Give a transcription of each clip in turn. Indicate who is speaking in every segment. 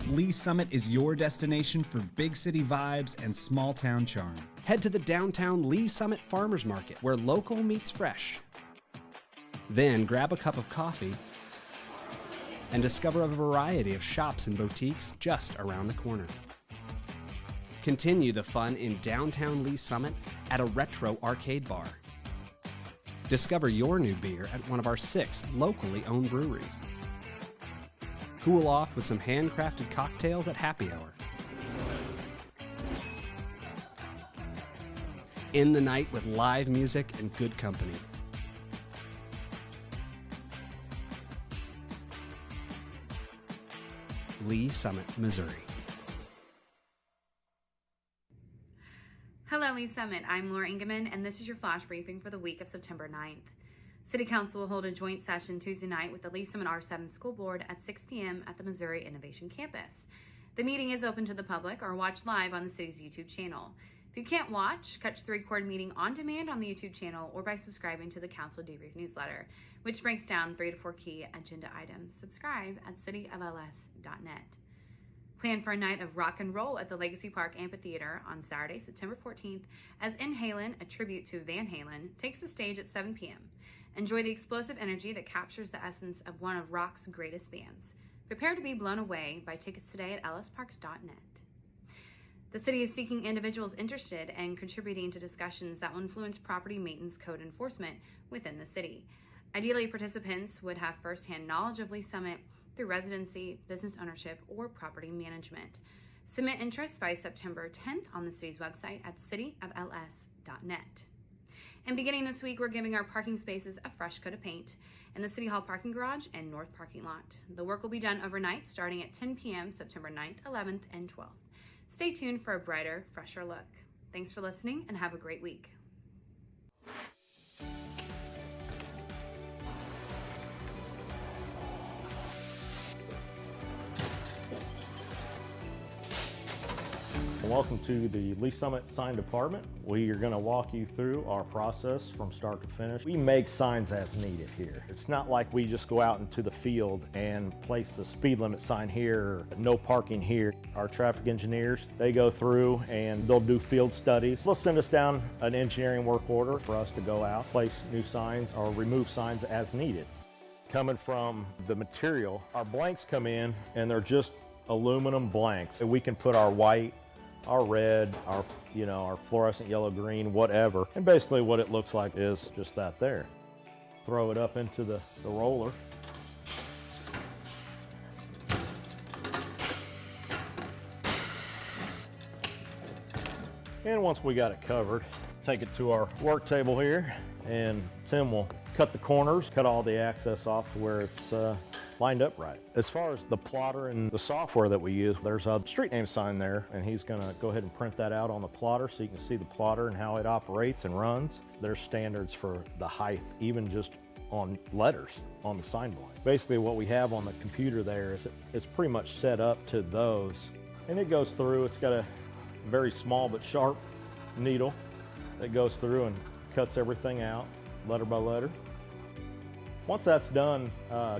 Speaker 1: Lee Summit is your destination for big city vibes and small town charm.
Speaker 2: Head to the downtown Lee Summit Farmers Market, where local meets fresh. Then grab a cup of coffee and discover a variety of shops and boutiques just around the corner. Continue the fun in downtown Lee Summit at a retro arcade bar. Discover your new beer at one of our 6 locally owned breweries. Cool off with some handcrafted cocktails at happy hour. End the night with live music and good company. Lee Summit, Missouri.
Speaker 3: Hello, Lee Summit. I'm Laura Ingeman, and this is your flash briefing for the week of September 9th. City Council will hold a joint session Tuesday night with the Lee Summit R7 School Board at 6 p.m. at the Missouri Innovation Campus. The meeting is open to the public or watch live on the city's YouTube channel. If you can't watch, catch the recorded meeting on demand on the YouTube channel or by subscribing to the Council Debrief newsletter, which breaks down 3 to 4 key agenda items. Subscribe at cityofls.net. Plan for a night of rock and roll at the Legacy Park Amphitheater on Saturday, September 14th, as In Halen, a tribute to Van Halen, takes the stage at 7 p.m. Enjoy the explosive energy that captures the essence of one of rock's greatest bands. Prepare to be blown away. Buy tickets today at lsparks.net. The city is seeking individuals interested in contributing to discussions that will influence property maintenance code enforcement within the city. Ideally, participants would have firsthand knowledge of Lee Summit through residency, business ownership, or property management. Submit interest by September 10th on the city's website at cityofls.net. And beginning this week, we're giving our parking spaces a fresh coat of paint in the City Hall parking garage and north parking lot. The work will be done overnight starting at 10 p.m. September 9th, 11th, and 12th. Stay tuned for a brighter, fresher look. Thanks for listening and have a great week.
Speaker 4: Welcome to the Lee Summit Sign Department. We are going to walk you through our process from start to finish. We make signs as needed here. It's not like we just go out into the field and place a speed limit sign here, no parking here. Our traffic engineers, they go through and they'll do field studies. They'll send us down an engineering work order for us to go out, place new signs or remove signs as needed. Coming from the material, our blanks come in and they're just aluminum blanks. We can put our white, our red, our fluorescent yellow, green, whatever. And basically what it looks like is just that there. Throw it up into the roller. And once we got it covered, take it to our work table here, and Tim will cut the corners, cut all the access off to where it's lined up right. As far as the plotter and the software that we use, there's a street name sign there, and he's gonna go ahead and print that out on the plotter so you can see the plotter and how it operates and runs. There's standards for the height, even just on letters on the sign blank. Basically what we have on the computer there is it's pretty much set up to those. And it goes through, it's got a very small but sharp needle that goes through and cuts everything out, letter by letter. Once that's done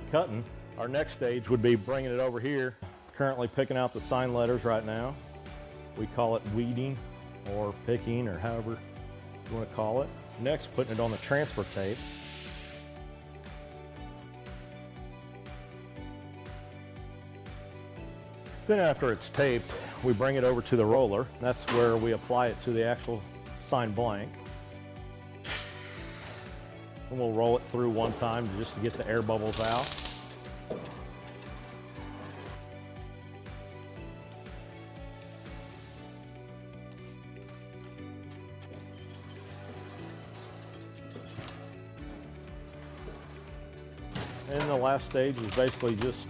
Speaker 4: cutting, our next stage would be bringing it over here. Currently picking out the sign letters right now. We call it weeding or picking or however you want to call it. Next, putting it on the transfer tape. Then after it's taped, we bring it over to the roller. That's where we apply it to the actual sign blank. And we'll roll it through one time just to get the air bubbles out. And the last stage is basically just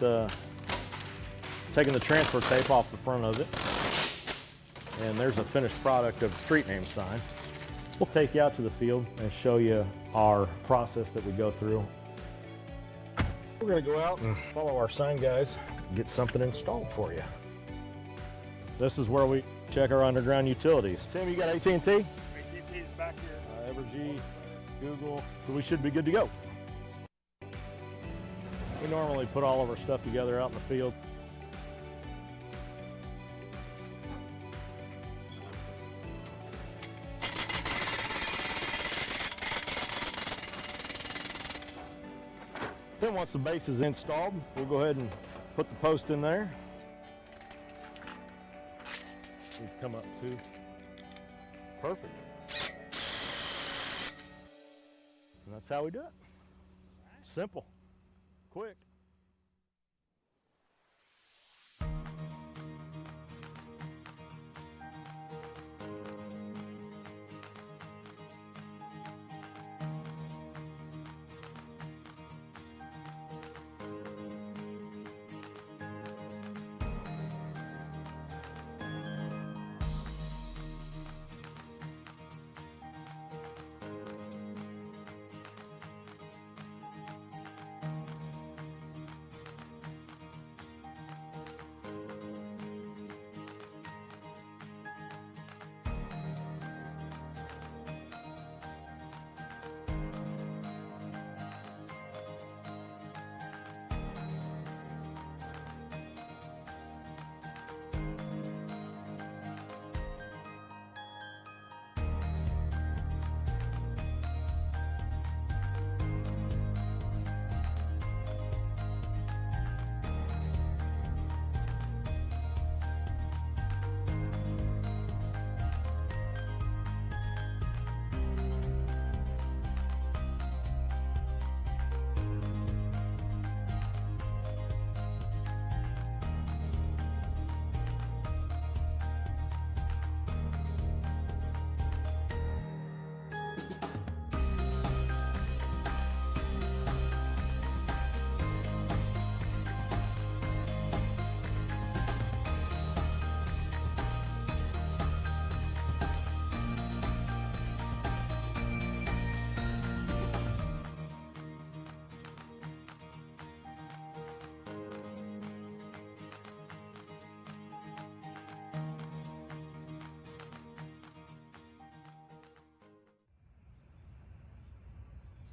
Speaker 4: taking the transfer tape off the front of it. And there's a finished product of the street name sign. We'll take you out to the field and show you our process that we go through. We're going to go out and follow our sign guys and get something installed for you. This is where we check our underground utilities. Tim, you got AT&T?
Speaker 5: AT&T's back here.
Speaker 4: Evergy, Google, so we should be good to go. We normally put all of our stuff together out in the field. Then once the base is installed, we'll go ahead and put the post in there. We've come up to perfect. And that's how we do it. Simple, quick.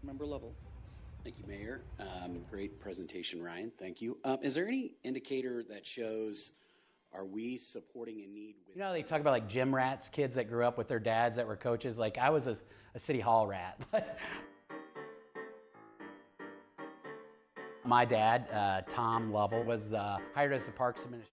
Speaker 6: Member Lovell.
Speaker 7: Thank you, Mayor. Great presentation, Ryan. Thank you. Is there any indicator that shows, are we supporting a need with...
Speaker 6: You know, they talk about like gym rats, kids that grew up with their dads that were coaches. Like I was a city hall rat. My dad, Tom Lovell, was hired as the Parks Administrator.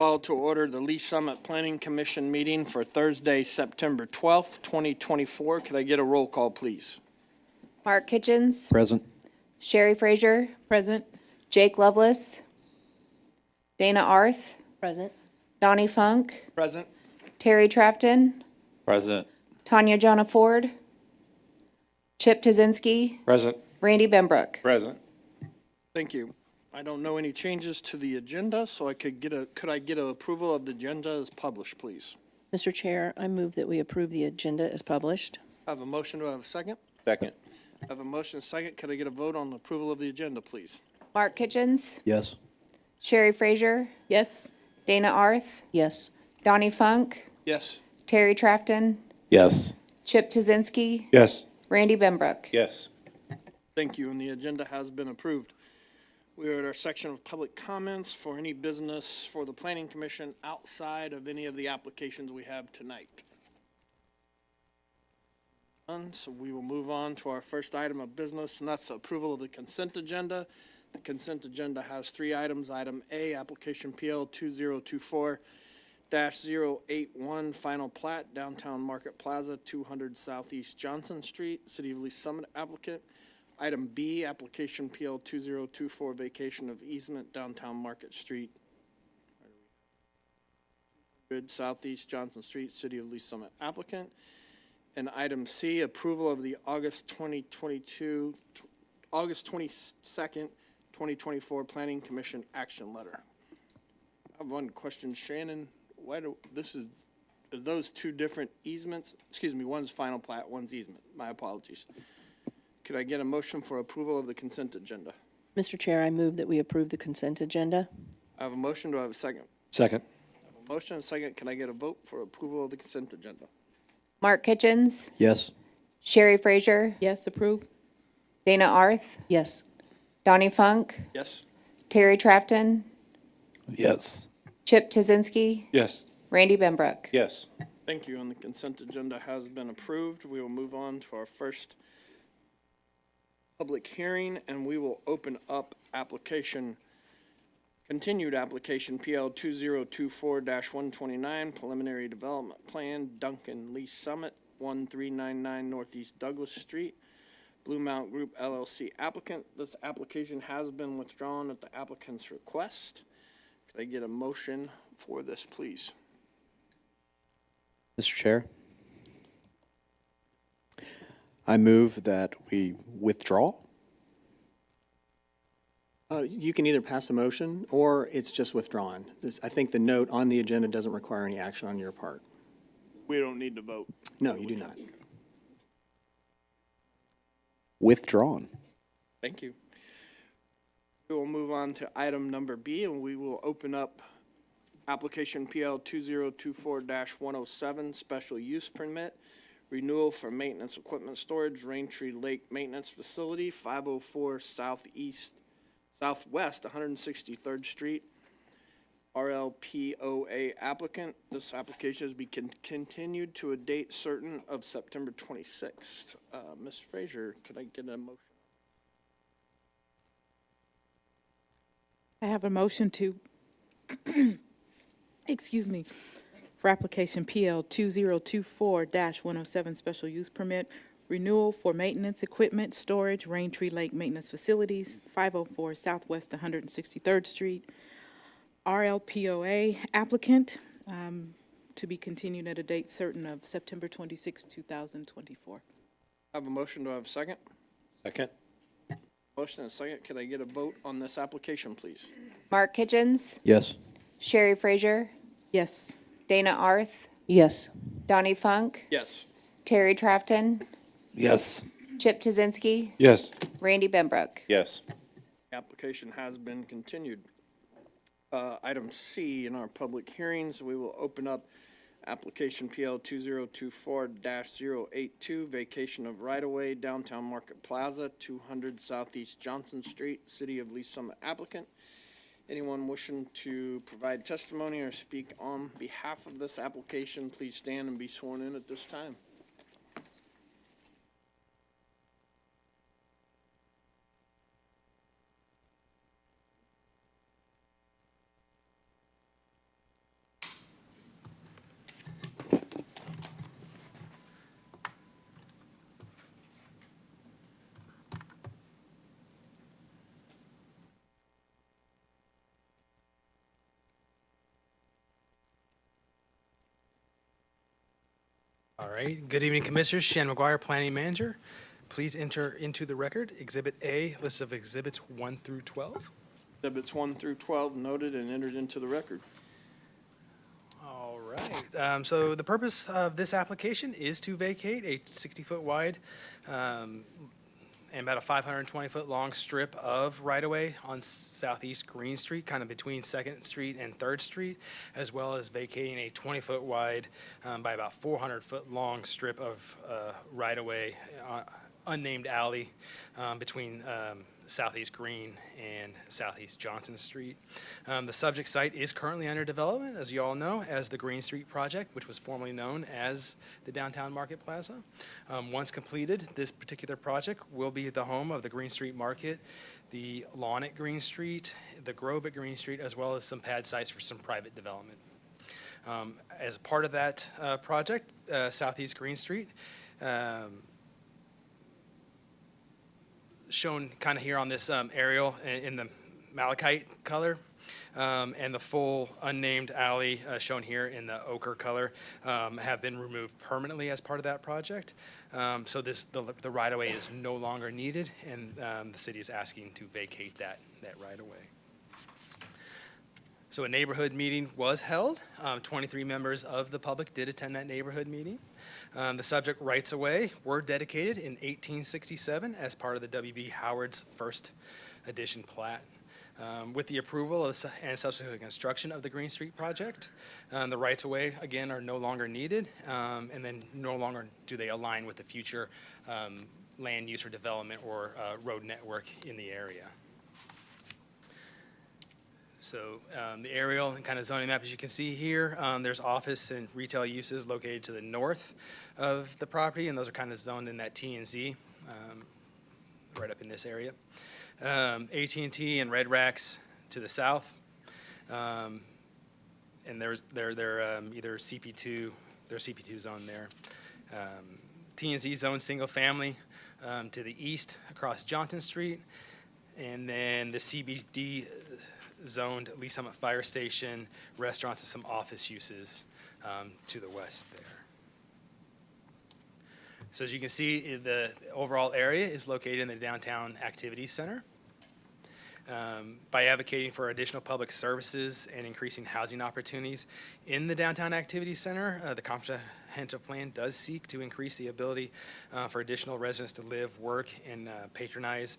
Speaker 5: Call to order the Lee Summit Planning Commission meeting for Thursday, September 12th, 2024. Could I get a roll call, please?
Speaker 8: Mark Kitchens.
Speaker 9: Present.
Speaker 8: Sherry Frazier.
Speaker 10: Present.
Speaker 8: Jake Lovelace. Dana Arth.
Speaker 10: Present.
Speaker 8: Donnie Funk.
Speaker 5: Present.
Speaker 8: Terry Trafton.
Speaker 9: Present.
Speaker 8: Tanya Jonna Ford. Chip Tazinski.
Speaker 9: Present.
Speaker 8: Randy Benbrook.
Speaker 9: Present.
Speaker 5: Thank you. I don't know any changes to the agenda, so could I get an approval of the agenda as published, please?
Speaker 10: Mr. Chair, I move that we approve the agenda as published.
Speaker 5: I have a motion. Do I have a second?
Speaker 9: Second.
Speaker 5: I have a motion and a second. Could I get a vote on the approval of the agenda, please?
Speaker 8: Mark Kitchens.
Speaker 9: Yes.
Speaker 8: Sherry Frazier.
Speaker 10: Yes.
Speaker 8: Dana Arth.
Speaker 10: Yes.
Speaker 8: Donnie Funk.
Speaker 5: Yes.
Speaker 8: Terry Trafton.
Speaker 9: Yes.
Speaker 8: Chip Tazinski.
Speaker 9: Yes.
Speaker 8: Randy Benbrook.
Speaker 9: Yes.
Speaker 5: Thank you, and the agenda has been approved. We are at our section of public comments for any business for the Planning Commission outside of any of the applications we have tonight. None, so we will move on to our first item of business, and that's approval of the consent agenda. The consent agenda has 3 items. Item A, application PL 2024-081, final plat, Downtown Market Plaza, 200 Southeast Johnson Street, City of Lee Summit applicant. Item B, application PL 2024, vacation of easement, Downtown Market Street, Southeast Johnson Street, City of Lee Summit applicant. And item C, approval of the August 22nd, 2024 Planning Commission action letter. I have one question, Shannon. Are those 2 different easements? Excuse me, one's final plat, one's easement. My apologies. Could I get a motion for approval of the consent agenda?
Speaker 10: Mr. Chair, I move that we approve the consent agenda.
Speaker 5: I have a motion. Do I have a second?
Speaker 9: Second.
Speaker 5: I have a motion and a second. Can I get a vote for approval of the consent agenda?
Speaker 8: Mark Kitchens.
Speaker 9: Yes.
Speaker 8: Sherry Frazier.
Speaker 10: Yes, approve.
Speaker 8: Dana Arth.
Speaker 10: Yes.
Speaker 8: Donnie Funk.
Speaker 5: Yes.
Speaker 8: Terry Trafton.
Speaker 9: Yes.
Speaker 8: Chip Tazinski.
Speaker 9: Yes.
Speaker 8: Randy Benbrook.
Speaker 9: Yes.
Speaker 5: Thank you. And the consent agenda has been approved. We will move on to our first public hearing, and we will open up continued application PL 2024-129, preliminary development plan, Dunkin Lee Summit, 1399 Northeast Douglas Street, Bluemont Group LLC applicant. This application has been withdrawn at the applicant's request. Could I get a motion for this, please?
Speaker 9: Mr. Chair, I move that we withdraw.
Speaker 11: You can either pass a motion or it's just withdrawn. I think the note on the agenda doesn't require any action on your part.
Speaker 5: We don't need to vote.
Speaker 11: No, you do not.
Speaker 9: Withdrawn.
Speaker 5: Thank you. We will move on to item number B, and we will open up application PL 2024-107, special use permit, renewal for maintenance equipment storage, Raintree Lake Maintenance Facility, 504 Southwest 163rd Street, RLPOA applicant. This application has been continued to a date certain of September 26th. Ms. Frazier, could I get a motion?
Speaker 10: I have a motion to, excuse me, for application PL 2024-107 special use permit, renewal for maintenance equipment storage, Raintree Lake Maintenance Facilities, 504 Southwest 163rd Street, RLPOA applicant, to be continued at a date certain of September 26, 2024.
Speaker 5: I have a motion. Do I have a second?
Speaker 9: Second.
Speaker 5: Motion and a second. Could I get a vote on this application, please?
Speaker 8: Mark Kitchens.
Speaker 9: Yes.
Speaker 8: Sherry Frazier.
Speaker 10: Yes.
Speaker 8: Dana Arth.
Speaker 10: Yes.
Speaker 8: Donnie Funk.
Speaker 5: Yes.
Speaker 8: Terry Trafton.
Speaker 9: Yes.
Speaker 8: Chip Tazinski.
Speaker 9: Yes.
Speaker 8: Randy Benbrook.
Speaker 9: Yes.
Speaker 5: Application has been continued. Item C in our public hearings, we will open up application PL 2024-082, vacation of right-of-way, Downtown Market Plaza, 200 Southeast Johnson Street, City of Lee Summit applicant. Anyone wishing to provide testimony or speak on behalf of this application, please stand and be sworn in at this time.
Speaker 12: All right. Good evening, Commissioners. Shannon McGuire, Planning Manager. Please enter into the record Exhibit A, list of Exhibits 1 through 12.
Speaker 5: Exhibits 1 through 12 noted and entered into the record.
Speaker 12: All right. So the purpose of this application is to vacate a 60-foot wide and about a 520-foot long strip of right-of-way on Southeast Green Street, kind of between 2nd Street and 3rd Street, as well as vacating a 20-foot wide by about 400-foot long strip of right-of-way, unnamed alley between Southeast Green and Southeast Johnson Street. The subject site is currently under development, as you all know, as the Green Street Project, which was formerly known as the Downtown Market Plaza. Once completed, this particular project will be the home of the Green Street Market, the lawn at Green Street, the grove at Green Street, as well as some pad sites for some private development. As a part of that project, Southeast Green Street, shown kind of here on this aerial in the malachite color, and the full unnamed alley shown here in the ochre color have been removed permanently as part of that project. So the right-of-way is no longer needed, and the city is asking to vacate that right-of-way. So a neighborhood meeting was held. 23 members of the public did attend that neighborhood meeting. The subject rights-of-way were dedicated in 1867 as part of the W.B. Howard's first edition plat. With the approval and subsequent construction of the Green Street project, the rights-of-way, again, are no longer needed, and then no longer do they align with the future land use or development or road network in the area. So the aerial and kind of zoning map, as you can see here, there's office and retail uses located to the north of the property, and those are kind of zoned in that T and Z, right up in this area. AT&T and Red Racks to the south, and they're either CP2, they're CP2 zone there. T and Z zone single family to the east across Johnson Street, and then the CBD zoned Lee Summit Fire Station, restaurants, and some office uses to the west there. So as you can see, the overall area is located in the Downtown Activities Center. By advocating for additional public services and increasing housing opportunities in the Downtown Activities Center, the comprehensive plan does seek to increase the ability for additional residents to live, work, and patronize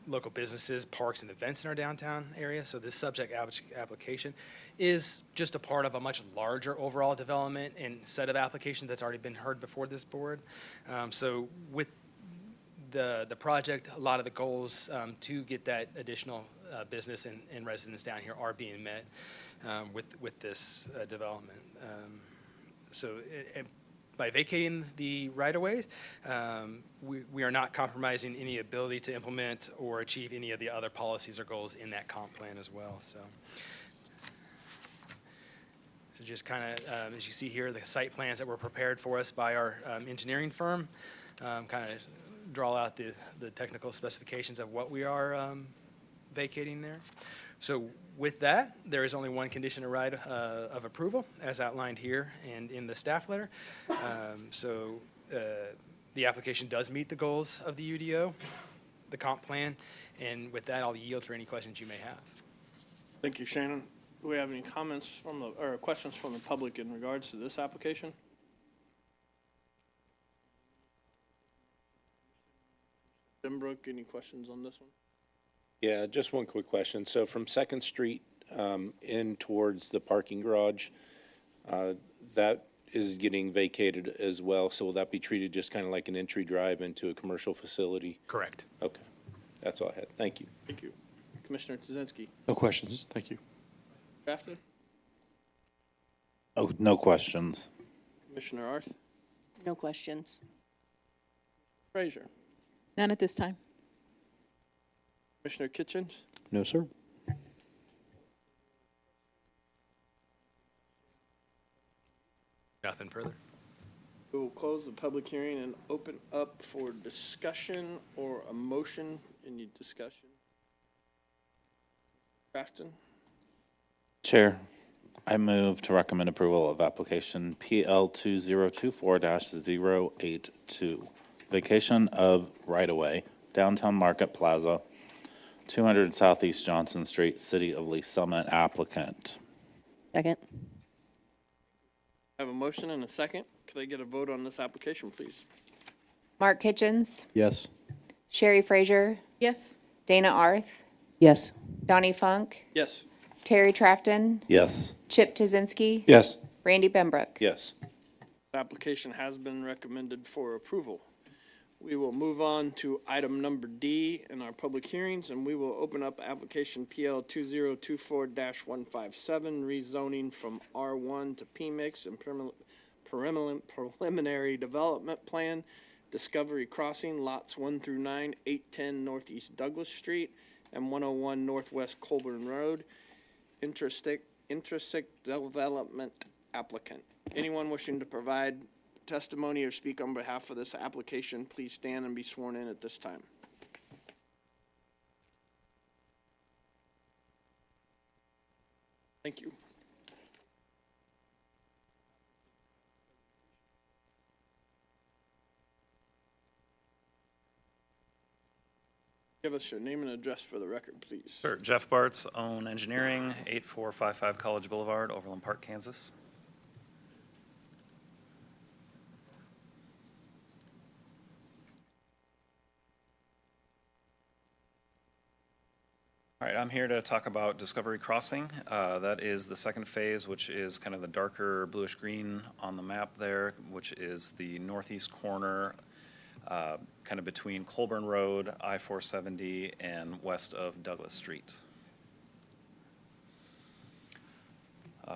Speaker 12: local businesses, parks, and events in our downtown area. So this subject application is just a part of a much larger overall development and set of applications that's already been heard before this board. So with the project, a lot of the goals to get that additional business and residents down here are being met with this development. By vacating the right-of-way, we are not compromising any ability to implement or achieve any of the other policies or goals in that comp plan as well. So just kind of, as you see here, the site plans that were prepared for us by our engineering firm kind of draw out the technical specifications of what we are vacating there. So with that, there is only one condition of approval, as outlined here and in the staff letter. The application does meet the goals of the UDO, the comp plan, and with that, I'll yield for any questions you may have.
Speaker 5: Thank you, Shannon. Do we have any comments from or questions from the public in regards to this application? Benbrook, any questions on this one?
Speaker 13: Yeah, just one quick question. So from 2nd Street in towards the parking garage, that is getting vacated as well. So will that be treated just kind of like an entry drive into a commercial facility?
Speaker 12: Correct.
Speaker 13: Okay. That's all I had. Thank you.
Speaker 5: Thank you. Commissioner Tzinski.
Speaker 9: No questions. Thank you.
Speaker 5: Crafton?
Speaker 14: Oh, no questions.
Speaker 5: Commissioner Arth?
Speaker 15: No questions.
Speaker 5: Frazier?
Speaker 10: None at this time.
Speaker 5: Commissioner Kitchens?
Speaker 9: No, sir.
Speaker 12: Nothing further.
Speaker 5: We will close the public hearing and open up for discussion or a motion. Any discussion? Crafton?
Speaker 14: Chair, I move to recommend approval of application PL 2024-082, vacation of right-of-way, downtown Market Plaza, 200 Southeast Johnson Street, City of Lee Summit, applicant.
Speaker 15: Second.
Speaker 5: I have a motion and a second. Could I get a vote on this application, please?
Speaker 8: Mark Kitchens,
Speaker 9: Yes.
Speaker 8: Sherry Frazier,
Speaker 10: Yes.
Speaker 8: Dana Arth,
Speaker 15: Yes.
Speaker 8: Donnie Funk,
Speaker 5: Yes.
Speaker 8: Terry Trafton,
Speaker 14: Yes.
Speaker 8: Chip Tuzinski,
Speaker 13: Yes.
Speaker 8: Randy Benbrook.
Speaker 13: Yes.
Speaker 5: The application has been recommended for approval. We will move on to item number D in our public hearings, and we will open up application PL 2024-157, rezoning from R1 to PMIX and preliminary development plan, Discovery Crossing, lots 1 through 9, 810 Northeast Douglas Street, and 101 Northwest Colbern Road. Intrinsic development applicant. Anyone wishing to provide testimony or speak on behalf of this application, please stand and be sworn in at this time. Thank you. Give us your name and address for the record, please.
Speaker 16: Sure. Jeff Bartz, Own Engineering, 8455 College Boulevard, Overland Park, Kansas. All right, I'm here to talk about Discovery Crossing. That is the second phase, which is kind of the darker bluish green on the map there, which is the northeast corner, kind of between Colbern Road, I-470, and west of Douglas Street.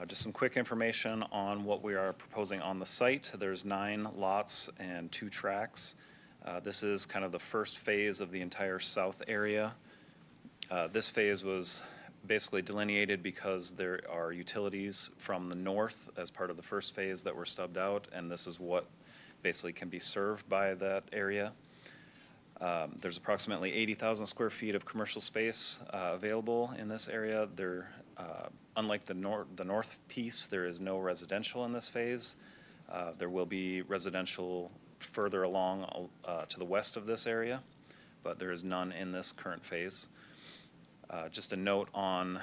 Speaker 16: Just some quick information on what we are proposing on the site. There's 9 lots and 2 tracks. This is kind of the first phase of the entire south area. This phase was basically delineated because there are utilities from the north as part of the first phase that were stubbed out, and this is what basically can be served by that area. There's approximately 80,000 square feet of commercial space available in this area. Unlike the north piece, there is no residential in this phase. There will be residential further along to the west of this area, but there is none in this current phase. Just a note on,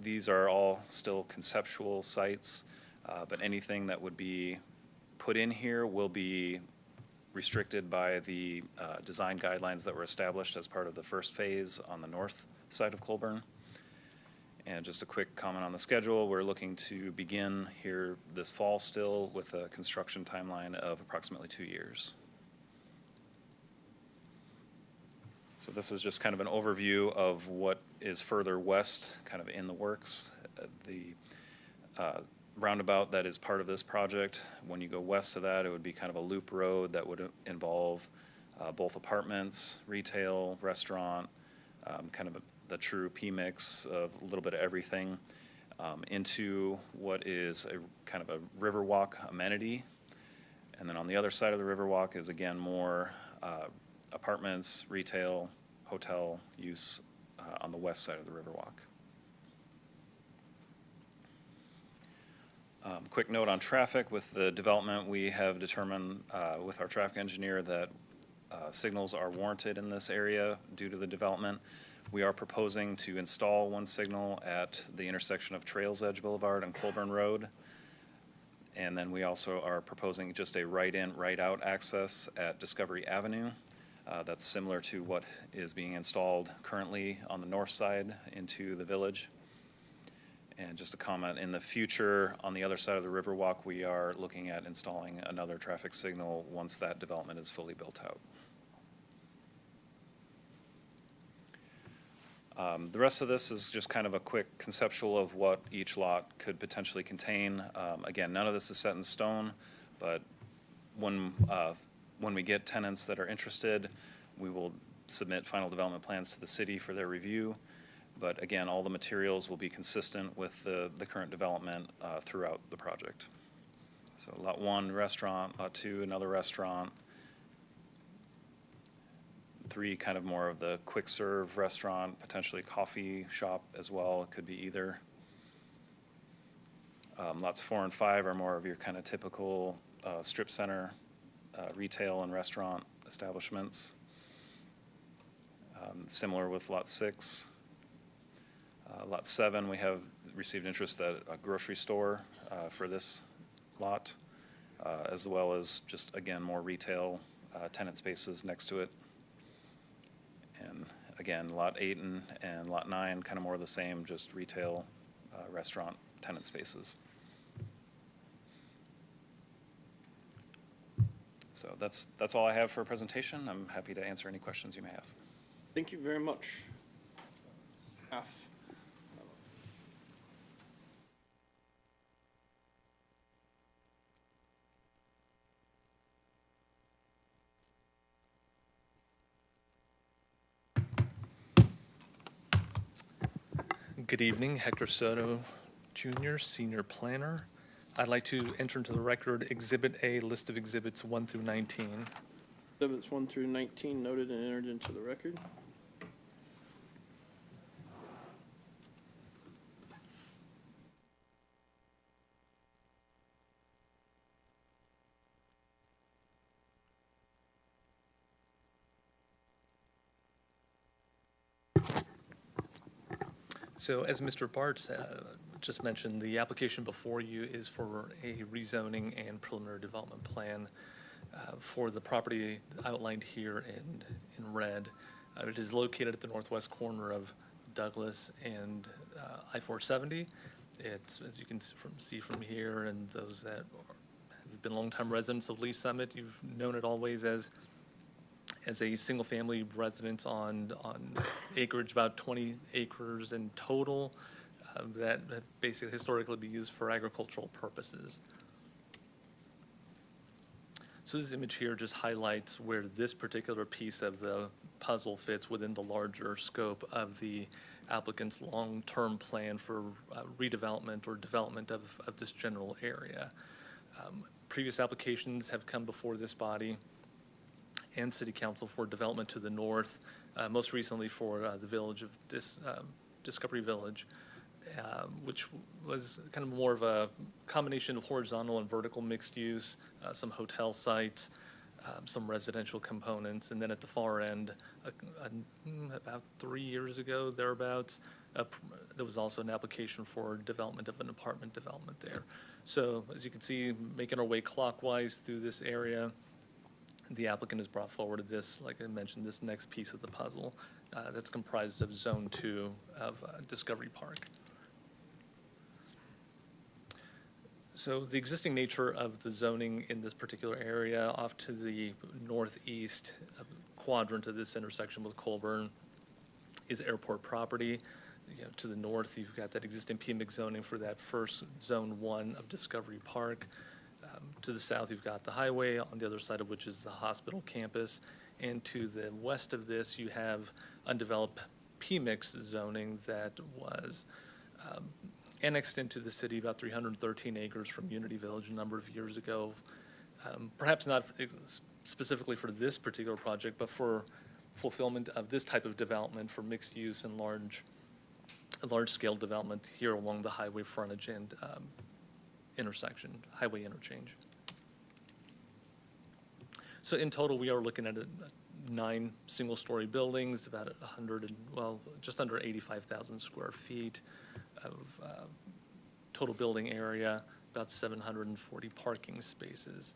Speaker 16: these are all still conceptual sites, but anything that would be put in here will be restricted by the design guidelines that were established as part of the first phase on the north side of Colbern. And just a quick comment on the schedule, we're looking to begin here this fall still with a construction timeline of approximately 2 years. So this is just kind of an overview of what is further west, kind of in the works. The roundabout that is part of this project, when you go west of that, it would be kind of a loop road that would involve both apartments, retail, restaurant, kind of the true PMIX of a little bit of everything, into what is a kind of a Riverwalk amenity. And then on the other side of the Riverwalk is again more apartments, retail, hotel use on the west side of the Riverwalk. Quick note on traffic. With the development, we have determined with our traffic engineer that signals are warranted in this area due to the development. We are proposing to install 1 signal at the intersection of Trails Edge Boulevard and Colbern Road. And then we also are proposing just a right-in, right-out access at Discovery Avenue. That's similar to what is being installed currently on the north side into the village. And just a comment, in the future, on the other side of the Riverwalk, we are looking at installing another traffic signal once that development is fully built out. The rest of this is just kind of a quick conceptual of what each lot could potentially contain. Again, none of this is set in stone, but when we get tenants that are interested, we will submit final development plans to the city for their review. But again, all the materials will be consistent with the current development throughout the project. So lot 1, restaurant, lot 2, another restaurant, 3, kind of more of the quick serve restaurant, potentially coffee shop as well. It could be either. Lots 4 and 5 are more of your kind of typical strip center, retail and restaurant establishments. Similar with lot 6. Lot 7, we have received interest at a grocery store for this lot, as well as just, again, more retail tenant spaces next to it. And again, lot 8 and lot 9, kind of more of the same, just retail, restaurant tenant spaces. So that's all I have for a presentation. I'm happy to answer any questions you may have.
Speaker 5: Thank you very much. Staff.
Speaker 17: Good evening, Hector Soto Jr., Senior Planner. I'd like to enter into the record Exhibit A, list of exhibits 1 through 19.
Speaker 5: Exhibits 1 through 19 noted and entered into the record.
Speaker 17: So as Mr. Bart just mentioned, the application before you is for a rezoning and preliminary development plan for the property outlined here in red. It is located at the northwest corner of Douglas and I-470. It's, as you can see from here, and those that have been longtime residents of Lee Summit, you've known it always as a single-family residence on acreage, about 20 acres in total, that basically historically be used for agricultural purposes. So this image here just highlights where this particular piece of the puzzle fits within the larger scope of the applicant's long-term plan for redevelopment or development of this general area. Previous applications have come before this body and City Council for development to the north, most recently for the village of Discovery Village, which was kind of more of a combination of horizontal and vertical mixed use, some hotel sites, some residential components, and then at the far end, about 3 years ago, thereabouts, there was also an application for development of an apartment development there. So as you can see, making our way clockwise through this area, the applicant has brought forward this, like I mentioned, this next piece of the puzzle that's comprised of Zone 2 of Discovery Park. So the existing nature of the zoning in this particular area off to the northeast quadrant of this intersection with Colbern is airport property. You know, to the north, you've got that existing PMIX zoning for that first Zone 1 of Discovery Park. To the south, you've got the highway, on the other side of which is the hospital campus. And to the west of this, you have undeveloped PMIX zoning that was annexed into the city, about 313 acres from Unity Village a number of years ago. Perhaps not specifically for this particular project, but for fulfillment of this type of development for mixed use and large-scale development here along the highway frontage and highway interchange. So in total, we are looking at 9 single-story buildings, about just under 85,000 square feet of total building area, about 740 parking spaces.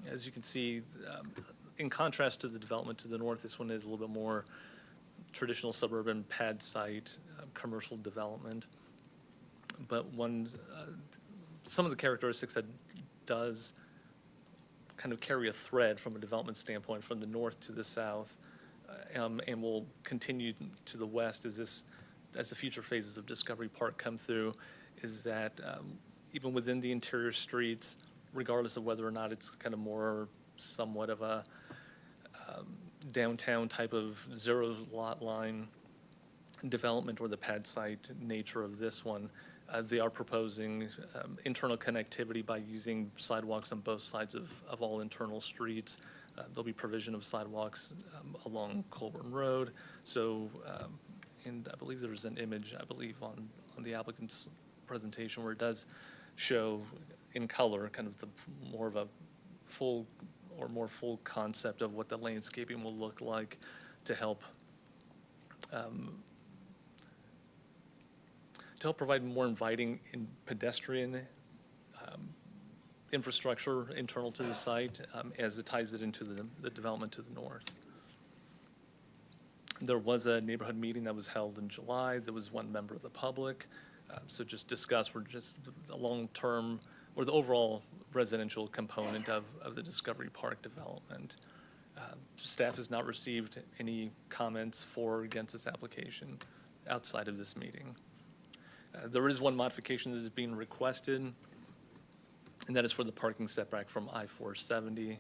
Speaker 17: As you can see, in contrast to the development to the north, this one is a little bit more traditional suburban pad site, commercial development. But some of the characteristics that does kind of carry a thread from a development standpoint from the north to the south, and will continue to the west as the future phases of Discovery Park come through, is that even within the interior streets, regardless of whether or not it's kind of more somewhat of a downtown type of zero lot line development or the pad site nature of this one, they are proposing internal connectivity by using sidewalks on both sides of all internal streets. There'll be provision of sidewalks along Colbern Road. So, and I believe there's an image, on the applicant's presentation, where it does show in color kind of the more of a full or more full concept of what the landscaping will look like to help provide more inviting in pedestrian infrastructure internal to the site as it ties it into the development to the north. There was a neighborhood meeting that was held in July. There was one member of the public. So just discuss the long-term or the overall residential component of the Discovery Park development. Staff has not received any comments for or against this application outside of this meeting. There is one modification that is being requested, and that is for the parking setback from I-470.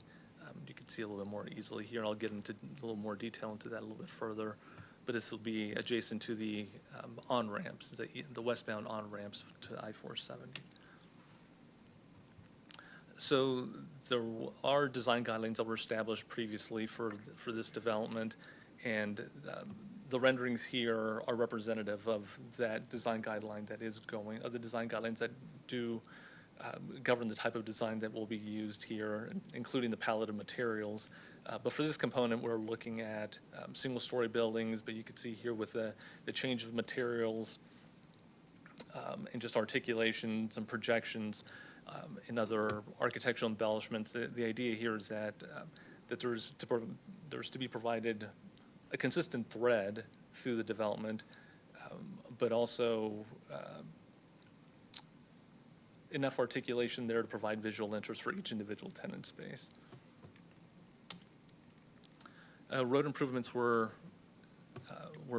Speaker 17: You can see a little bit more easily here. I'll get into a little more detail into that a little bit further. But this will be adjacent to the on-ramps, the westbound on-ramps to I-470. So there are design guidelines that were established previously for this development, and the renderings here are representative of that design guideline that is going, of the design guidelines that do govern the type of design that will be used here, including the palette of materials. But for this component, we're looking at single-story buildings, but you can see here with the change of materials and just articulations and projections and other architectural embellishments. The idea here is that there's to be provided a consistent thread through the development, but also enough articulation there to provide visual interest for each individual tenant space. Road improvements were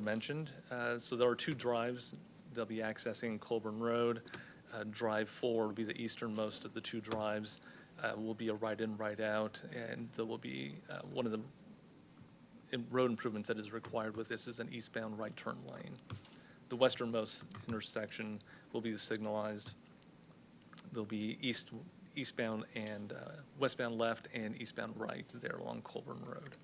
Speaker 17: mentioned. So there are two drives they'll be accessing Colbern Road. Drive 4 will be the easternmost of the two drives. Will be a right-in, right-out, and there will be one of the road improvements that is required with this is an eastbound right turn lane. The westernmost intersection will be signalized. There'll be eastbound and westbound left and eastbound right there along Colbern Road.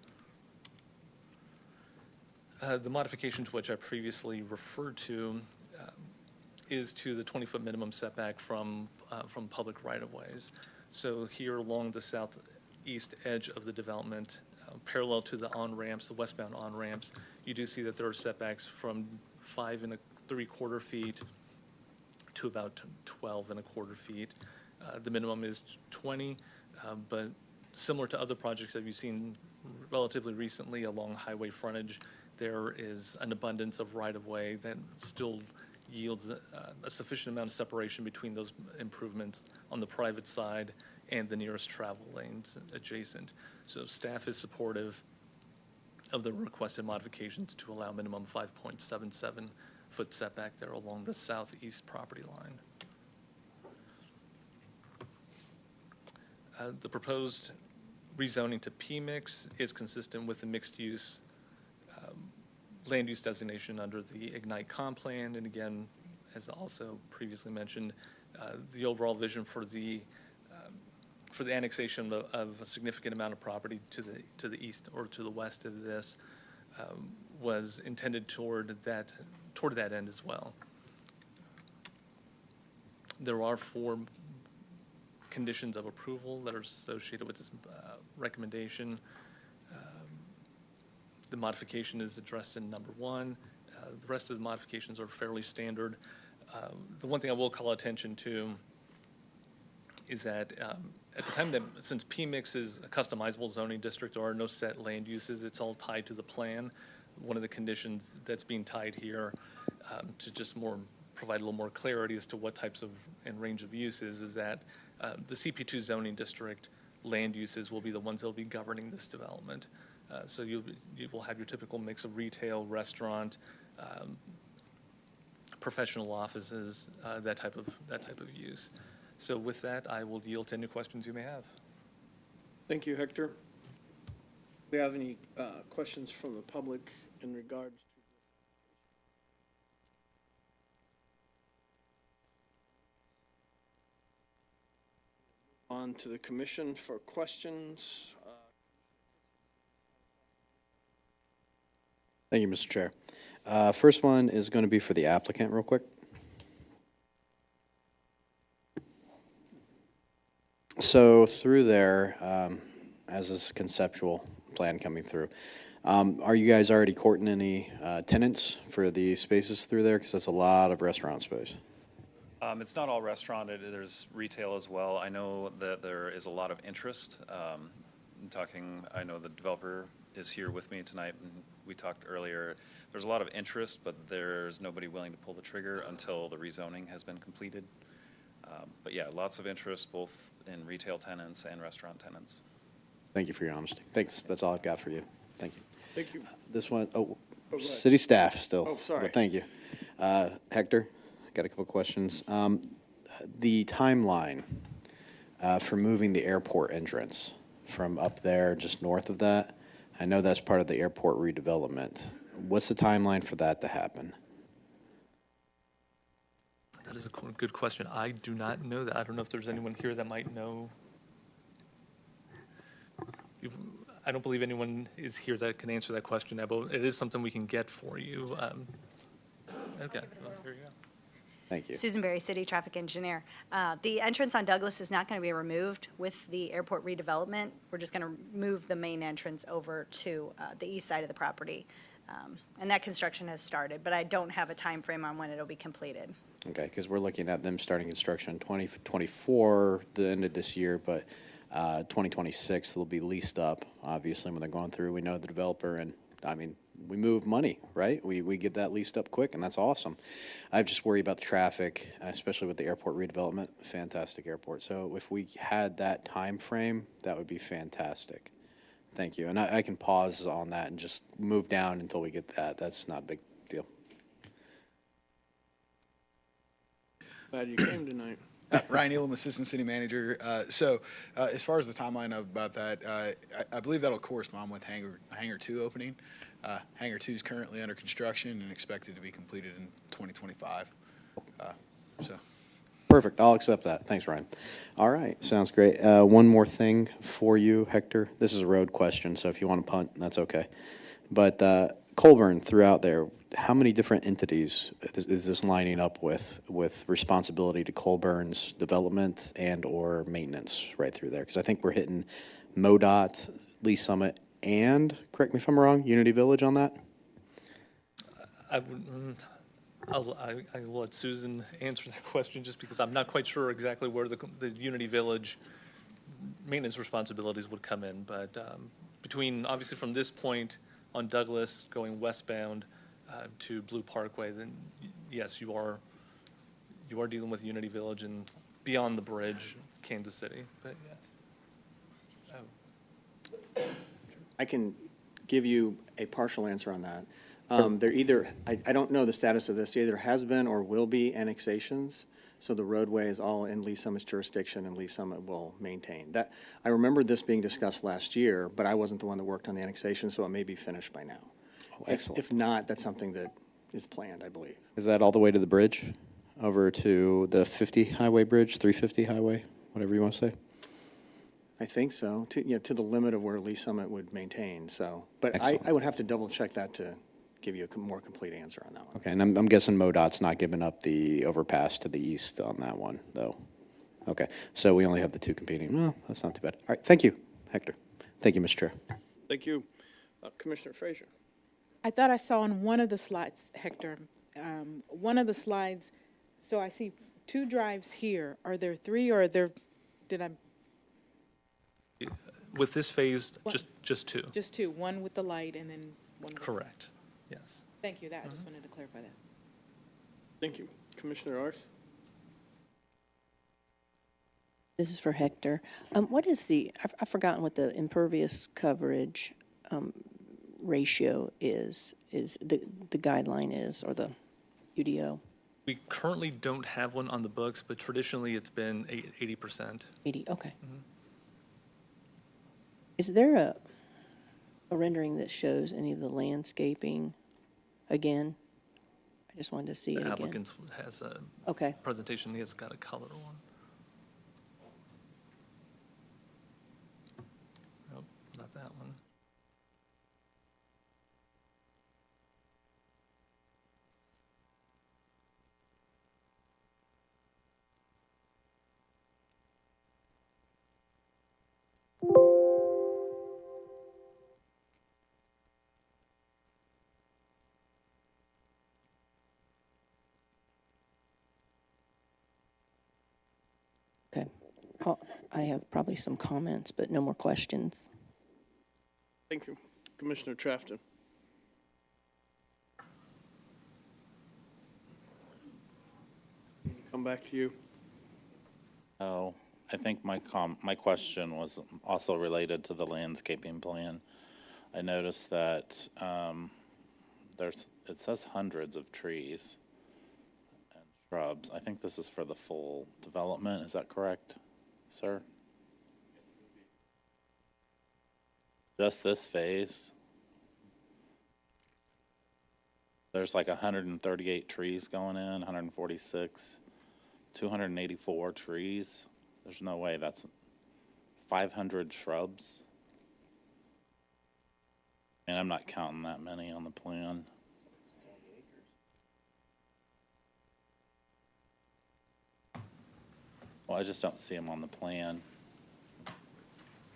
Speaker 17: The modification to which I previously referred to is to the 20-foot minimum setback from public right-of-ways. So here along the southeast edge of the development, parallel to the on-ramps, the westbound on-ramps, you do see that there are setbacks from 5 3/4 feet to about 12 1/4 feet. The minimum is 20, but similar to other projects that you've seen relatively recently along highway frontage, there is an abundance of right-of-way that still yields a sufficient amount of separation between those improvements on the private side and the nearest travel lanes adjacent. So staff is supportive of the requested modifications to allow minimum 5.77 foot setback there along the southeast property line. The proposed rezoning to PMIX is consistent with the mixed use land use designation under the Ignite Comp Plan, and again, as also previously mentioned, the overall vision for the annexation of a significant amount of property to the east or to the west of this was intended toward that end as well. There are 4 conditions of approval that are associated with this recommendation. The modification is addressed in number 1. The rest of the modifications are fairly standard. The one thing I will call attention to is that at the time that, since PMIX is a customizable zoning district, there are no set land uses, it's all tied to the plan. One of the conditions that's being tied here to just provide a little more clarity as to what types of and range of uses is that the CP2 zoning district land uses will be the ones that will be governing this development. So you will have your typical mix of retail, restaurant, professional offices, that type of use. So with that, I will yield to any questions you may have.
Speaker 5: Thank you, Hector. Do we have any questions from the public in regards to this? On to the commission for questions.
Speaker 9: Thank you, Mr. Chair. First one is going to be for the applicant real quick. So through there, as this conceptual plan coming through, are you guys already courting any tenants for the spaces through there? Because that's a lot of restaurant space.
Speaker 16: It's not all restaurant, there's retail as well. I know that there is a lot of interest. I know the developer is here with me tonight, and we talked earlier. There's a lot of interest, but there's nobody willing to pull the trigger until the rezoning has been completed. But yeah, lots of interest both in retail tenants and restaurant tenants.
Speaker 9: Thank you for your honesty. Thanks. That's all I've got for you. Thank you.
Speaker 5: Thank you.
Speaker 9: This one,
Speaker 5: go ahead.
Speaker 9: city staff still.
Speaker 5: Oh, sorry.
Speaker 9: But thank you. Hector, got a couple questions. The timeline for moving the airport entrance from up there, just north of that, I know that's part of the airport redevelopment. What's the timeline for that to happen?
Speaker 17: That is a good question. I do not know that. I don't know if there's anyone here that might know. I don't believe anyone is here that can answer that question, but it is something we can get for you. Okay, well, here you go.
Speaker 9: Thank you.
Speaker 18: Susan Berry, City Traffic Engineer. The entrance on Douglas is not going to be removed with the airport redevelopment. We're just going to move the main entrance over to the east side of the property. And that construction has started, but I don't have a time frame on when it'll be completed.
Speaker 9: Okay, because we're looking at them starting construction 2024, the end of this year, but 2026 they'll be leased up, obviously, when they're going through. We know the developer, and I mean, we move money, right? We get that leased up quick, and that's awesome. I just worry about the traffic, especially with the airport redevelopment. Fantastic airport. So if we had that time frame, that would be fantastic. Thank you. And I can pause on that and just move down until we get that. That's not a big deal.
Speaker 5: Glad you came tonight.
Speaker 19: Ryan Elam, Assistant City Manager. As far as the timeline about that, I believe that'll correspond with Hangar 2 opening. Hangar 2 is currently under construction and expected to be completed in 2025.
Speaker 9: Perfect. I'll accept that. Thanks, Ryan. All right. Sounds great. One more thing for you, Hector. This is a road question, so if you want to punt, that's okay. But Colbern, throughout there, how many different entities is this lining up with responsibility to Colbern's development and or maintenance right through there? Because I think we're hitting MoDOT, Lee Summit, and, correct me if I'm wrong, Unity Village on that?
Speaker 17: I'll let Susan answer that question just because I'm not quite sure exactly where the Unity Village maintenance responsibilities would come in. But between, obviously from this point on Douglas going westbound to Blue Parkway, then yes, you are dealing with Unity Village and beyond the bridge, Kansas City, but yes. Oh.
Speaker 11: I can give you a partial answer on that. There either, I don't know the status of this, either has been or will be annexations. So the roadway is all in Lee Summit's jurisdiction and Lee Summit will maintain. That, I remember this being discussed last year, but I wasn't the one that worked on the annexation, so it may be finished by now.
Speaker 9: Oh, excellent.
Speaker 11: If not, that's something that is planned, I believe.
Speaker 9: Is that all the way to the bridge? Over to the 50 highway bridge, 350 highway, whatever you want to say?
Speaker 11: I think so, to the limit of where Lee Summit would maintain, so. But I would have to double check that to give you a more complete answer on that one.
Speaker 9: Okay, and I'm guessing MoDOT's not giving up the overpass to the east on that one, though. Okay, so we only have the two competing. Well, that's not too bad. All right, thank you, Hector. Thank you, Mr. Chair.
Speaker 5: Thank you. Commissioner Frazier.
Speaker 10: I thought I saw on one of the slides, Hector, one of the slides, so I see two drives here. Are there three or are there, did I?
Speaker 17: With this phase, just two.
Speaker 10: Just two, one with the light and then one.
Speaker 17: Correct, yes.
Speaker 10: Thank you, I just wanted to clarify that.
Speaker 5: Thank you. Commissioner Arce.
Speaker 15: This is for Hector. What is I've forgotten what the impervious coverage ratio is the guideline is, or the UDO?
Speaker 17: We currently don't have one on the books, but traditionally it's been 80%.
Speaker 15: 80, okay.
Speaker 17: Mm-hmm.
Speaker 15: Is there a rendering that shows any of the landscaping again? I just wanted to see it again.
Speaker 17: The applicant has a presentation, he has got a color one. Nope, not that one.
Speaker 15: I have probably some comments, but no more questions.
Speaker 5: Thank you. Commissioner Trafton. Come back to you.
Speaker 14: Oh, I think my question was also related to the landscaping plan. I noticed that it says hundreds of trees and shrubs. I think this is for the full development. Is that correct, sir? Just this phase? There's like 138 trees going in, 146, 284 trees. There's no way that's 500 shrubs. And I'm not counting that many on the plan. Well, I just don't see them on the plan.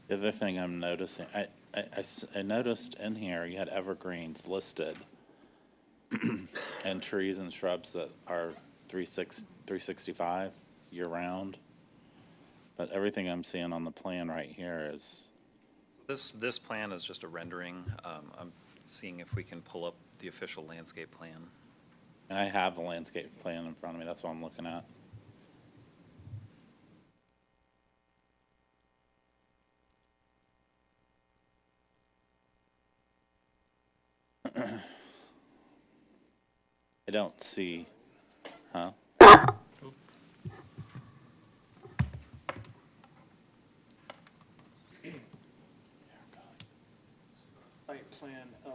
Speaker 14: The other thing I'm noticing, I noticed in here you had evergreens listed and trees and shrubs that are 365 year-round. But everything I'm seeing on the plan right here is...
Speaker 16: This plan is just a rendering. I'm seeing if we can pull up the official landscape plan.
Speaker 14: And I have a landscape plan in front of me. That's what I'm looking at. I don't see, huh?
Speaker 5: Site plan L00.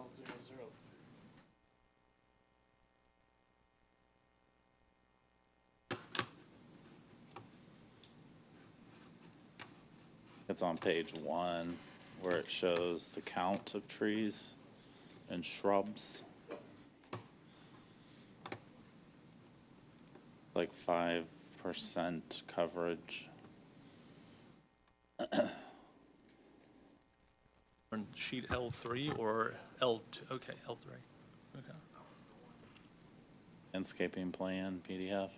Speaker 14: It's on page 1 where it shows the count of trees and shrubs. Like 5% coverage.
Speaker 17: On sheet L3 or L2? Okay, L3. Okay.
Speaker 14: Landscaping plan, PDF.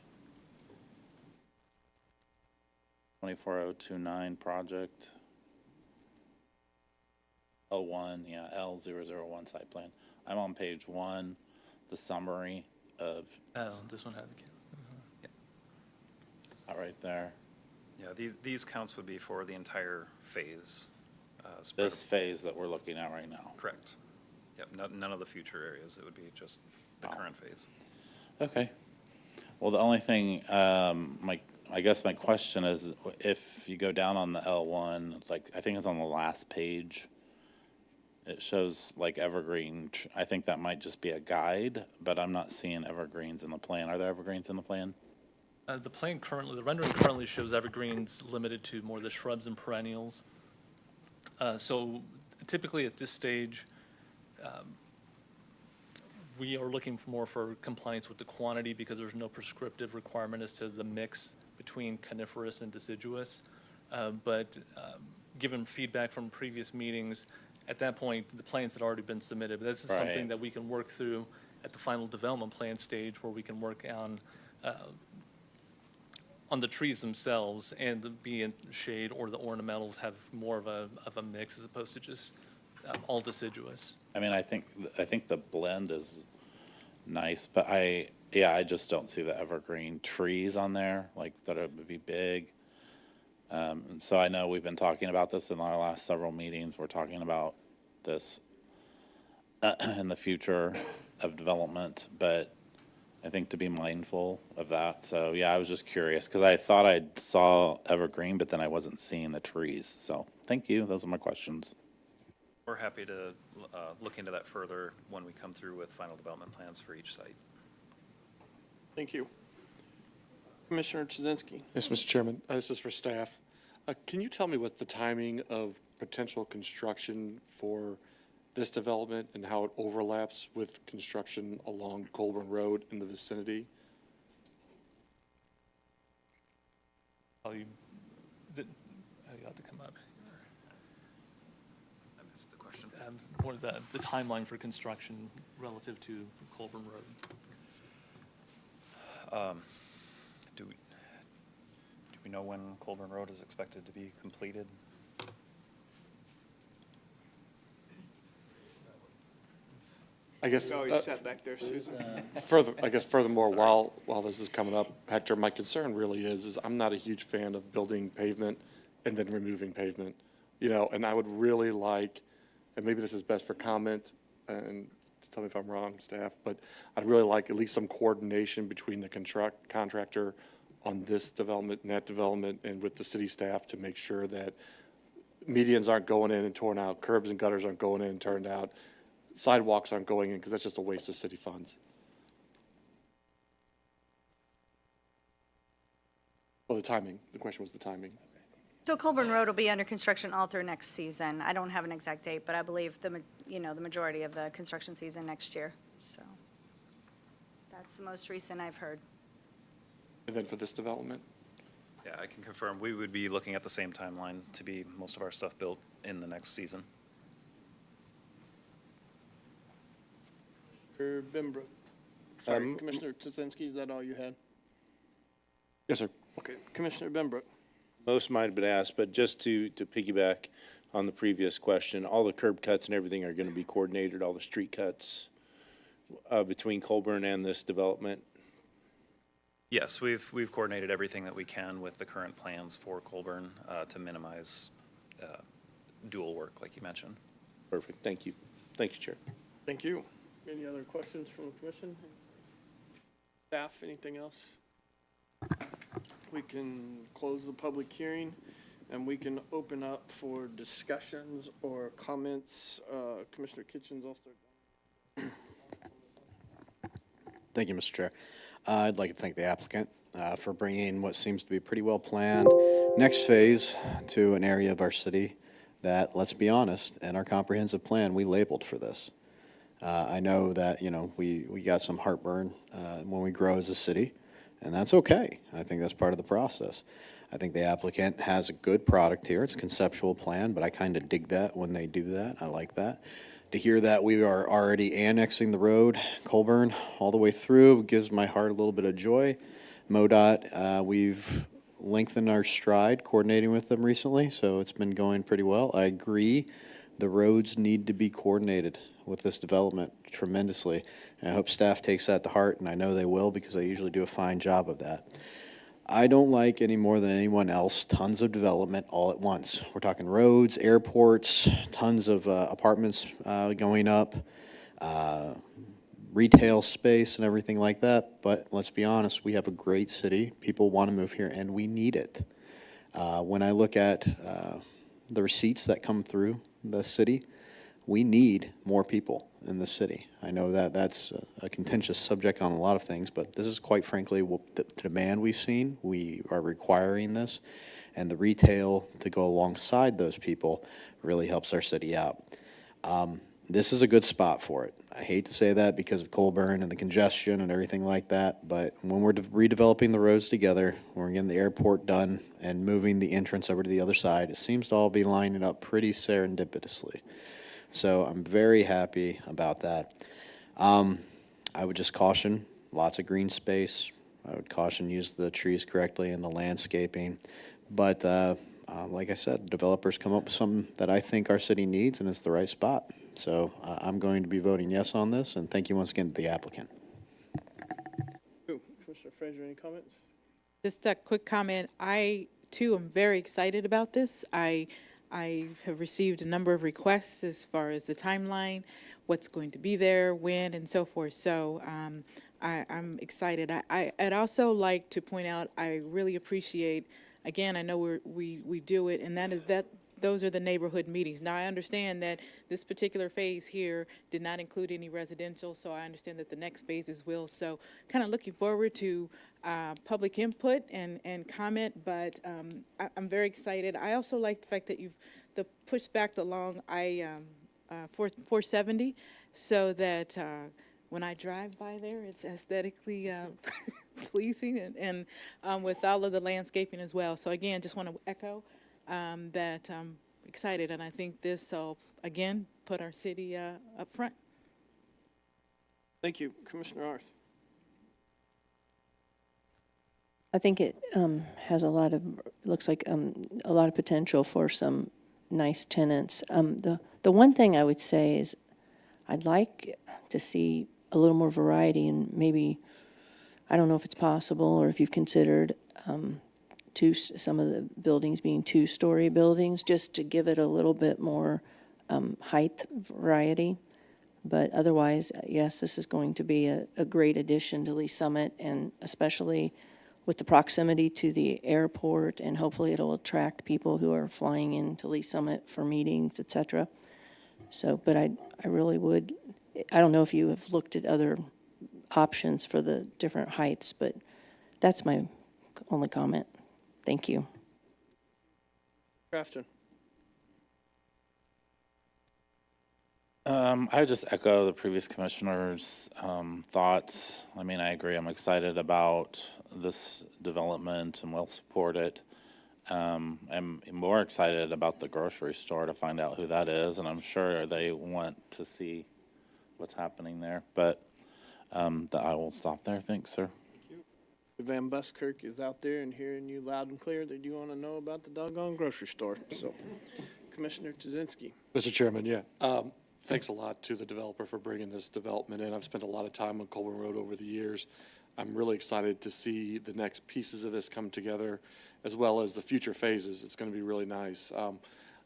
Speaker 14: 24029 project. L1, yeah, L001 site plan. I'm on page 1, the summary of.
Speaker 17: Oh, this one had the count.
Speaker 14: Right there.
Speaker 16: Yeah, these counts would be for the entire phase.
Speaker 14: This phase that we're looking at right now.
Speaker 16: Correct. Yep, none of the future areas. It would be just the current phase.
Speaker 14: Okay. Well, the only thing, I guess my question is, if you go down on the L1, like I think it's on the last page, it shows like evergreen. I think that might just be a guide, but I'm not seeing evergreens in the plan. Are there evergreens in the plan?
Speaker 17: The plan currently, the rendering currently shows evergreens limited to more the shrubs and perennials. So typically at this stage, we are looking for compliance with the quantity because there's no prescriptive requirement as to the mix between coniferous and deciduous. But given feedback from previous meetings, at that point, the plans had already been submitted. But this is something that we can work through at the final development plan stage where we can work on the trees themselves and the be in shade or the ornamentals have more of a mix as opposed to just all deciduous.
Speaker 14: I mean, I think the blend is nice, but I just don't see the evergreen trees on there, like that it would be big. So I know we've been talking about this in our last several meetings. We're talking about this in the future of development, but I think to be mindful of that. So yeah, I was just curious because I thought I saw evergreen, but then I wasn't seeing the trees. So thank you. Those are my questions.
Speaker 16: We're happy to look into that further when we come through with final development plans for each site.
Speaker 5: Thank you. Commissioner Trzynski.
Speaker 20: Yes, Mr. Chairman. This is for staff. Can you tell me what the timing of potential construction for this development and how it overlaps with construction along Colbern Road in the vicinity?
Speaker 17: You got to come up.
Speaker 16: I missed the question.
Speaker 17: What is the timeline for construction relative to Colbern Road?
Speaker 16: Do we know when Colbern Road is expected to be completed?
Speaker 20: I guess,
Speaker 5: You always sat back there, Susan.
Speaker 20: furthermore, while this is coming up, Hector, my concern really is I'm not a huge fan of building pavement and then removing pavement. You know, and I would really like, and maybe this is best for comment, and tell me if I'm wrong, staff, but I'd really like at least some coordination between the contractor on this development and that development and with the city staff to make sure that medians aren't going in and torn out, curbs and gutters aren't going in and turned out, sidewalks aren't going in, because that's just a waste of city funds. Well, the timing. The question was the timing.
Speaker 18: So Colbern Road will be under construction all through next season. I don't have an exact date, but I believe the majority of the construction season next year. So that's the most recent I've heard.
Speaker 20: And then for this development?
Speaker 16: Yeah, I can confirm, we would be looking at the same timeline to be most of our stuff built in the next season.
Speaker 5: For Benbrook. Sorry, Commissioner Tuzinski, is that all you had?
Speaker 20: Yes, sir.
Speaker 5: Okay, Commissioner Benbrook.
Speaker 13: Most might have been asked, but just to piggyback on the previous question, all the curb cuts and everything are going to be coordinated, all the street cuts between Colbern and this development?
Speaker 16: Yes, we've coordinated everything that we can with the current plans for Colbern to minimize dual work, like you mentioned.
Speaker 13: Perfect. Thank you. Thank you, Chair.
Speaker 5: Thank you. Any other questions from the commission? Staff, anything else? We can close the public hearing and we can open up for discussions or comments. Commissioner Kitchens, I'll start.
Speaker 9: Thank you, Mr. Chair. I'd like to thank the applicant for bringing what seems to be a pretty well-planned next phase to an area of our city that, let's be honest, in our comprehensive plan, we labeled for this. I know that, we got some heartburn when we grow as a city, and that's okay. I think that's part of the process. I think the applicant has a good product here. It's a conceptual plan, but I kind of dig that when they do that. I like that. To hear that we are already annexing the road, Colbern, all the way through, gives my heart a little bit of joy. MoDOT, we've lengthened our stride coordinating with them recently, so it's been going pretty well. I agree, the roads need to be coordinated with this development tremendously, and I hope staff takes that to heart, and I know they will because they usually do a fine job of that. I don't like any more than anyone else tons of development all at once. We're talking roads, airports, tons of apartments going up, retail space and everything like that. But let's be honest, we have a great city. People want to move here and we need it. When I look at the receipts that come through the city, we need more people in the city. I know that that's a contentious subject on a lot of things, but this is quite frankly the demand we've seen. We are requiring this, and the retail to go alongside those people really helps our city out. This is a good spot for it. I hate to say that because of Colbern and the congestion and everything like that, but when we're redeveloping the roads together, when we're getting the airport done and moving the entrance over to the other side, it seems to all be lining up pretty serendipitously. So I'm very happy about that. I would just caution, lots of green space. I would caution use the trees correctly and the landscaping. But like I said, developers come up with something that I think our city needs and it's the right spot. So I'm going to be voting yes on this, and thank you once again to the applicant.
Speaker 5: Commissioner Frazier, any comments?
Speaker 10: Just a quick comment. I, too, am very excited about this. I have received a number of requests as far as the timeline, what's going to be there, when, and so forth. So I'm excited. I'd also like to point out, I really appreciate, again, I know we do it, and that is that those are the neighborhood meetings. Now, I understand that this particular phase here did not include any residential, so I understand that the next phases will. So kind of looking forward to public input and comment, but I'm very excited. I also like the fact that you've pushed back along 470 so that when I drive by there, it's aesthetically pleasing and with all of the landscaping as well. So again, just want to echo that I'm excited, and I think this will, again, put our city up front.
Speaker 5: Thank you. Commissioner Arth.
Speaker 15: I think it has looks like a lot of potential for some nice tenants. The one thing I would say is I'd like to see a little more variety, and maybe, I don't know if it's possible or if you've considered some of the buildings being two-story buildings, just to give it a little bit more height variety. But otherwise, yes, this is going to be a great addition to Lee Summit, and especially with the proximity to the airport, and hopefully it'll attract people who are flying into Lee Summit for meetings, et cetera. So, but I really would, I don't know if you have looked at other options for the different heights, but that's my only comment. Thank you.
Speaker 5: Crafton.
Speaker 14: I would just echo the previous commissioner's thoughts. I mean, I agree. I'm excited about this development and will support it. I'm more excited about the grocery store to find out who that is, and I'm sure they want to see what's happening there. But I will stop there. Thanks, sir.
Speaker 5: Van Buskirk is out there and hearing you loud and clear that you want to know about the doggone grocery store. So, Commissioner Tuzinski.
Speaker 20: Mr. Chairman, yeah. Thanks a lot to the developer for bringing this development in. I've spent a lot of time on Colbern Road over the years. I'm really excited to see the next pieces of this come together, as well as the future phases. It's going to be really nice.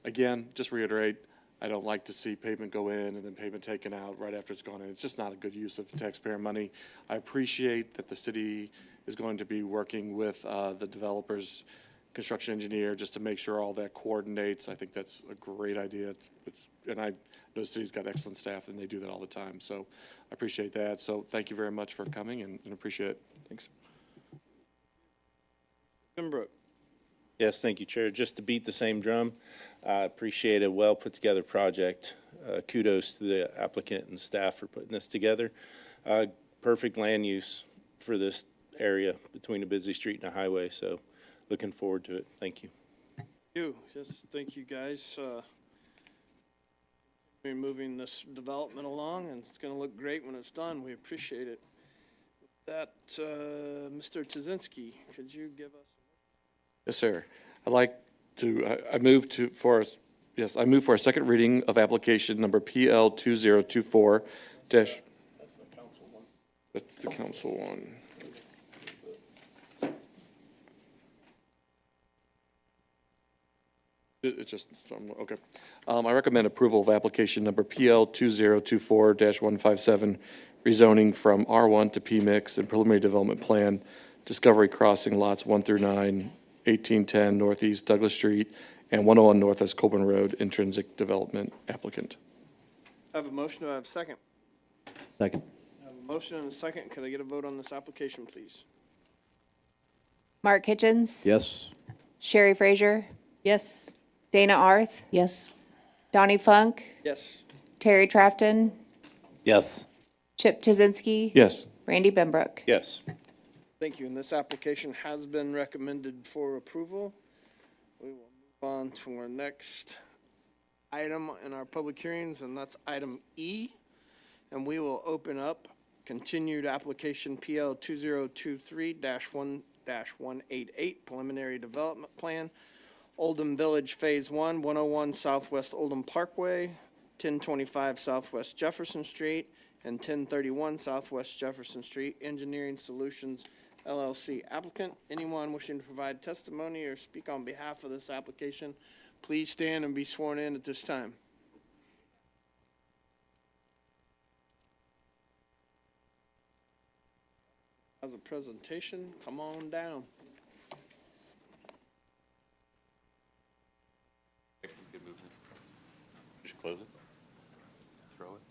Speaker 20: Again, just reiterate, I don't like to see pavement go in and then pavement taken out right after it's gone in. It's just not a good use of taxpayer money. I appreciate that the city is going to be working with the developer's construction engineer just to make sure all that coordinates. I think that's a great idea. And I know the city's got excellent staff and they do that all the time. So I appreciate that. So thank you very much for coming and appreciate it. Thanks.
Speaker 5: Pembroke.
Speaker 13: Yes, thank you, Chair. Just to beat the same drum, I appreciate a well put together project. Kudos to the applicant and staff for putting this together. Perfect land use for this area between a busy street and a highway. So looking forward to it. Thank you.
Speaker 5: Just thank you guys. We're moving this development along, and it's going to look great when it's done. We appreciate it. With that, Mr. Tuzinski, could you give us?
Speaker 20: Yes, sir. I'd like to. I move for a second reading of application number PL 2024 dash.
Speaker 5: That's the council one.
Speaker 20: That's the council one. It's just, okay. I recommend approval of application number PL 2024-157, rezoning from R1 to PMIX and preliminary development plan, Discovery Crossing lots 1 through 9, 1810 Northeast Douglas Street, and 101 Northwest Colbern Road, Intrinsic Development applicant.
Speaker 5: I have a motion. Do I have a second?
Speaker 9: Second.
Speaker 5: I have a motion and a second. Could I get a vote on this application, please?
Speaker 8: Mark Kitchens.
Speaker 9: Yes.
Speaker 8: Sherry Frazier.
Speaker 10: Yes.
Speaker 8: Dana Arth.
Speaker 15: Yes.
Speaker 8: Donnie Funk.
Speaker 5: Yes.
Speaker 8: Terry Trafton.
Speaker 14: Yes.
Speaker 8: Chip Tuzinski.
Speaker 20: Yes.
Speaker 8: Randy Pembroke.
Speaker 13: Yes.
Speaker 5: Thank you. And this application has been recommended for approval. We will move on to our next item in our public hearings, and that's item E. And we will open up continued application PL 2023-1-188 preliminary development plan. Oldham Village Phase 1, 101 Southwest Oldham Parkway, 1025 Southwest Jefferson Street, and 1031 Southwest Jefferson Street. Engineering Solutions, LLC. Applicant, anyone wishing to provide testimony or speak on behalf of this application, please stand and be sworn in at this time. As a presentation, come on down.
Speaker 14: Just close it. Throw it.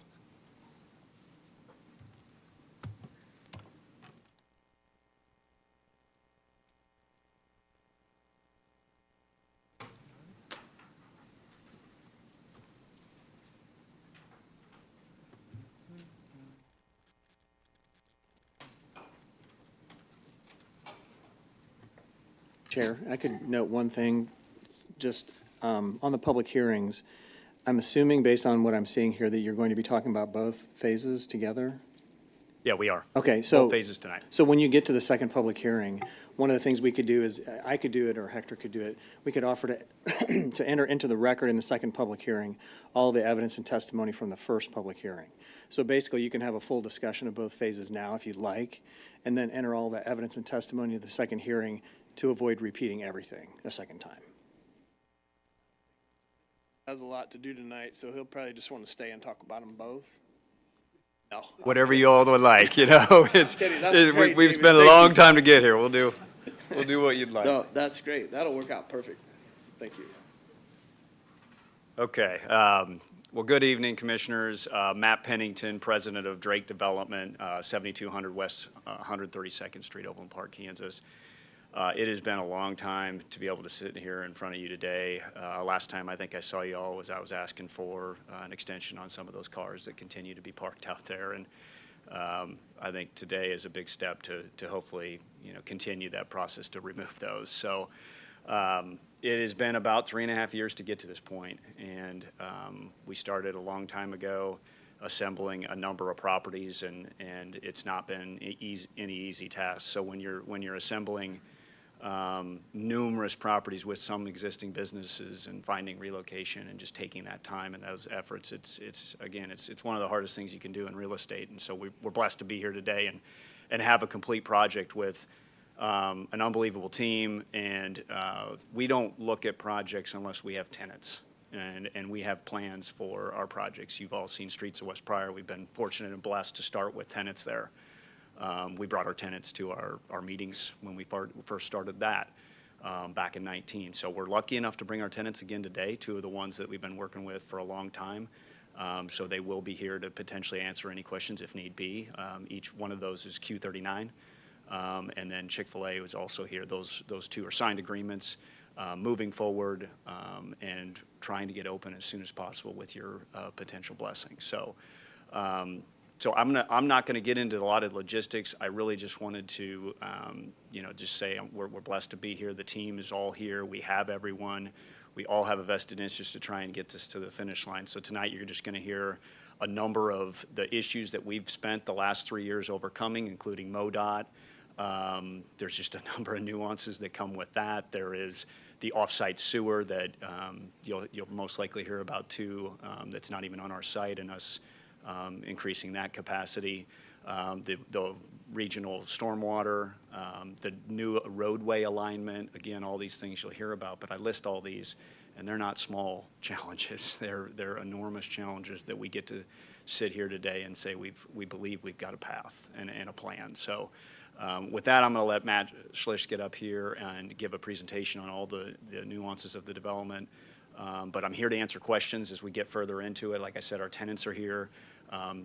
Speaker 11: Chair, I could note one thing, just on the public hearings. I'm assuming, based on what I'm seeing here, that you're going to be talking about both phases together?
Speaker 21: Yeah, we are.
Speaker 11: Okay, so.
Speaker 21: Both phases tonight.
Speaker 11: So when you get to the second public hearing, one of the things we could do is, I could do it or Hector could do it, we could offer to, to enter into the record in the second public hearing, all the evidence and testimony from the first public hearing. So basically, you can have a full discussion of both phases now if you'd like, and then enter all the evidence and testimony of the second hearing to avoid repeating everything a second time.
Speaker 5: Has a lot to do tonight, so he'll probably just want to stay and talk about them both. No.
Speaker 21: Whatever you all would like, you know. We've spent a long time to get here. We'll do what you'd like.
Speaker 5: No, that's great. That'll work out perfect. Thank you.
Speaker 21: Okay. Well, good evening, Commissioners. Matt Pennington, President of Drake Development, 7200 West 132nd Street, Overland Park, Kansas. It has been a long time to be able to sit here in front of you today. Last time I think I saw you all was I was asking for an extension on some of those cars that continue to be parked out there. And I think today is a big step to hopefully, continue that process to remove those. So it has been about 3.5 years to get to this point. And we started a long time ago assembling a number of properties, and it's not been any easy task. So when you're assembling numerous properties with some existing businesses and finding relocation and just taking that time and those efforts, it's one of the hardest things you can do in real estate. And so we're blessed to be here today and have a complete project with an unbelievable team. And we don't look at projects unless we have tenants. And we have plans for our projects. You've all seen Streets of West Pryor. We've been fortunate and blessed to start with tenants there. We brought our tenants to our meetings when we first started that back in 19. So we're lucky enough to bring our tenants again today, two of the ones that we've been working with for a long time. So they will be here to potentially answer any questions if need be. Each one of those is Q39. And then Chick-fil-A was also here. Those two are signed agreements. Moving forward and trying to get open as soon as possible with your potential blessing. So I'm not going to get into a lot of logistics. I really just wanted to, just say we're blessed to be here. The team is all here. We have everyone. We all have a vested interest to try and get this to the finish line. So tonight you're just going to hear a number of the issues that we've spent the last 3 years overcoming, including MoDOT. There's just a number of nuances that come with that. There is the off-site sewer that you'll most likely hear about too, that's not even on our site, and us increasing that capacity. The regional stormwater, the new roadway alignment, again, all these things you'll hear about, but I list all these, and they're not small challenges. They're enormous challenges that we get to sit here today and say we believe we've got a path and a plan. So. With that, I'm going to let Matt Schlisch get up here and give a presentation on all the nuances of the development. But I'm here to answer questions as we get further into it. Like I said, our tenants are here.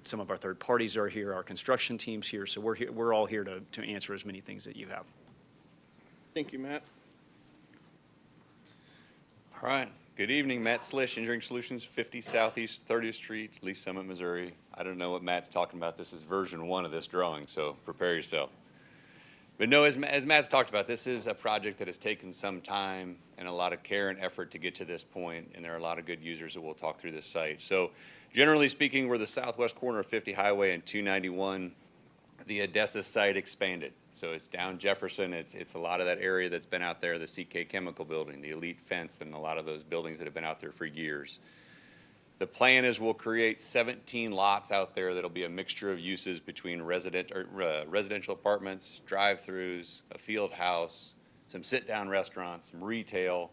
Speaker 21: Some of our third parties are here. Our construction team's here. So we're all here to answer as many things that you have.
Speaker 5: Thank you, Matt.
Speaker 22: All right. Good evening, Matt Schlisch, Engineering Solutions, 50 Southeast 30th Street, Lee Summit, Missouri. I don't know what Matt's talking about. This is version 1 of this drawing, so prepare yourself. But no, as Matt's talked about, this is a project that has taken some time and a lot of care and effort to get to this point, and there are a lot of good users that will talk through this site. So generally speaking, we're the southwest corner of 50 Highway and 291. The Odessa site expanded. So it's down Jefferson. It's a lot of that area that's been out there, the CK Chemical Building, the Elite Fence, and a lot of those buildings that have been out there for years. The plan is we'll create 17 lots out there that'll be a mixture of uses between residential apartments, drive-throughs, a field house, some sit-down restaurants, some retail,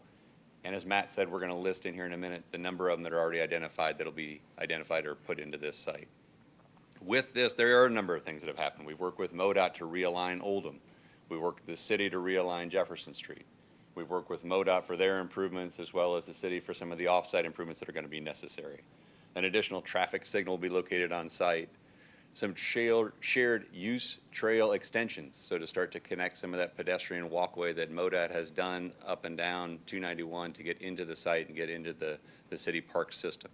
Speaker 22: and as Matt said, we're going to list in here in a minute the number of them that are already identified that'll be identified or put into this site. With this, there are a number of things that have happened. We've worked with MoDOT to realign Oldham. We worked with the city to realign Jefferson Street. We've worked with MoDOT for their improvements as well as the city for some of the off-site improvements that are going to be necessary. An additional traffic signal will be located on site. Some shared use trail extensions, so to start to connect some of that pedestrian walkway that MoDOT has done up and down 291 to get into the site and get into the city park system.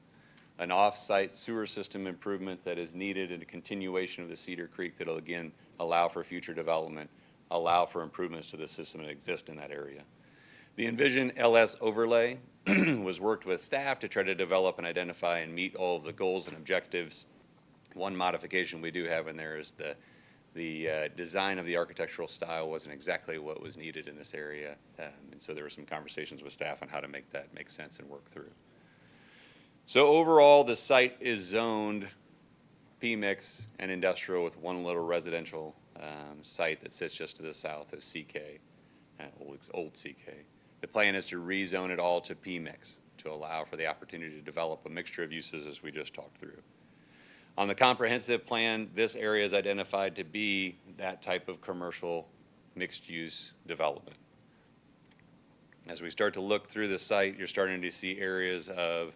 Speaker 22: An off-site sewer system improvement that is needed in a continuation of the Cedar Creek that will again allow for future development, allow for improvements to the system that exist in that area. The Envision LS overlay was worked with staff to try to develop and identify and meet all of the goals and objectives One modification we do have in there is the design of the architectural style wasn't exactly what was needed in this area. And so there were some conversations with staff on how to make that make sense and work through. So overall, the site is zoned PMIX and industrial with one little residential site that sits just to the south of CK, old CK. The plan is to rezone it all to PMIX to allow for the opportunity to develop a mixture of uses as we just talked through. On the comprehensive plan, this area is identified to be that type of commercial mixed-use development. As we start to look through the site, you're starting to see areas of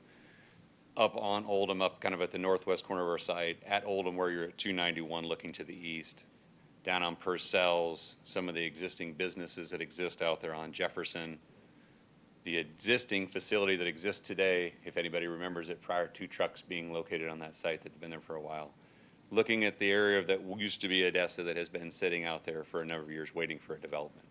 Speaker 22: up on Oldham, up kind of at the northwest corner of our site, at Oldham where you're at 291 looking to the east, down on Purcell's, some of the existing businesses that exist out there on Jefferson, the existing facility that exists today, if anybody remembers it, prior to trucks being located on that site that have been there for a while. Looking at the area that used to be Odessa that has been sitting out there for a number of years waiting for a development.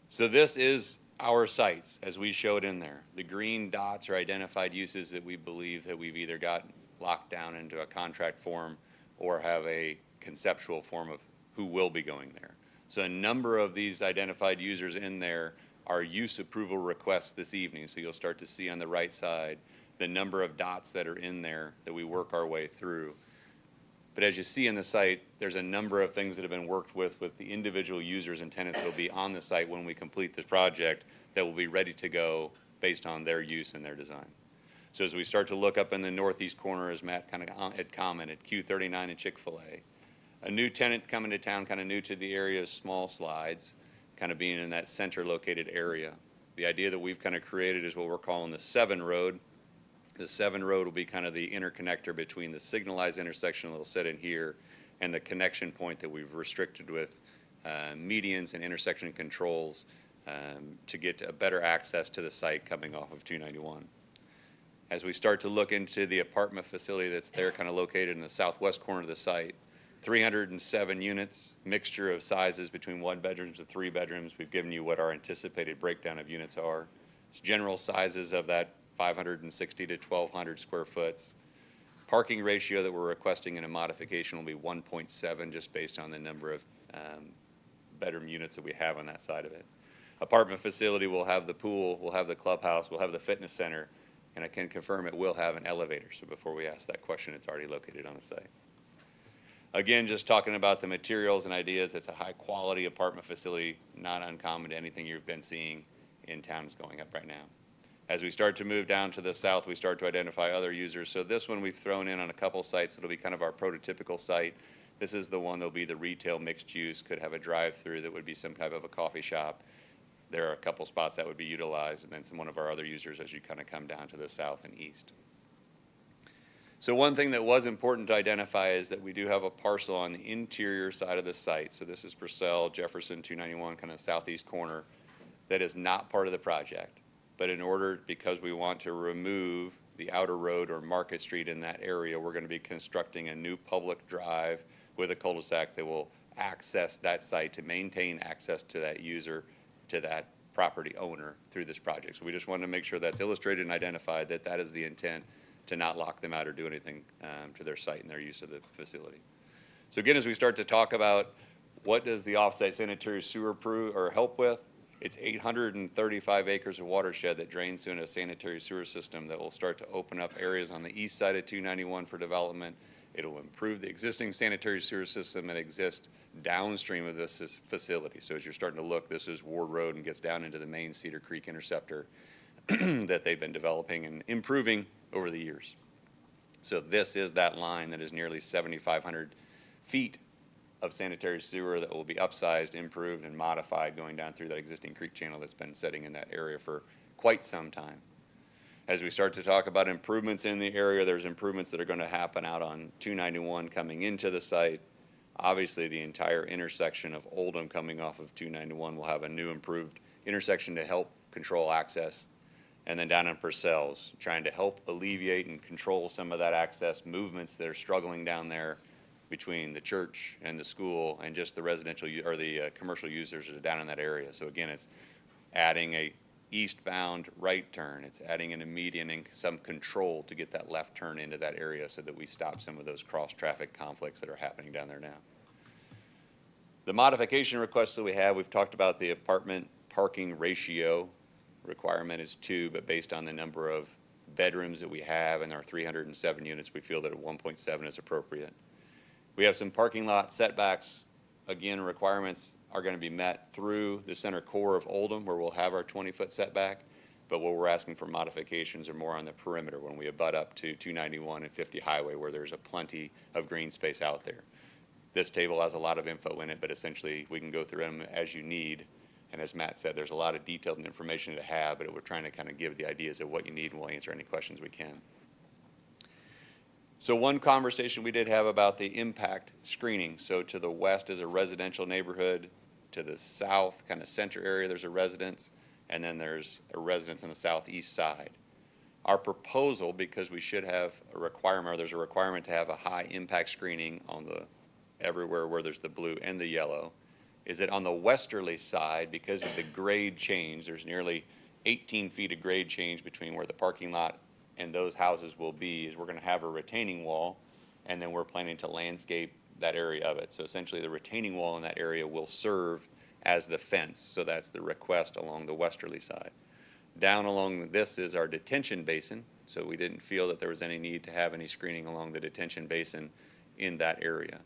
Speaker 22: So this is our sites as we showed in there. The green dots are identified uses that we believe that we've either got locked down into a contract form or have a conceptual form of who will be going there. So a number of these identified users in there are use approval requests this evening. So you'll start to see on the right side the number of dots that are in there that we work our way through. But as you see in the site, there's a number of things that have been worked with the individual users and tenants that will be on the site when we complete this project that will be ready to go based on their use and their design. So as we start to look up in the northeast corner, as Matt kind of had commented, Q39 and Chick-fil-A, a new tenant coming to town, kind of new to the area, Small Slides, kind of being in that center located area. The idea that we've kind of created is what we're calling the 7 Road. The 7 Road will be kind of the interconnector between the signalized intersection that'll sit in here and the connection point that we've restricted with medians and intersection controls to get a better access to the site coming off of 291. As we start to look into the apartment facility that's there kind of located in the southwest corner of the site, 307 units, mixture of sizes between 1 bedrooms to 3 bedrooms. We've given you what our anticipated breakdown of units are. It's general sizes of that 560 to 1,200 square foot. Parking ratio that we're requesting in a modification will be 1.7 just based on the number of bedroom units that we have on that side of it. Apartment facility will have the pool, we'll have the clubhouse, we'll have the fitness center, and I can confirm it will have an elevator. So before we ask that question, it's already located on the site. Again, just talking about the materials and ideas, it's a high quality apartment facility, not uncommon to anything you've been seeing in towns going up right now. As we start to move down to the south, we start to identify other users. So this one we've thrown in on a couple sites. It'll be kind of our prototypical site. This is the one that'll be the retail mixed use, could have a drive-through that would be some type of a coffee shop. There are a couple spots that would be utilized, and then one of our other users as you kind of come down to the south and east. So one thing that was important to identify is that we do have a parcel on the interior side of the site. So this is Purcell, Jefferson, 291, kind of southeast corner, that is not part of the project. But in order, because we want to remove the outer road or Market Street in that area, we're going to be constructing a new public drive with a cul-de-sac that will access that site to maintain access to that user, to that property owner through this project. So we just wanted to make sure that's illustrated and identified that that is the intent, to not lock them out or do anything to their site and their use of the facility. So again, as we start to talk about what does the offsite sanitary sewer help with, it's 835 acres of watershed that drains through a sanitary sewer system that will start to open up areas on the east side of 291 for development. It'll improve the existing sanitary sewer system that exists downstream of this facility. So as you're starting to look, this is Ward Road and gets down into the main Cedar Creek interceptor that they've been developing and improving over the years. So this is that line that is nearly 7,500 feet of sanitary sewer that will be upsized, improved, and modified going down through that existing creek channel that's been sitting in that area for quite some time. As we start to talk about improvements in the area, there's improvements that are going to happen out on 291 coming into the site. Obviously, the entire intersection of Oldham coming off of 291 will have a new improved intersection to help control access. And then down in Purcell's, trying to help alleviate and control some of that access movements that are struggling down there between the church and the school and just the residential or the commercial users that are down in that area. So again, it's adding a eastbound right turn. It's adding in a median and some control to get that left turn into that area so that we stop some of those cross-traffic conflicts that are happening down there now. The modification requests that we have, we've talked about the apartment parking ratio requirement is 2, but based on the number of bedrooms that we have and our 307 units, we feel that a 1.7 is appropriate. We have some parking lot setbacks. Again, requirements are going to be met through the center core of Oldham, where we'll have our 20-foot setback, but what we're asking for modifications are more on the perimeter when we abut up to 291 and 50 Highway, where there's a plenty of green space out there. This table has a lot of info in it, but essentially we can go through them as you need. And as Matt said, there's a lot of detailed information to have, but we're trying to kind of give the ideas of what you need, and we'll answer any questions we can. So one conversation we did have about the impact screening. So to the west is a residential neighborhood. To the south, kind of center area, there's a residence. And then there's a residence on the southeast side. Our proposal, because we should have a requirement, or there's a requirement to have a high impact screening on the everywhere where there's the blue and the yellow, is that on the westerly side, because of the grade change, there's nearly 18 feet of grade change between where the parking lot and those houses will be, is we're going to have a retaining wall, and then we're planning to landscape that area of it. So essentially the retaining wall in that area will serve as the fence. So that's the request along the westerly side. Down along this is our detention basin. So we didn't feel that there was any need to have any screening along the detention basin in that area.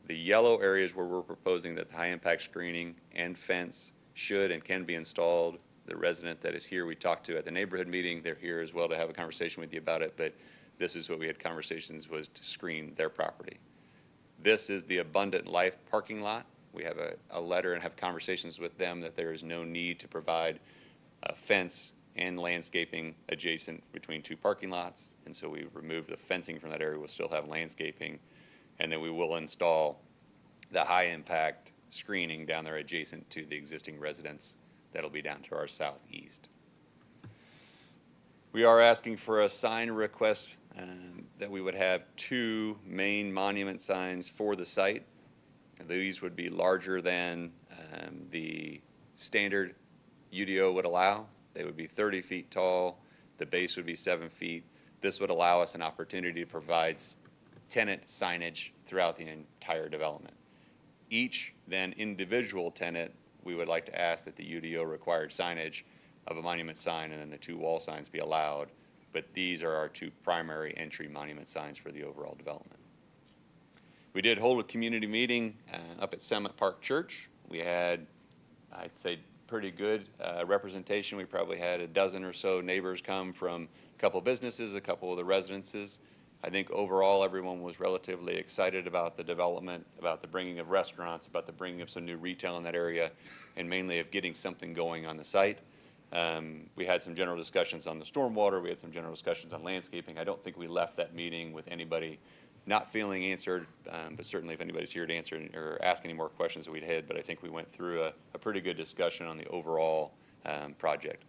Speaker 22: The yellow areas where we're proposing that the high impact screening and fence should and can be installed. The resident that is here, we talked to at the neighborhood meeting, they're here as well to have a conversation with you about it, but this is what we had conversations, was to screen their property. This is the Abundant Life parking lot. We have a letter and have conversations with them that there is no need to provide a fence and landscaping adjacent between 2 parking lots. And so we've removed the fencing from that area. We'll still have landscaping. And then we will install the high impact screening down there adjacent to the existing residence that'll be down to our southeast. We are asking for a sign request that we would have 2 main monument signs for the site. These would be larger than the standard UDO would allow. They would be 30 feet tall. The base would be 7 feet. This would allow us an opportunity to provide tenant signage throughout the entire development. Each then individual tenant, we would like to ask that the UDO required signage of a monument sign and then the 2 wall signs be allowed. But these are our 2 primary entry monument signs for the overall development. We did hold a community meeting up at Summit Park Church. We had, I'd say, pretty good representation. We probably had a dozen or so neighbors come from a couple businesses, a couple of the residences. I think overall everyone was relatively excited about the development, about the bringing of restaurants, about the bringing of some new retail in that area, and mainly of getting something going on the site. We had some general discussions on the stormwater. We had some general discussions on landscaping. I don't think we left that meeting with anybody not feeling answered, but certainly if anybody's here to answer or ask any more questions that we'd had, but I think we went through a pretty good discussion on the overall project.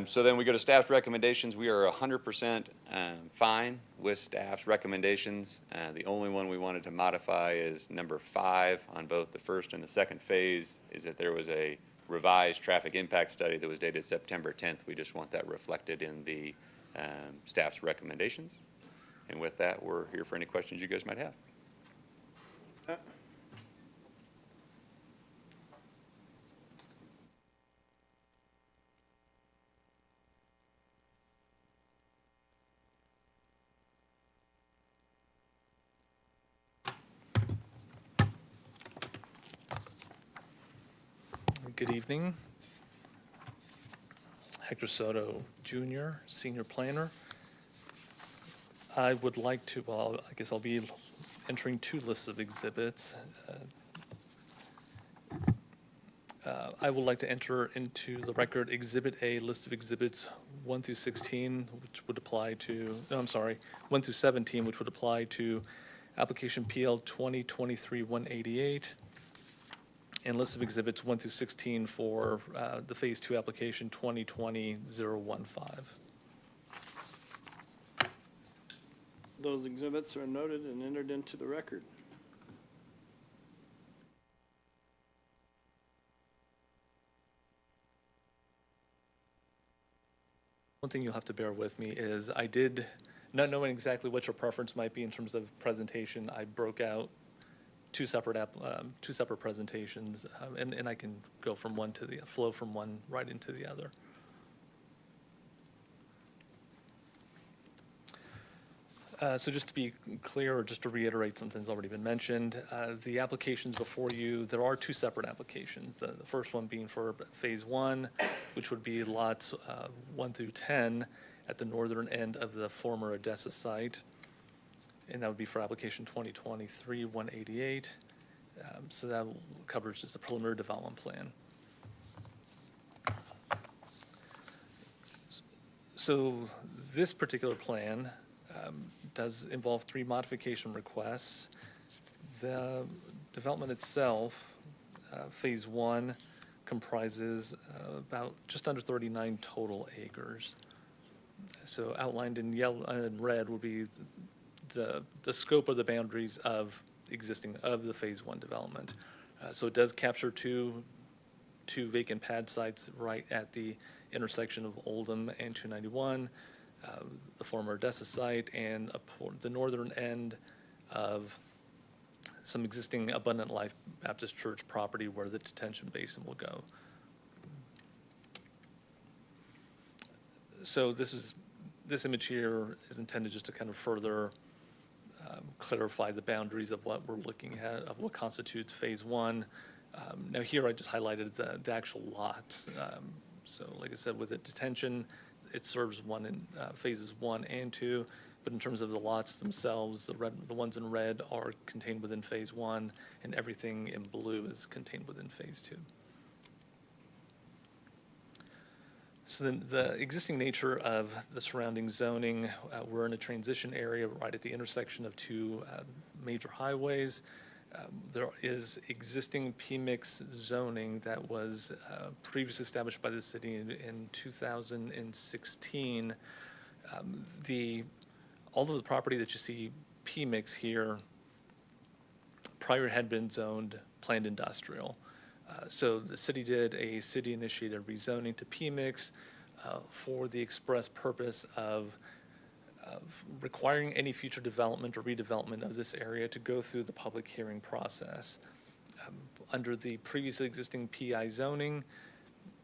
Speaker 22: So then we go to staff's recommendations. We are 100% fine with staff's recommendations. The only one we wanted to modify is number 5 on both the first and the second phase, is that there was a revised traffic impact study that was dated September 10th. We just want that reflected in the staff's recommendations. And with that, we're here for any questions you guys might have.
Speaker 17: Good evening. Hector Soto, Jr., Senior Planner. I would like to, well, I guess I'll be entering 2 lists of exhibits. I would like to enter into the record Exhibit A, list of exhibits 1 through 16, which would apply to, no, I'm sorry, 1 through 17, which would apply to application PL 2023-188, and list of exhibits 1 through 16 for the Phase 2 application 2020-015.
Speaker 5: Those exhibits are noted and entered into the record.
Speaker 17: One thing you'll have to bear with me is I did, not knowing exactly what your preference might be in terms of presentation, I broke out two separate presentations, and I can go from one to the, flow from one right into the other. So just to be clear, or just to reiterate something that's already been mentioned, the applications before you, there are two separate applications. The first one being for Phase 1, which would be lots 1 through 10 at the northern end of the former Odessa site. And that would be for application 2023-188. So that covers just the preliminary development plan. So this particular plan does involve 3 modification requests. The development itself, Phase 1, comprises about just under 39 total acres. So outlined in yellow and red will be the scope of the boundaries of the Phase 1 development. So it does capture two vacant pad sites right at the intersection of Oldham and 291, the former Odessa site, and the northern end of some existing Abundant Life Baptist Church property where the detention basin will go. So this image here is intended just to kind of further clarify the boundaries of what we're looking at, of what constitutes Phase 1. Now here I just highlighted the actual lots. So like I said, with the detention, it serves phases 1 and 2, but in terms of the lots themselves, the ones in red are contained within Phase 1, and everything in blue is contained within Phase 2. So then the existing nature of the surrounding zoning, we're in a transition area right at the intersection of 2 major highways. There is existing PMIX zoning that was previously established by the city in 2016. All of the property that you see PMIX here prior had been zoned planned industrial. So the city did a city-initiated rezoning to PMIX for the express purpose of requiring any future development or redevelopment of this area to go through the public hearing process. Under the previously existing PI zoning,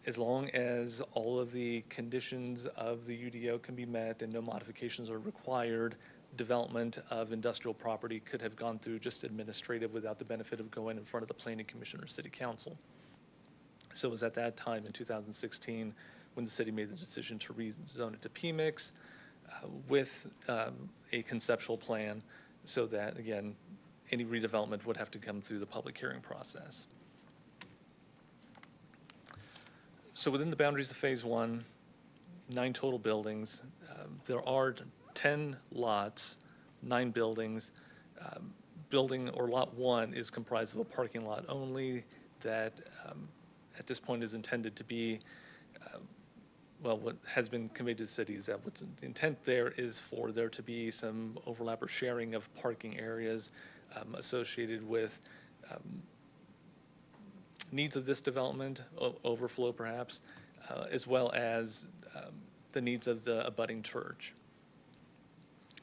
Speaker 17: as long as all of the conditions of the UDO can be met and no modifications are required, development of industrial property could have gone through just administrative without the benefit of going in front of the Planning Commission or City Council. So it was at that time in 2016 when the city made the decision to rezone it to PMIX with a conceptual plan so that, again, any redevelopment would have to come through the public hearing process. So within the boundaries of Phase 1, 9 total buildings. There are 10 lots, 9 buildings. Lot 1 is comprised of a parking lot only that at this point is intended to be, what has been conveyed to the city is that what's the intent there is for there to be some overlap or sharing of parking areas associated with needs of this development, overflow perhaps, as well as the needs of the abutting church,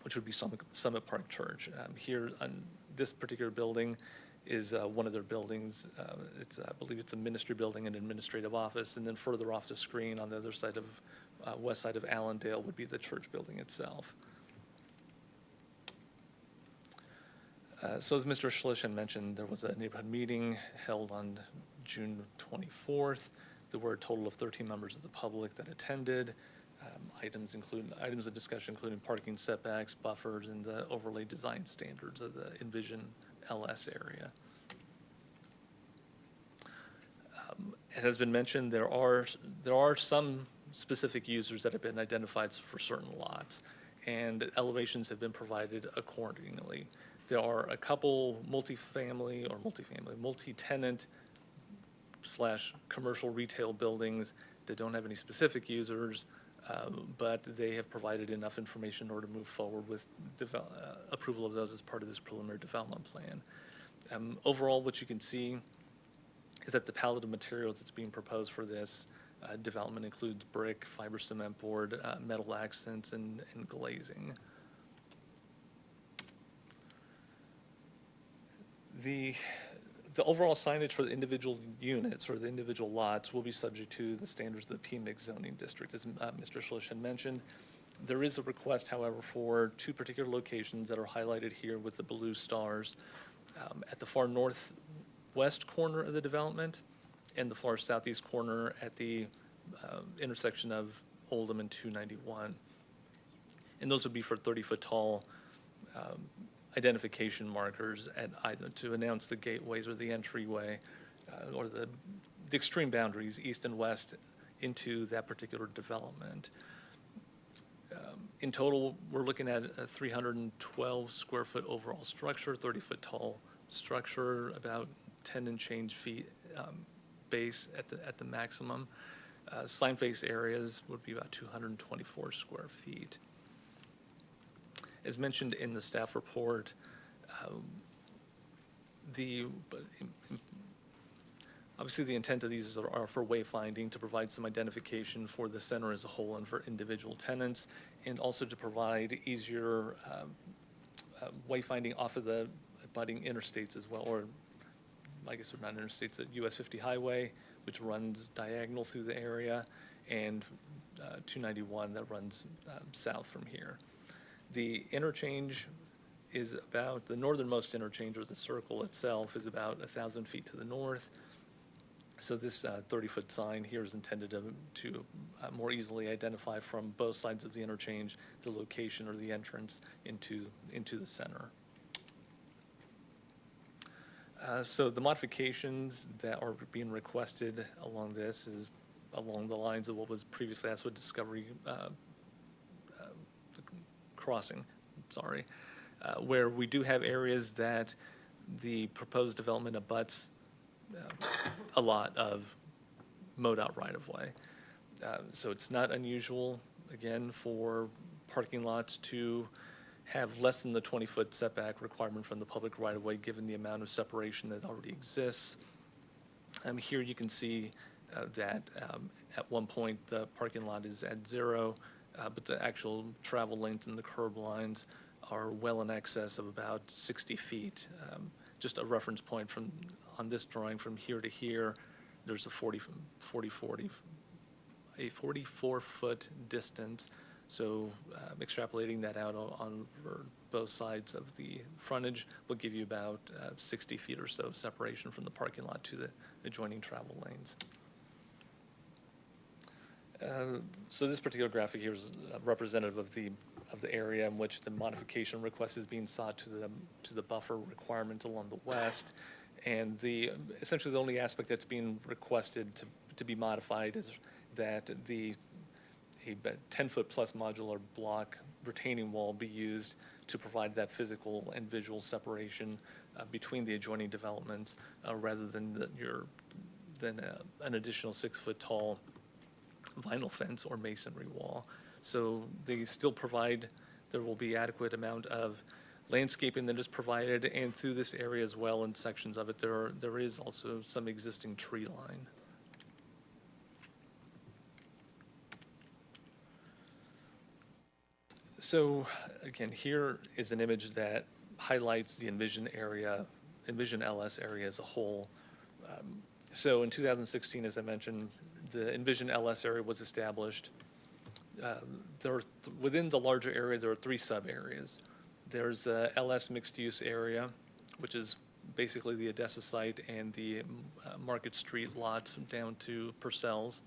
Speaker 17: which would be Summit Park Church. Here on this particular building is one of their buildings. I believe it's a ministry building and administrative office, and then further off the screen on the other side of, west side of Allendale would be the church building itself. So as Mr. Schlichten mentioned, there was a neighborhood meeting held on June 24th. There were a total of 13 members of the public that attended. Items of discussion including parking setbacks, buffers, and the overlay design standards of the Envision LS area. As has been mentioned, there are some specific users that have been identified for certain lots, and elevations have been provided accordingly. There are a couple multi-tenant / commercial retail buildings that don't have any specific users, but they have provided enough information in order to move forward with approval of those as part of this preliminary development plan. Overall, what you can see is that the palette of materials that's being proposed for this Development includes brick, fiber cement board, metal accents, and glazing. The overall signage for the individual units or the individual lots will be subject to the standards of the PMIX zoning district, as Mr. Schlish had mentioned. There is a request, however, for two particular locations that are highlighted here with the blue stars. At the far northwest corner of the development and the far southeast corner at the intersection of Oldham and 291. And those would be for 30-foot tall identification markers at either to announce the gateways or the entryway or the extreme boundaries, east and west, into that particular development. In total, we're looking at a 312 square foot overall structure, 30-foot tall structure, about 10 and change feet base at the maximum. Sign face areas would be about 224 square feet. As mentioned in the staff report, obviously the intent of these are for wayfinding, to provide some identification for the center as a whole and for individual tenants, and also to provide easier wayfinding off of the abutting interstates as well, or I guess they're not interstates, at US 50 highway, which runs diagonal through the area, and 291 that runs south from here. The interchange is about, the northernmost interchange, or the circle itself, is about 1,000 feet to the north. So this 30-foot sign here is intended to more easily identify from both sides of the interchange the location or the entrance into the center. So the modifications that are being requested along this is along the lines of what was previously asked with Discovery Crossing, where we do have areas that the proposed development abuts a lot of MoDOT right-of-way. So it's not unusual, again, for parking lots to have less than the 20-foot setback requirement from the public right-of-way, given the amount of separation that already exists. Here you can see that at one point the parking lot is at 0, but the actual travel lanes and the curb lines are well in excess of about 60 feet. Just a reference point on this drawing from here to here, there's a 44-foot distance. So extrapolating that out on both sides of the frontage will give you about 60 feet or so of separation from the parking lot to the adjoining travel lanes. So this particular graphic here is representative of the area in which the modification request is being sought to the buffer requirement along the west, and essentially the only aspect that's being requested to be modified is that a 10-foot plus modular block retaining wall be used to provide that physical and visual separation between the adjoining developments, rather than an additional 6-foot tall vinyl fence or masonry wall. So they still provide, there will be adequate amount of landscaping that is provided, and through this area as well, in sections of it, there is also some existing tree line. So again, here is an image that highlights the Envision LS area as a whole. So in 2016, as I mentioned, the Envision LS area was established. Within the larger area, there are 3 sub-areas. There's a LS mixed-use area, which is basically the Odessa site and the Market Street lots down to Purcell's.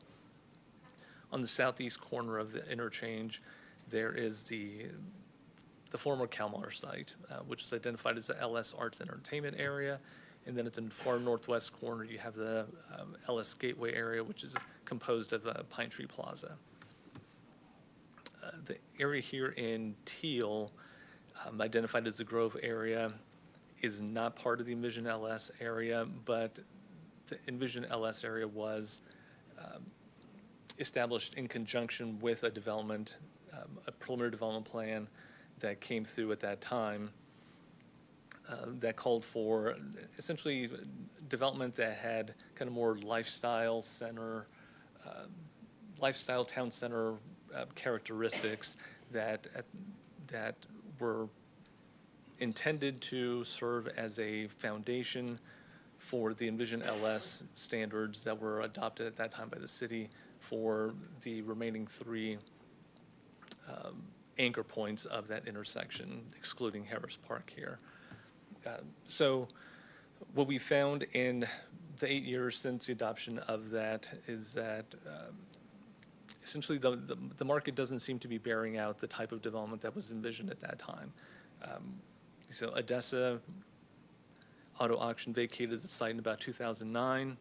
Speaker 17: On the southeast corner of the interchange, there is the former Kalmar site, which is identified as the LS Arts Entertainment area. And then at the far northwest corner, you have the LS Gateway area, which is composed of Pine Tree Plaza. The area here in teal, identified as the Grove area, is not part of the Envision LS area, but the Envision LS area was established in conjunction with a development, a preliminary development plan that came through at that time that called for essentially development that had kind of more lifestyle center lifestyle town center characteristics that were intended to serve as a foundation for the Envision LS standards that were adopted at that time by the city for the remaining three anchor points of that intersection, excluding Harris Park here. So what we found in the 8 years since the adoption of that is that essentially the market doesn't seem to be bearing out the type of development that was envisioned at that time. So Odessa Auto Auction vacated the site in about 2009.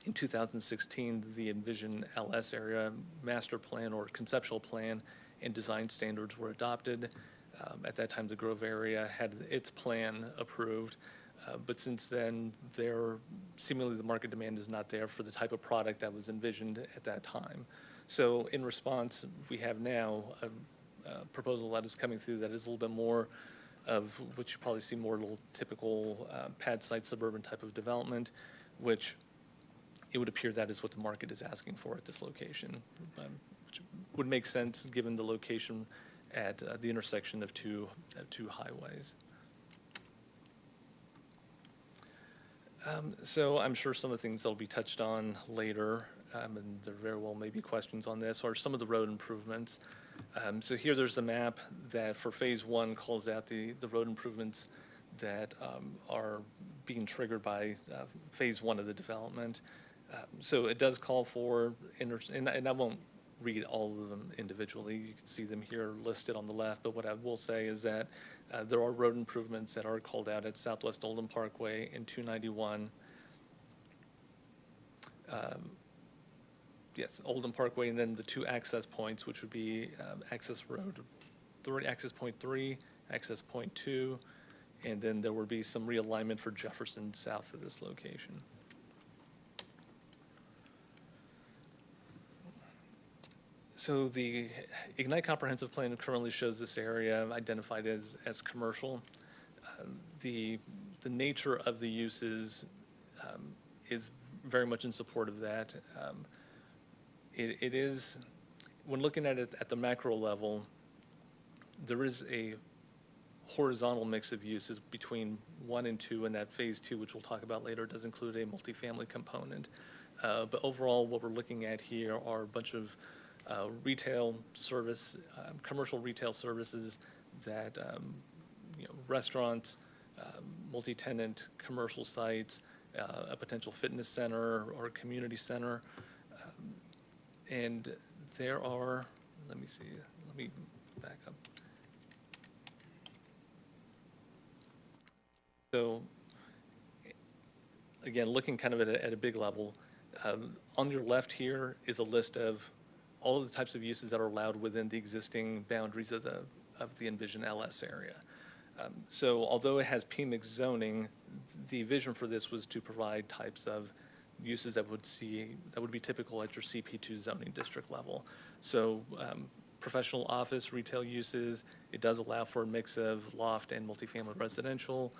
Speaker 17: In 2016, the Envision LS area master plan or conceptual plan and design standards were adopted. At that time, the Grove area had its plan approved. But since then, seemingly the market demand is not there for the type of product that was envisioned at that time. So in response, we have now a proposal that is coming through that is a little bit more of what you probably see more little typical pad site suburban type of development, which it would appear that is what the market is asking for at this location, which would make sense given the location at the intersection of two highways. So I'm sure some of the things that will be touched on later, and there very well may be questions on this, are some of the road improvements. So here there's the map that for phase one calls out the road improvements that are being triggered by phase one of the development. So it does call for, and I won't read all of them individually. You can see them here listed on the left, but what I will say is that there are road improvements that are called out at Southwest Oldham Parkway and 291. Yes, Oldham Parkway, and then the two access points, which would be access road 3, access point 3, access point 2, and then there would be some realignment for Jefferson south of this location. So the Ignite Comprehensive Plan currently shows this area identified as commercial. The nature of the uses is very much in support of that. It is, when looking at it at the macro level, there is a horizontal mix of uses between 1 and 2, and that phase 2, which we'll talk about later, does include a multifamily component. But overall, what we're looking at here are a bunch of retail service, commercial retail services that, restaurants, multi-tenant commercial sites, a potential fitness center or community center. And there are, let me back up. So again, looking kind of at a big level, on your left here is a list of all of the types of uses that are allowed within the existing boundaries of the Envision LS area. So although it has PMIX zoning, the vision for this was to provide types of uses that would be typical at your CP2 zoning district level. So professional office retail uses, it does allow for a mix of loft and multifamily residential,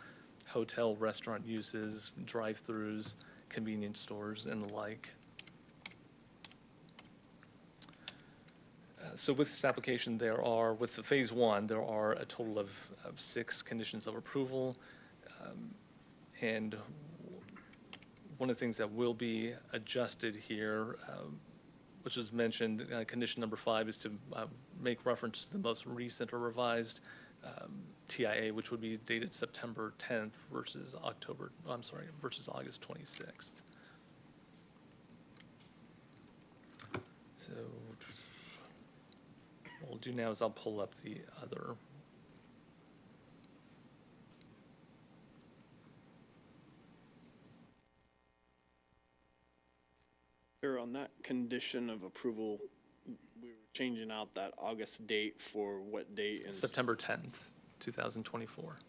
Speaker 17: hotel restaurant uses, drive-throughs, convenience stores, and the like. So with this application, with the phase 1, there are a total of 6 conditions of approval. And one of the things that will be adjusted here, which was mentioned, condition number 5 is to make reference to the most recent or revised TIA, which would be dated September 10th versus versus August 26th. So what we'll do now is I'll pull up the other.
Speaker 5: On that condition of approval, we were changing out that August date for what date?
Speaker 17: September 10th, 2024.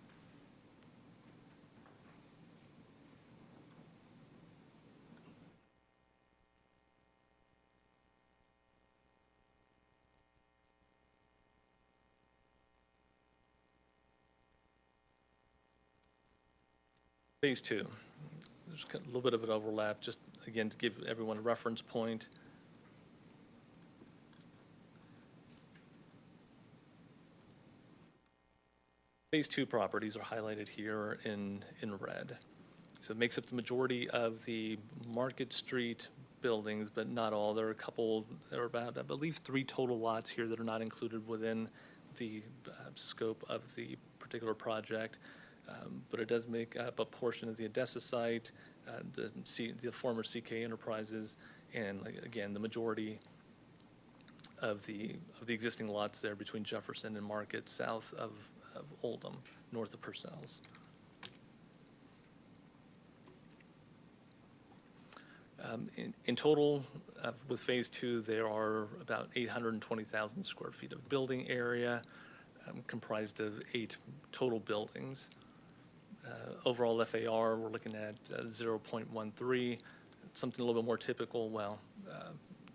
Speaker 17: Phase 2, there's a little bit of an overlap, just again to give everyone a reference point. Phase 2 properties are highlighted here in red. So it makes up the majority of the Market Street buildings, but not all. There are a couple, there are about, I believe, 3 total lots here that are not included within the scope of the particular project. But it does make up a portion of the Odessa site, the former CK Enterprises, and again, the majority of the existing lots there between Jefferson and Market, south of Oldham, north of Purcell's. In total, with Phase 2, there are about 820,000 square feet of building area, comprised of 8 total buildings. Overall FAR, we're looking at 0.13, something a little bit more typical. Well,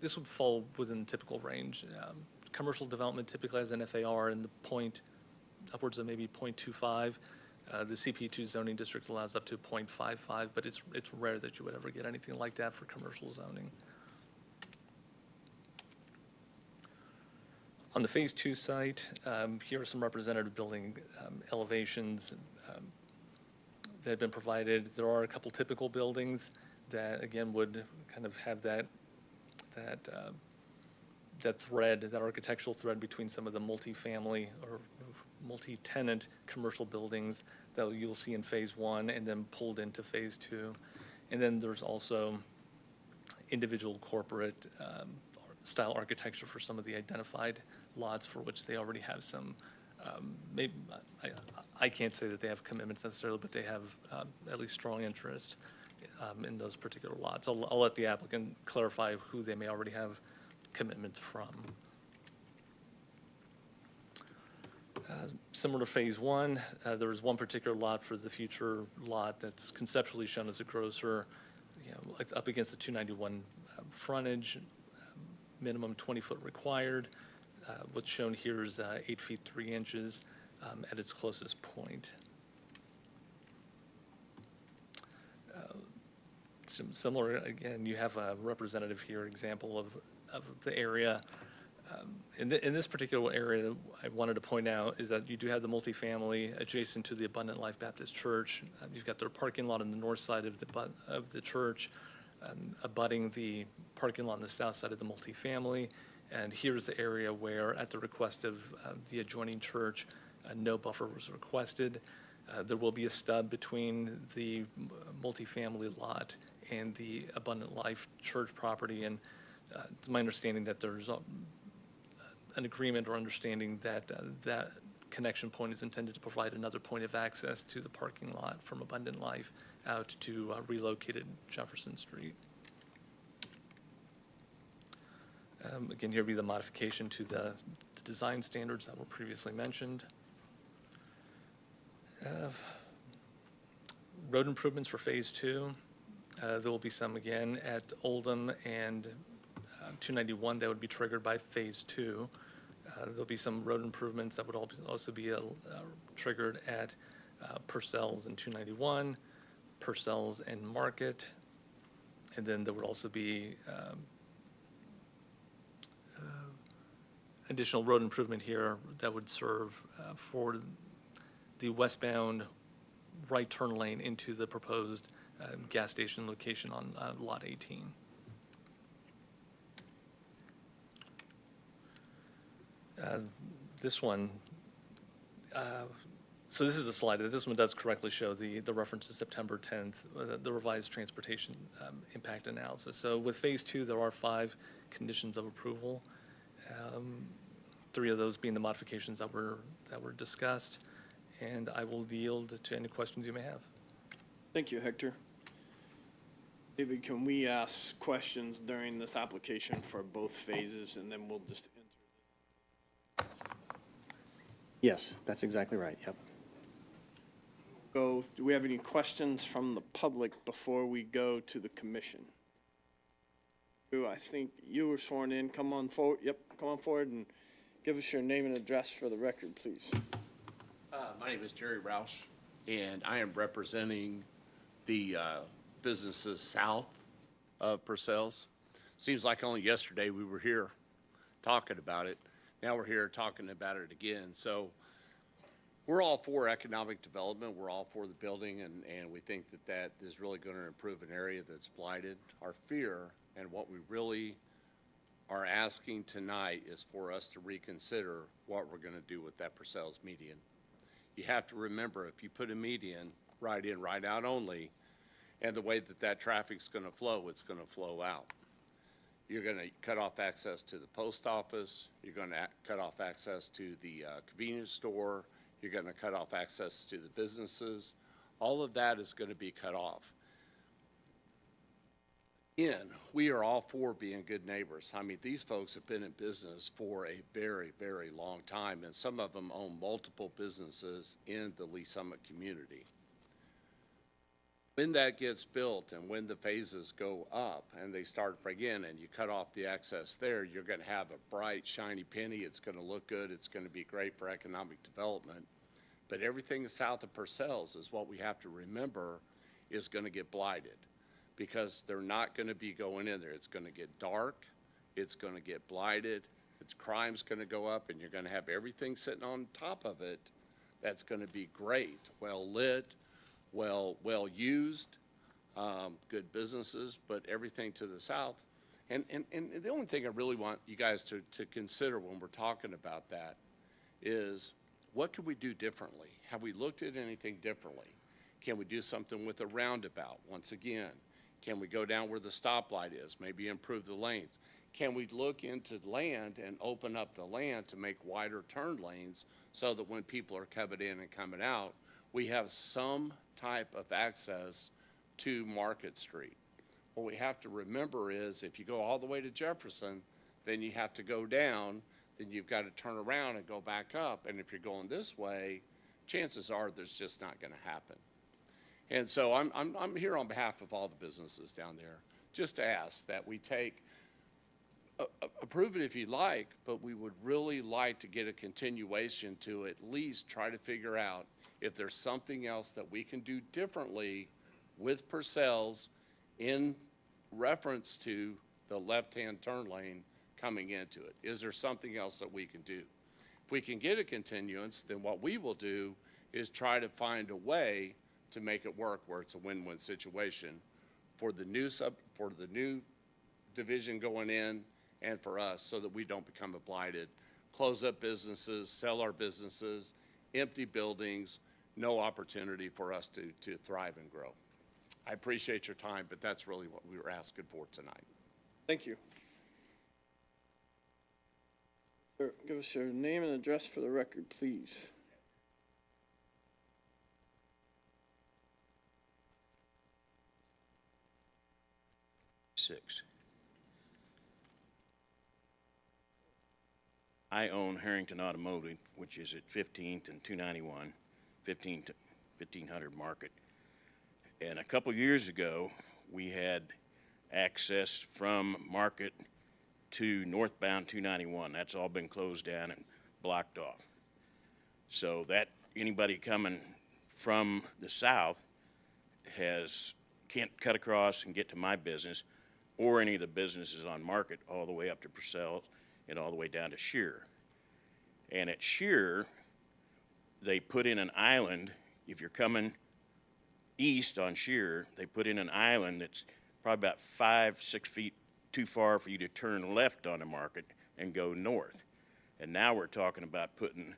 Speaker 17: this would fall within the typical range. Commercial development typically has an FAR in the upwards of maybe 0.25. The CP2 zoning district allows up to 0.55, but it's rare that you would ever get anything like that for commercial zoning. On the Phase 2 site, here are some representative building elevations that have been provided. There are a couple typical buildings that, again, would kind of have that thread, that architectural thread between some of the multifamily or multi-tenant commercial buildings that you'll see in Phase 1 and then pulled into Phase 2. And then there's also individual corporate style architecture for some of the identified lots for which they already have some, maybe, I can't say that they have commitments necessarily, but they have at least strong interest in those particular lots. I'll let the applicant clarify who they may already have commitments from. Similar to Phase 1, there is one particular lot for the future lot that's conceptually shown as a grocer, up against the 291 frontage, minimum 20-foot required. What's shown here is 8 feet 3 inches at its closest point. Similar, again, you have a representative here, example of the area. In this particular area, I wanted to point out is that you do have the multifamily adjacent to the Abundant Life Baptist Church. You've got their parking lot on the north side of the church, abutting the parking lot on the south side of the multifamily. And here's the area where, at the request of the adjoining church, no buffer was requested. There will be a stub between the multifamily lot and the Abundant Life Church property, and it's my understanding that there's an agreement or understanding that that connection point is intended to provide another point of access to the parking lot from Abundant Life out to relocated Jefferson Street. Again, here would be the modification to the design standards that were previously mentioned. Road improvements for Phase 2. There will be some, again, at Oldham and 291 that would be triggered by Phase 2. There'll be some road improvements that would also be triggered at Purcell's and 291, Purcell's and Market, and then there would also be additional road improvement here that would serve for the westbound right turn lane into the proposed gas station location on Lot 18. This one, so this is a slide. This one does correctly show the reference to September 10th, the revised transportation impact analysis. So with Phase 2, there are 5 conditions of approval. 3 of those being the modifications that were discussed, and I will yield to any questions you may have.
Speaker 5: Thank you, Hector. David, can we ask questions during this application for both phases, and then we'll just enter this?
Speaker 11: Yes, that's exactly right, yep.
Speaker 5: Do we have any questions from the public before we go to the commission? I think you were sworn in. Come on forward. Yep, come on forward and give us your name and address for the record, please.
Speaker 1: My name is Jerry Roush, and I am representing the businesses south of Purcell's. Seems like only yesterday we were here talking about it. Now we're here talking about it again. So We're all for economic development. We're all for the building, and we think that that is really going to improve an area that's blighted. Our fear and what we really are asking tonight is for us to reconsider what we're going to do with that Purcell's median. You have to remember, if you put a median right in, right out only, and the way that that traffic's going to flow, it's going to flow out. You're going to cut off access to the post office. You're going to cut off access to the convenience store. You're going to cut off access to the businesses. All of that is going to be cut off. We are all for being good neighbors. I mean, these folks have been in business for a very, very long time, and some of them own multiple businesses in the Lee Summit community. When that gets built and when the phases go up and they start again and you cut off the access there, you're going to have a bright, shiny penny. It's going to look good. It's going to be great for economic development. But everything south of Purcell's is what we have to remember is going to get blighted because they're not going to be going in there. It's going to get dark. It's going to get blighted. Crime's going to go up, and you're going to have everything sitting on top of it that's going to be great, well lit, well used, good businesses, but everything to the south. And the only thing I really want you guys to consider when we're talking about that is what could we do differently? Have we looked at anything differently? Can we do something with a roundabout? Once again, can we go down where the stoplight is, maybe improve the lanes? Can we look into land and open up the land to make wider turn lanes so that when people are coming in and coming out, we have some type of access to Market Street? What we have to remember is if you go all the way to Jefferson, then you have to go down, then you've got to turn around and go back up. And if you're going this way, chances are there's just not going to happen. And so I'm here on behalf of all the businesses down there, just to ask that we take, approve it if you like, but we would really like to get a continuation to at least try to figure out if there's something else that we can do differently with Purcell's in reference to the left-hand turn lane coming into it. Is there something else that we can do? If we can get a continuance, then what we will do is try to find a way to make it work where it's a win-win situation for the new division going in and for us, so that we don't become a blighted, close up businesses, sell our businesses, empty buildings, no opportunity for us to thrive and grow. I appreciate your time, but that's really what we were asking for tonight.
Speaker 5: Thank you. Sir, give us your name and address for the record, please.
Speaker 2: I own Harrington Automotive, which is at 15th and 291, 1500 Market. And a couple years ago, we had access from Market to northbound 291. That's all been closed down and blocked off. So that anybody coming from the south can't cut across and get to my business or any of the businesses on Market all the way up to Purcell and all the way down to Shear. And at Shear, they put in an island. If you're coming east on Shear, they put in an island that's probably about 5-6 feet too far for you to turn left on the Market and go north. And now we're talking about putting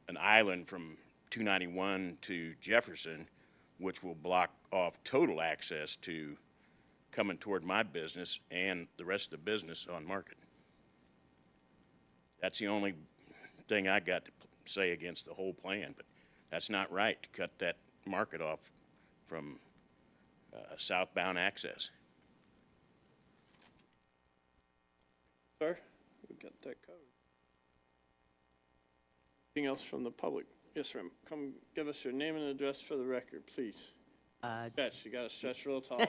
Speaker 2: an island from 291 to Jefferson, which will block off total access to coming toward my business and the rest of the business on Market. That's the only thing I got to say against the whole plan, but that's not right to cut that Market off from southbound access.
Speaker 5: Sir, we got that covered. Anything else from the public? Yes, ma'am. Come give us your name and address for the record, please. Stretch, you got to stretch real tall.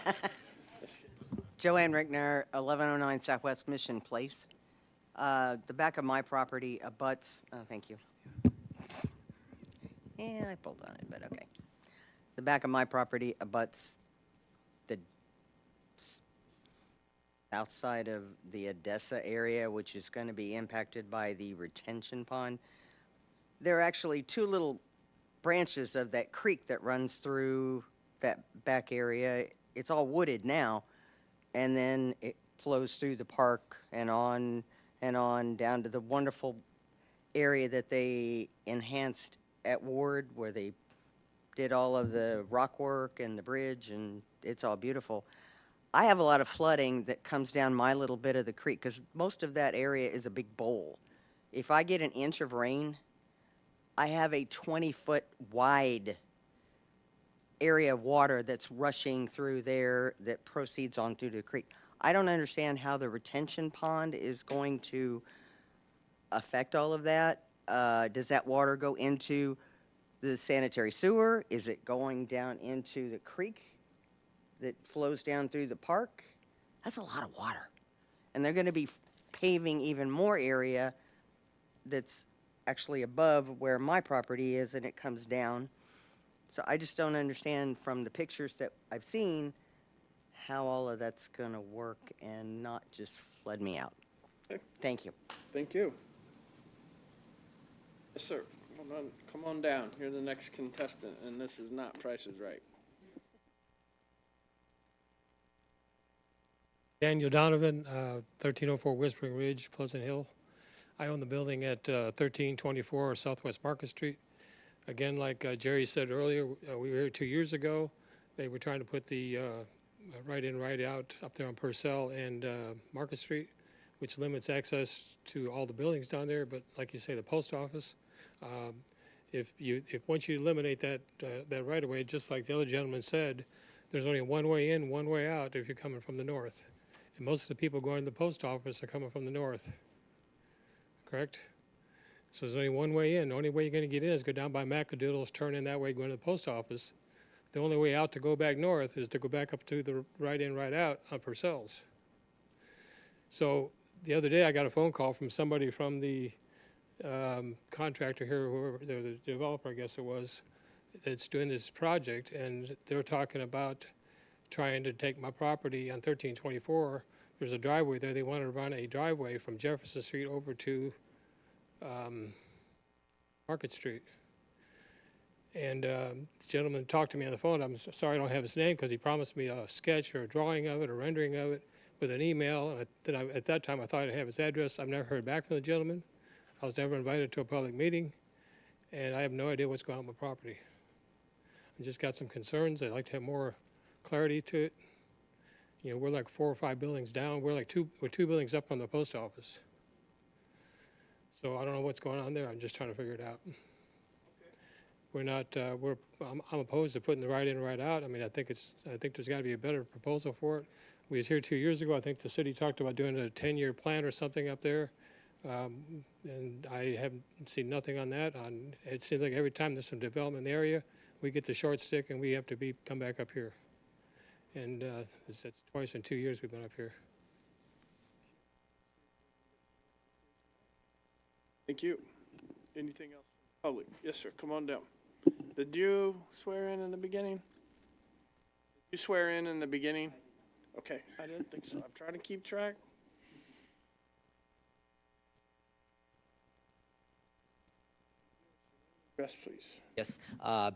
Speaker 3: Joanne Rickner, 1109 Southwest Mission Place. The back of my property abuts, thank you. Yeah, I pulled on it, but okay. The back of my property abuts the south side of the Odessa area, which is going to be impacted by the retention pond. There are actually two little branches of that creek that runs through that back area. It's all wooded now, and then it flows through the park and on down to the wonderful area that they enhanced at Ward, where they did all of the rock work and the bridge, and it's all beautiful. I have a lot of flooding that comes down my little bit of the creek, because most of that area is a big bowl. If I get an inch of rain, I have a 20-foot wide area of water that's rushing through there that proceeds on through the creek. I don't understand how the retention pond is going to affect all of that. Does that water go into the sanitary sewer? Is it going down into the creek that flows down through the park? That's a lot of water. And they're going to be paving even more area that's actually above where my property is, and it comes down. So I just don't understand from the pictures that I've seen how all of that's going to work and not just flood me out.
Speaker 5: Okay.
Speaker 3: Thank you.
Speaker 5: Thank you. Yes, sir. Come on down. You're the next contestant, and this is not Price is Right.
Speaker 4: Daniel Donovan, 1304 Whispering Ridge, Pleasant Hill. I own the building at 1324 Southwest Market Street. Again, like Jerry said earlier, we were here 2 years ago. They were trying to put the right in, right out up there on Purcell and Market Street, which limits access to all the buildings down there. But like you say, the post office, if once you eliminate that right of way, just like the other gentleman said, there's only one way in, one way out if you're coming from the north. And most of the people going to the post office are coming from the north, correct? So there's only one way in. The only way you're going to get in is go down by Macadoodles, turn in that way, go into the post office. The only way out to go back north is to go back up to the right in, right out on Purcell's. So the other day I got a phone call from somebody from the contractor here, whoever, the developer I guess it was, that's doing this project, and they're talking about trying to take my property on 1324. There's a driveway there. They wanted to run a driveway from Jefferson Street over to Market Street. And the gentleman talked to me on the phone. I'm sorry I don't have his name, because he promised me a sketch or a drawing of it or rendering of it with an email. And at that time I thought I'd have his address. I've never heard back from the gentleman. I was never invited to a public meeting, and I have no idea what's going on with my property. I just got some concerns. I'd like to have more clarity to it. You know, we're like 4 or 5 buildings down. We're two buildings up from the post office. So I don't know what's going on there. I'm just trying to figure it out. We're not. I'm opposed to putting the right in, right out. I mean, I think there's got to be a better proposal for it. We was here 2 years ago. I think the city talked about doing a 10-year plan or something up there, and I haven't seen nothing on that. It seems like every time there's some development in the area, we get the short stick and we have to come back up here. And that's twice in 2 years we've been up here.
Speaker 5: Thank you. Anything else from the public? Yes, sir. Come on down. Did you swear in the beginning? Did you swear in the beginning? Okay, I didn't think so. I'm trying to keep track. Yes, please.
Speaker 7: Yes,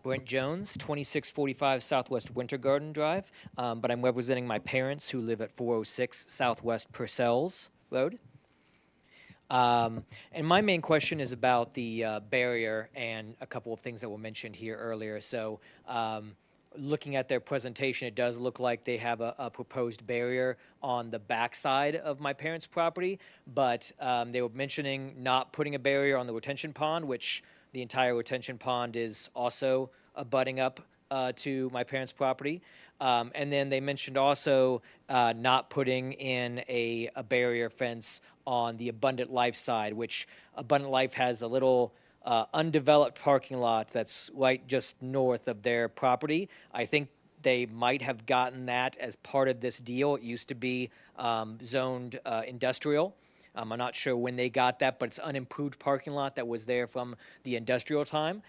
Speaker 7: Brent Jones, 2645 Southwest Winter Garden Drive, but I'm representing my parents who live at 406 Southwest Purcell's Road. And my main question is about the barrier and a couple of things that were mentioned here earlier. So looking at their presentation, it does look like they have a proposed barrier on the backside of my parents' property, but they were mentioning not putting a barrier on the retention pond, which the entire retention pond is also abutting up to my parents' property. And then they mentioned also not putting in a barrier fence on the Abundant Life side, which Abundant Life has a little undeveloped parking lot that's right just north of their property. I think they might have gotten that as part of this deal. It used to be zoned industrial. I'm not sure when they got that, but it's unimproved parking lot that was there from the industrial time.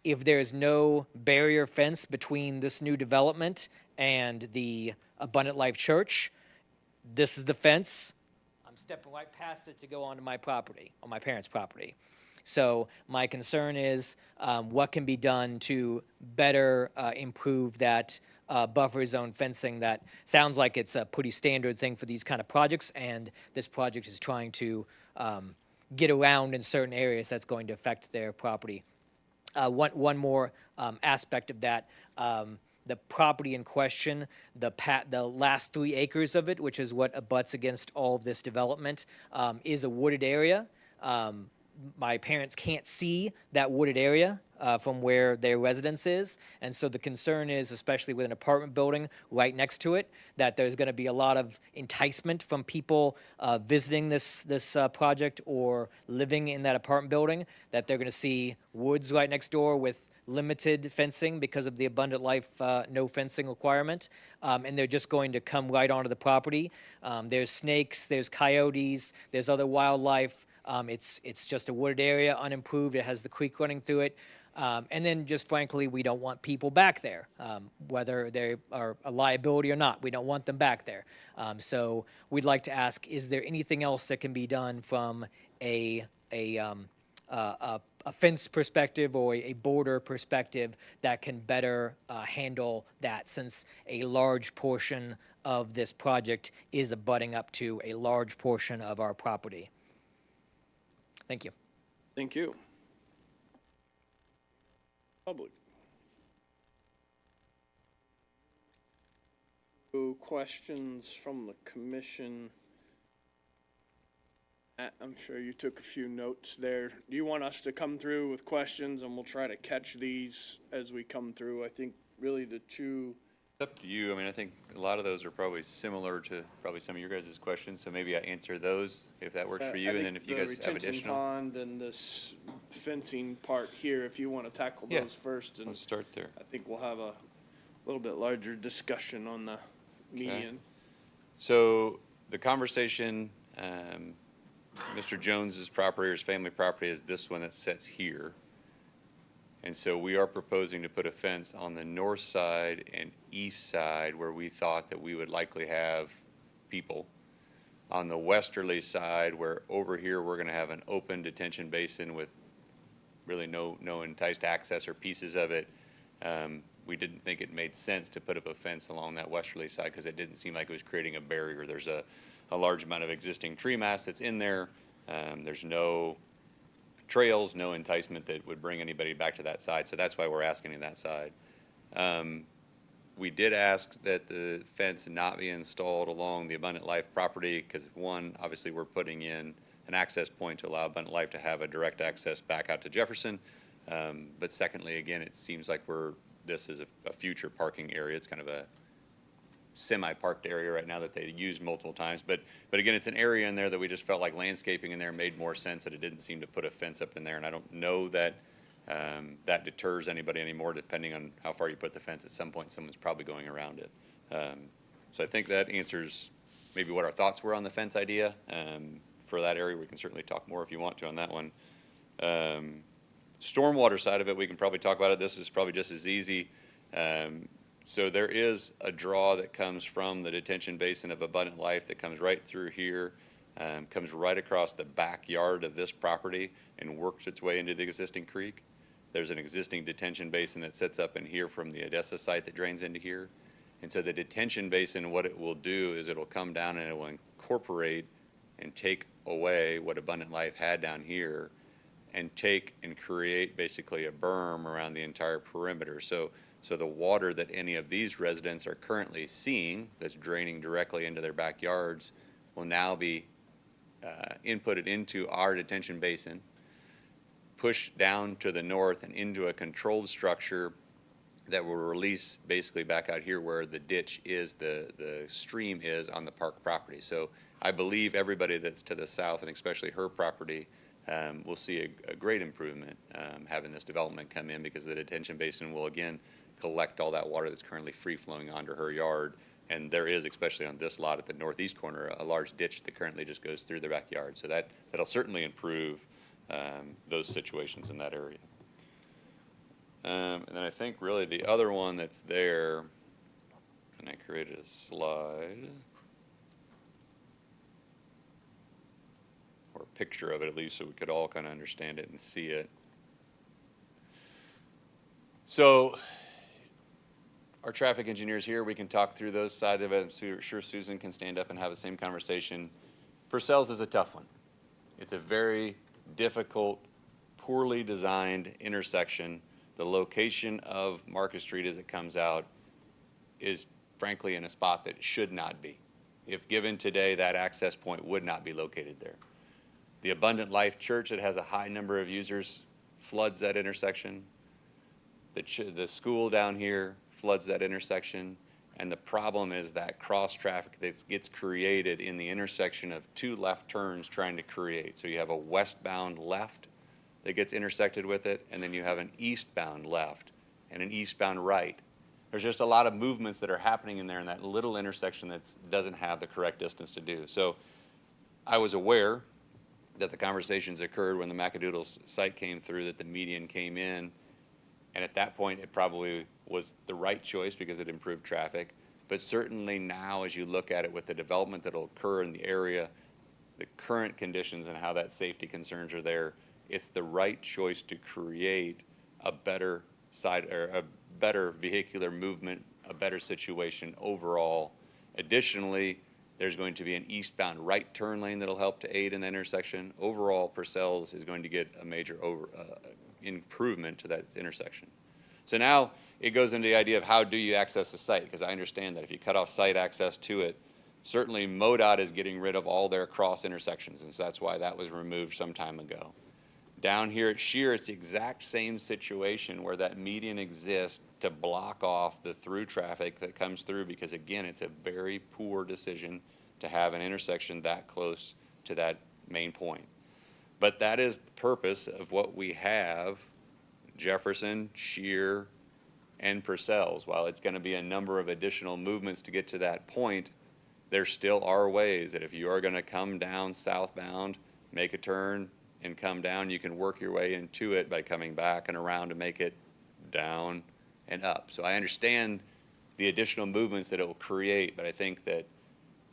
Speaker 7: If there's no barrier fence between this new development and the Abundant Life Church, this is the fence. I'm stepping right past it to go onto my property, on my parents' property. So my concern is what can be done to better improve that buffer zone fencing that sounds like it's a pretty standard thing for these kind of projects, and this project is trying to get around in certain areas that's going to affect their property. One more aspect of that, the property in question, the last 3 acres of it, which is what abuts against all of this development, is a wooded area. My parents can't see that wooded area from where their residence is, and so the concern is, especially with an apartment building right next to it, that there's going to be a lot of enticement from people visiting this project or living in that apartment building, that they're going to see woods right next door with limited fencing because of the abundant life no fencing requirement, and they're just going to come right onto the property. There's snakes, there's coyotes, there's other wildlife. It's just a wooded area, unimproved. It has the creek running through it. And then just frankly, we don't want people back there, whether they are a liability or not. We don't want them back there. So we'd like to ask, is there anything else that can be done from a fence perspective or a border perspective that can better handle that, since a large portion of this project is abutting up to a large portion of our property? Thank you.
Speaker 5: Thank you. Public. So questions from the commission? I'm sure you took a few notes there. Do you want us to come through with questions and we'll try to catch these as we come through? I think really the two.
Speaker 22: Up to you. I mean, I think a lot of those are probably similar to probably some of your guys' questions, so maybe I answer those if that works for you, and then if you guys have additional.
Speaker 5: The retention pond and this fencing part here, if you want to tackle
Speaker 22: Yeah,
Speaker 5: those first. And
Speaker 22: let's start there.
Speaker 5: I think we'll have a little bit larger discussion on the median.
Speaker 22: So the conversation, Mr. Jones's property or his family property is this one that sits here. And so we are proposing to put a fence on the north side and east side where we thought that we would likely have people. On the westerly side, where over here we're going to have an open detention basin with really no enticed access or pieces of it, we didn't think it made sense to put up a fence along that westerly side because it didn't seem like it was creating a barrier. There's a large amount of existing tree mass that's in there. There's no trails, no enticement that would bring anybody back to that side, so that's why we're asking in that side. We did ask that the fence not be installed along the Abundant Life property because, one, obviously we're putting in an access point to allow Abundant Life to have a direct access back out to Jefferson. But secondly, again, it seems like this is a future parking area. It's kind of a semi-parked area right now that they use multiple times. But again, it's an area in there that we just felt like landscaping in there made more sense, that it didn't seem to put a fence up in there. And I don't know that that deters anybody anymore, depending on how far you put the fence. At some point, someone's probably going around it. So I think that answers maybe what our thoughts were on the fence idea. For that area, we can certainly talk more if you want to on that one. Stormwater side of it, we can probably talk about it. This is probably just as easy. So there is a draw that comes from the detention basin of Abundant Life that comes right through here, comes right across the backyard of this property and works its way into the existing creek. There's an existing detention basin that sits up in here from the Odessa site that drains into here. And so the detention basin, what it will do is it'll come down and it will incorporate and take away what Abundant Life had down here and take and create basically a berm around the entire perimeter. So the water that any of these residents are currently seeing that's draining directly into their backyards will now be inputted into our detention basin, pushed down to the north and into a controlled structure that will release basically back out here where the ditch is, the stream is on the park property. So I believe everybody that's to the south, and especially her property, will see a great improvement having this development come in, because the detention basin will again collect all that water that's currently free flowing onto her yard. And there is, especially on this lot at the northeast corner, a large ditch that currently just goes through their backyard. So that'll certainly improve those situations in that area. And then I think really the other one that's there, and I created a slide or picture of it at least so we could all kind of understand it and see it. So our traffic engineers here, we can talk through those sides of it. I'm sure Susan can stand up and have the same conversation. Purcell's is a tough one. It's a very difficult, poorly designed intersection. The location of Market Street as it comes out is frankly in a spot that it should not be. If given today, that access point would not be located there. The Abundant Life Church, that has a high number of users, floods that intersection. The school down here floods that intersection. And the problem is that cross traffic that gets created in the intersection of two left turns trying to create. So you have a westbound left that gets intersected with it, and then you have an eastbound left and an eastbound right. There's just a lot of movements that are happening in there in that little intersection that doesn't have the correct distance to do. So I was aware that the conversations occurred when the Macadoodles site came through, that the median came in, and at that point it probably was the right choice because it improved traffic. But certainly now, as you look at it with the development that will occur in the area, the current conditions and how that safety concerns are there, it's the right choice to create a better better vehicular movement, a better situation overall. Additionally, there's going to be an eastbound right turn lane that'll help to aid in the intersection. Overall, Purcell's is going to get a major improvement to that intersection. So now it goes into the idea of how do you access the site, because I understand that if you cut off site access to it, certainly MoDOT is getting rid of all their cross intersections, and so that's why that was removed some time ago. Down here at Shear, it's the exact same situation where that median exists to block off the through traffic that comes through, because again, it's a very poor decision to have an intersection that close to that main point. But that is the purpose of what we have, Jefferson, Shear, and Purcell's. While it's going to be a number of additional movements to get to that point, there still are ways that if you are going to come down southbound, make a turn, and come down, you can work your way into it by coming back and around to make it down and up. So I understand the additional movements that it will create, but I think that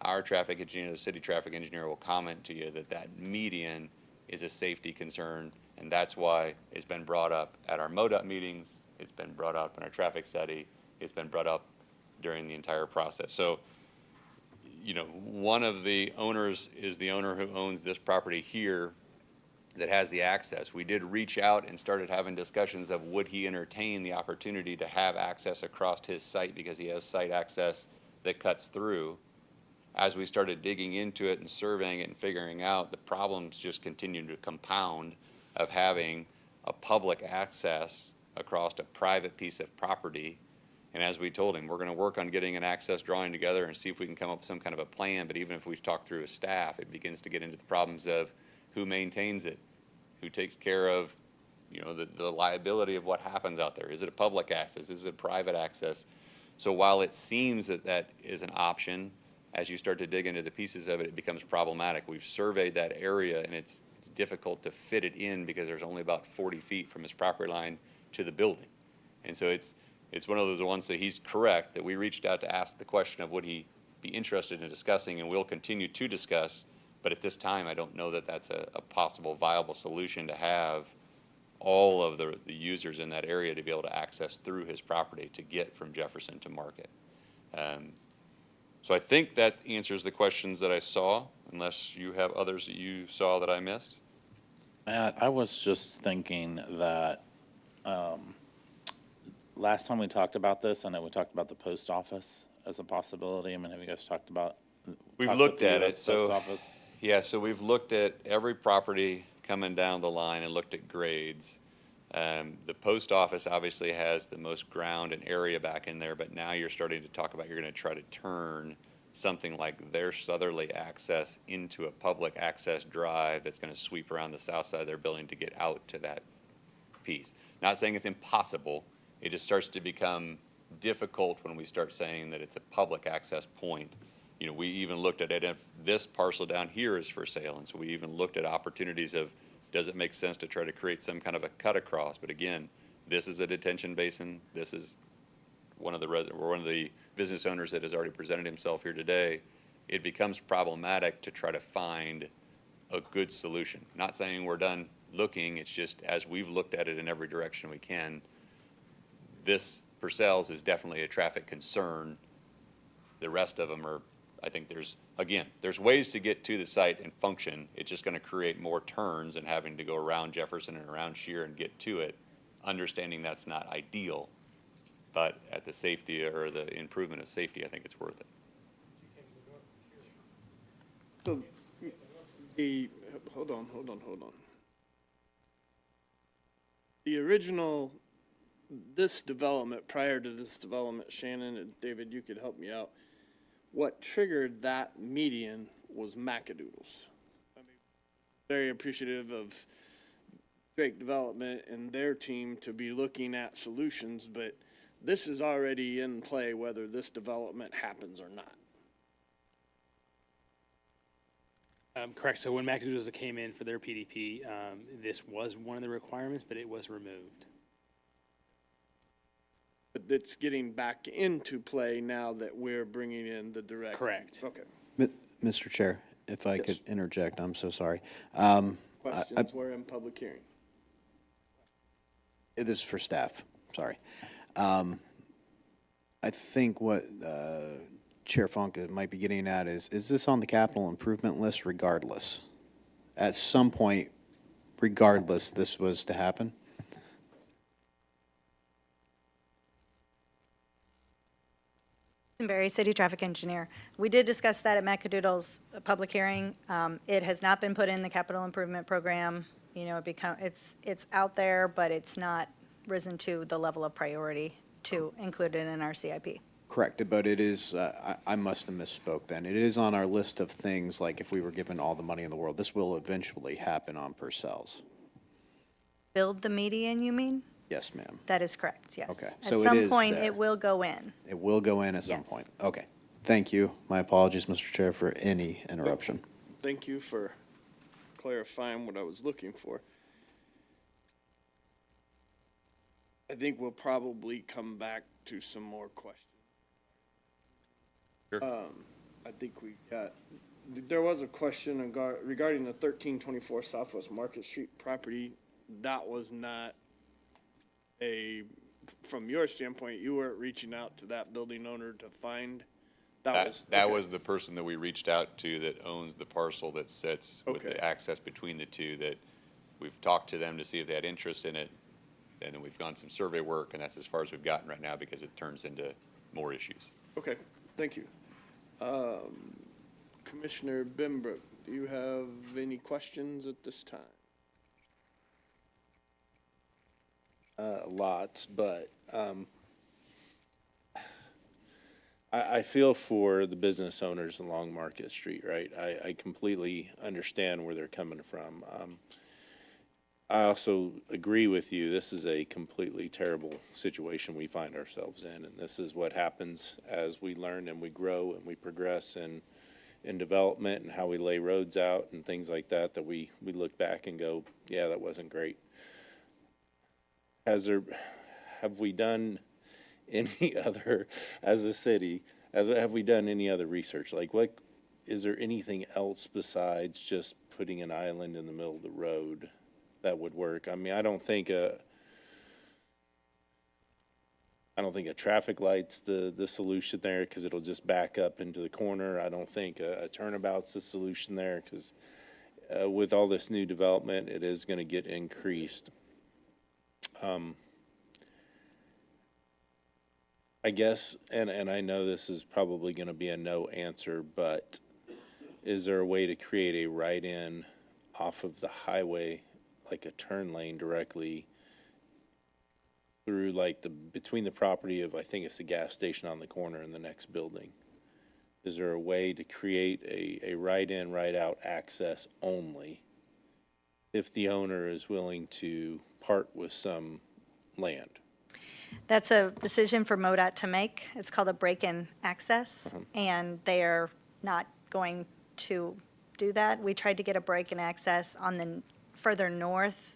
Speaker 22: our traffic engineer, the city traffic engineer, will comment to you that that median is a safety concern, and that's why it's been brought up at our MoDOT meetings, it's been brought up in our traffic study, it's been brought up during the entire process. So, you know, one of the owners is the owner who owns this property here that has the access. We did reach out and started having discussions of would he entertain the opportunity to have access across his site, because he has site access that cuts through. As we started digging into it and surveying it and figuring out, the problems just continued to compound of having a public access across a private piece of property. And as we told him, we're going to work on getting an access drawing together and see if we can come up with some kind of a plan. But even if we talk through with staff, it begins to get into the problems of who maintains it, who takes care of, you know, the liability of what happens out there. Is it a public access? Is it private access? So while it seems that that is an option, as you start to dig into the pieces of it, it becomes problematic. We've surveyed that area, and it's difficult to fit it in because there's only about 40 feet from his property line to the building. And so it's one of those ones that he's correct, that we reached out to ask the question of would he be interested in discussing, and we'll continue to discuss. But at this time, I don't know that that's a possible viable solution to have all of the users in that area to be able to access through his property to get from Jefferson to Market. So I think that answers the questions that I saw, unless you have others that you saw that I missed.
Speaker 14: Matt, I was just thinking that last time we talked about this, I know we talked about the post office as a possibility. I mean, have you guys talked about?
Speaker 22: We've
Speaker 14: talked
Speaker 22: looked
Speaker 14: with the
Speaker 22: at it,
Speaker 14: US
Speaker 22: so,
Speaker 14: Post office?
Speaker 22: Yeah, so we've looked at every property coming down the line and looked at grades. The post office obviously has the most ground and area back in there, but now you're starting to talk about you're going to try to turn something like their southerly access into a public access drive that's going to sweep around the south side of their building to get out to that piece. Not saying it's impossible, it just starts to become difficult when we start saying that it's a public access point. You know, we even looked at it if this parcel down here is for sale, and so we even looked at opportunities of, does it make sense to try to create some kind of a cut across? But again, this is a detention basin. This is one of the business owners that has already presented himself here today. It becomes problematic to try to find a good solution. Not saying we're done looking, it's just as we've looked at it in every direction we can, this Purcell's is definitely a traffic concern. The rest of them are, I think there's ways to get to the site and function. It's just gonna create more turns and having to go around Jefferson and around Shear and get to it, understanding that's not ideal. But at the safety or the improvement of safety, I think it's worth it.
Speaker 5: So, hold on. The original, this development, prior to this development, Shannon and David, you could help me out. What triggered that median was Macadoodles. I mean, very appreciative of Drake Development and their team to be looking at solutions, but this is already in play whether this development happens or not.
Speaker 6: Correct. So when Macadoodles came in for their PDP, this was one of the requirements, but it was removed.
Speaker 5: But it's getting back into play now that we're bringing in the direct.
Speaker 6: Correct.
Speaker 5: Okay.
Speaker 9: Mr. Chair, if I could interject, I'm so sorry.
Speaker 5: Questions were in public hearing.
Speaker 9: This is for staff, sorry. I think what Chair Funk might be getting at is this on the capital improvement list regardless? At some point, regardless, this was to happen?
Speaker 18: Barry, City Traffic Engineer. We did discuss that at Macadoodle's public hearing. It has not been put in the capital improvement program. You know, it's out there, but it's not risen to the level of priority to include it in our CIP.
Speaker 9: Correct, but it is, I must have misspoke then. It is on our list of things, like if we were given all the money in the world, this will eventually happen on Purcell's.
Speaker 18: Build the median, you mean?
Speaker 9: Yes, ma'am.
Speaker 18: That is correct, yes.
Speaker 9: Okay,
Speaker 18: At
Speaker 9: so it
Speaker 18: some
Speaker 9: is
Speaker 18: point,
Speaker 9: there.
Speaker 18: it will go in.
Speaker 9: It will go in at some
Speaker 18: Yes.
Speaker 9: point. Okay, thank you. My apologies, Mr. Chair, for any interruption.
Speaker 5: Thank you for clarifying what I was looking for. I think we'll probably come back to some more questions.
Speaker 22: Sure.
Speaker 5: I think there was a question regarding the 1324 Southwest Market Street property. That was not from your standpoint, you weren't reaching out to that building owner to find?
Speaker 22: That was the person that we reached out to that owns the parcel that sits with the access between the two, that we've talked to them to see if they had interest in it. And then we've gone some survey work, and that's as far as we've gotten right now because it turns into more issues.
Speaker 5: Okay, thank you. Commissioner Bimbrook, do you have any questions at this time?
Speaker 13: Lots, but I feel for the business owners along Market Street, right? I completely understand where they're coming from. I also agree with you, this is a completely terrible situation we find ourselves in, and this is what happens as we learn and we grow and we progress in development and how we lay roads out and things like that, that we look back and go, yeah, that wasn't great. Have we done any other, as a city, have we done any other research? Like, what, is there anything else besides just putting an island in the middle of the road that would work? I mean, I don't think a traffic light's the solution there, because it'll just back up into the corner. I don't think a turnabout's the solution there, because with all this new development, it is going to get increased. I guess, and I know this is probably going to be a no answer, but is there a way to create a right-in off of the highway, like a turn lane directly through like between the property of, I think it's the gas station on the corner and the next building? Is there a way to create a right-in, right-out access only if the owner is willing to part with some land?
Speaker 18: That's a decision for MoDOT to make. It's called a break-in access, and they are not going to do that. We tried to get a break-in access on the further north,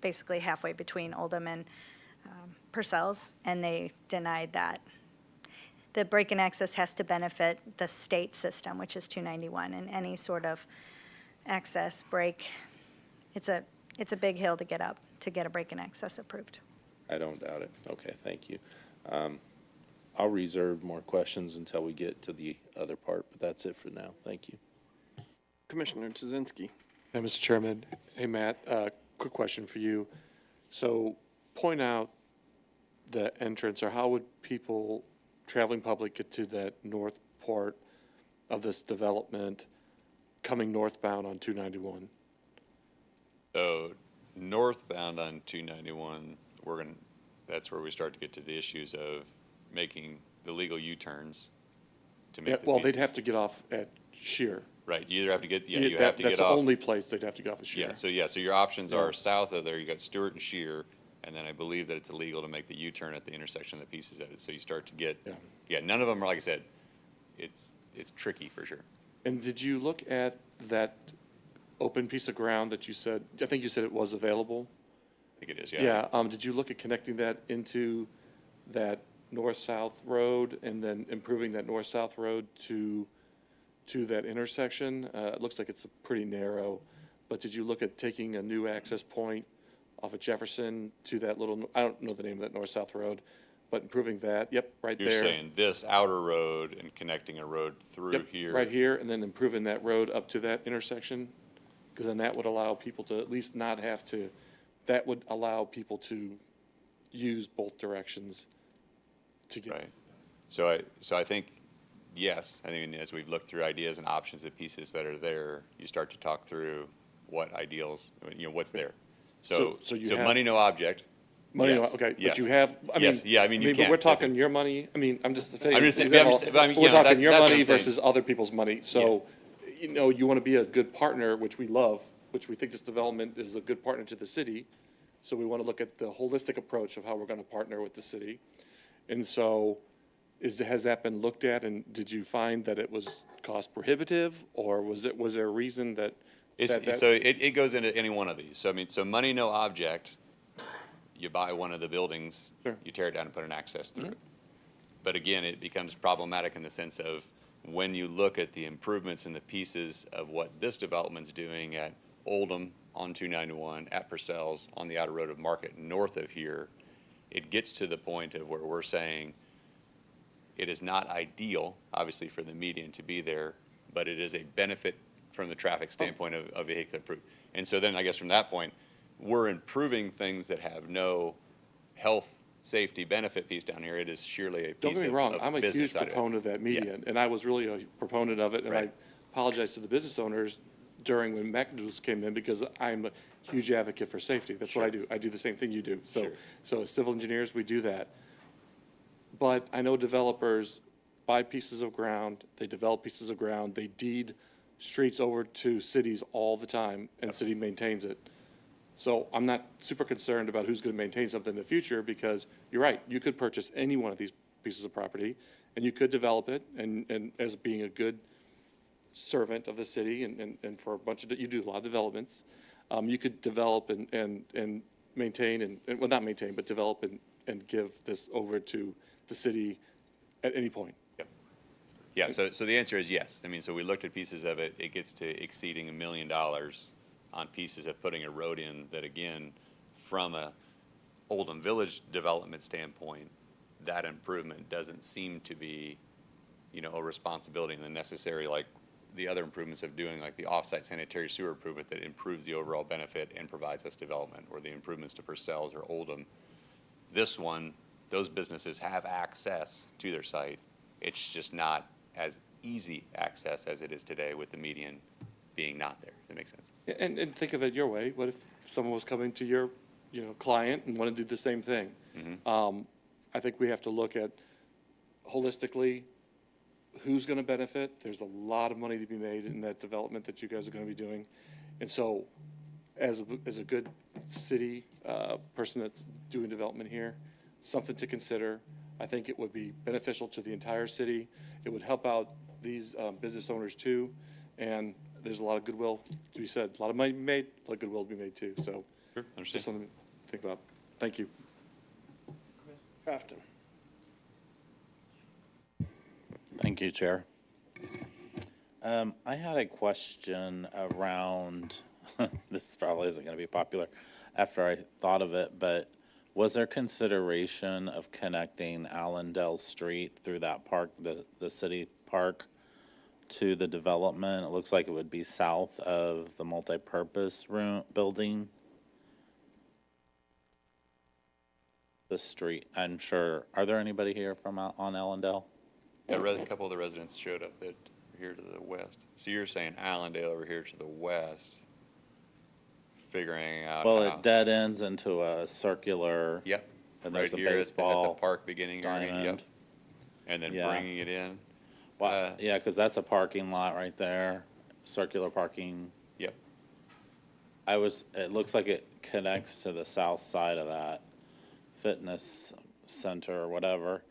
Speaker 18: basically halfway between Oldham and Purcell's, and they denied that. the break and access has to benefit the state system, which is 291, and any sort of access break, it's a big hill to get up to get a break and access approved.
Speaker 13: I don't doubt it. Okay, thank you. I'll reserve more questions until we get to the other part, but that's it for now. Thank you.
Speaker 5: Commissioner Tuzinski.
Speaker 20: Hey, Mr. Chairman. Hey, Matt, quick question for you. So point out the entrance, or how would people, traveling public, get to that north part of this development coming northbound on 291?
Speaker 22: So northbound on 291, that's where we start to get to the issues of making the legal U-turns to make the
Speaker 20: Well, they'd
Speaker 22: pieces.
Speaker 20: have to get off at Shear.
Speaker 22: Right, you either have to get, you
Speaker 20: That-
Speaker 22: have to get
Speaker 20: That's the
Speaker 22: off.
Speaker 20: only place they'd have to get off at Shear.
Speaker 22: So your options
Speaker 20: Yeah.
Speaker 22: are south of there, you got Stewart and Shear, and then I believe that it's illegal to make the U-turn at the intersection of the pieces of it, so you start to get, none of them are, like I said, it's tricky for sure.
Speaker 20: And did you look at that open piece of ground that you said, I think you said it was available?
Speaker 22: I think it is, yeah.
Speaker 20: Yeah, did you look at connecting that into that north-south road and then improving that north-south road to that intersection? It looks like it's pretty narrow, but did you look at taking a new access point off of Jefferson to that little, I don't know the name of that north-south road, but improving that, yep, right there.
Speaker 22: You're saying this outer road and connecting a road through
Speaker 20: Yep,
Speaker 22: here.
Speaker 20: right here, and then improving that road up to that intersection? Because then that would allow people to at least not have to, that would allow people to use both directions to get.
Speaker 22: Right. So I think, yes, I mean, as we've looked through ideas and options of pieces that are there, you start to talk through what ideals, what's there. So
Speaker 20: you have-
Speaker 22: money, no object.
Speaker 20: Money,
Speaker 22: Yes,
Speaker 20: okay,
Speaker 22: yes.
Speaker 20: but you have, I mean.
Speaker 22: Yes, yeah, I mean, you
Speaker 20: but
Speaker 22: can't.
Speaker 20: we're
Speaker 22: That's
Speaker 20: talking your money, I mean, I'm just saying.
Speaker 22: I'm just saying-
Speaker 20: example,
Speaker 22: but I mean,
Speaker 20: we're
Speaker 22: you know,
Speaker 20: talking
Speaker 22: that's-
Speaker 20: your
Speaker 22: that's what
Speaker 20: money
Speaker 22: I'm saying.
Speaker 20: versus other people's money, so, you want to be a good partner, which we love, which we think this development is a good partner to the city, so we want to look at the holistic approach of how we're going to partner with the city. And so, has that been looked at, and did you find that it was cost prohibitive, or was there a reason that?
Speaker 22: So it goes into any one of these. So I mean, so money, no object, you buy one of the buildings, you tear it down and put an access through it. But again, it becomes problematic in the sense of when you look at the improvements and the pieces of what this development's doing at Oldham on 291, at Purcell's on the outer road of Market north of here, it gets to the point of where we're saying it is not ideal, obviously, for the median to be there, but it is a benefit from the traffic standpoint of vehicular proof. And so then I guess from that point, we're improving things that have no health, safety, benefit piece down here. It is sheerly a
Speaker 20: Don't
Speaker 22: piece
Speaker 20: get me
Speaker 22: of
Speaker 20: wrong, I'm a
Speaker 22: business
Speaker 20: huge
Speaker 22: side of it.
Speaker 20: proponent of that median, and I was really a proponent of it, and I
Speaker 22: Right.
Speaker 20: apologize to the business owners during when McAdoo's came in, because I'm a huge advocate for safety. That's what I do. I do the same thing you do. So as civil engineers, we do that. But I know developers buy pieces of ground, they develop pieces of ground, they deed streets over to cities all the time, and city maintains it. So I'm not super concerned about who's gonna maintain something in the future, because you're right, you could purchase any one of these pieces of property, and you could develop it, and as being a good servant of the city, and for a bunch of, you do a lot of developments. You could develop and maintain, and, well, not maintain, but develop and give this over to the city at any point.
Speaker 22: Yeah, so the answer is yes. I mean, so we looked at pieces of it, it gets to exceeding $1 million on pieces of putting a road in that, again, from a Oldham Village development standpoint, that improvement doesn't seem to be, a responsibility and the necessary, like the other improvements of doing, like the off-site sanitary sewer improvement that improves the overall benefit and provides us development, or the improvements to Purcell's or Oldham. This one, those businesses have access to their site. It's just not as easy access as it is today with the median being not there. That makes sense.
Speaker 20: And think of it your way. What if someone was coming to your, client and want to do the same thing? I think we have to look at holistically who's going to benefit. There's a lot of money to be made in that development that you guys are going to be doing. And so as a good city person that's doing development here, something to consider. I think it would be beneficial to the entire city. It would help out these business owners too. And there's a lot of goodwill to be said. A lot of money to be made, a lot of goodwill to be made too. So just something to think about. Thank you.
Speaker 5: Crafton.
Speaker 14: Thank you, Chair. I had a question around, this probably isn't going to be popular after I thought of it, but was there consideration of connecting Allendale Street through that park, the city park, to the development? It looks like it would be south of the multipurpose room building. The street, I'm sure. Are there anybody here from on Allendale?
Speaker 22: Yeah, a couple of the residents showed up that are here to the west. So you're saying Allendale over here to the west, figuring out
Speaker 14: Well,
Speaker 22: how.
Speaker 14: it dead ends into a circular.
Speaker 22: Yep.
Speaker 14: And
Speaker 22: Right
Speaker 14: there's a
Speaker 22: here at
Speaker 14: baseball
Speaker 22: the park beginning area, yep.
Speaker 14: diamond.
Speaker 22: And then
Speaker 14: Yeah.
Speaker 22: bringing it in.
Speaker 14: Well, yeah, because that's a parking lot right there, circular parking.
Speaker 22: Yep.
Speaker 14: It looks like it connects to the south side of that fitness center or whatever.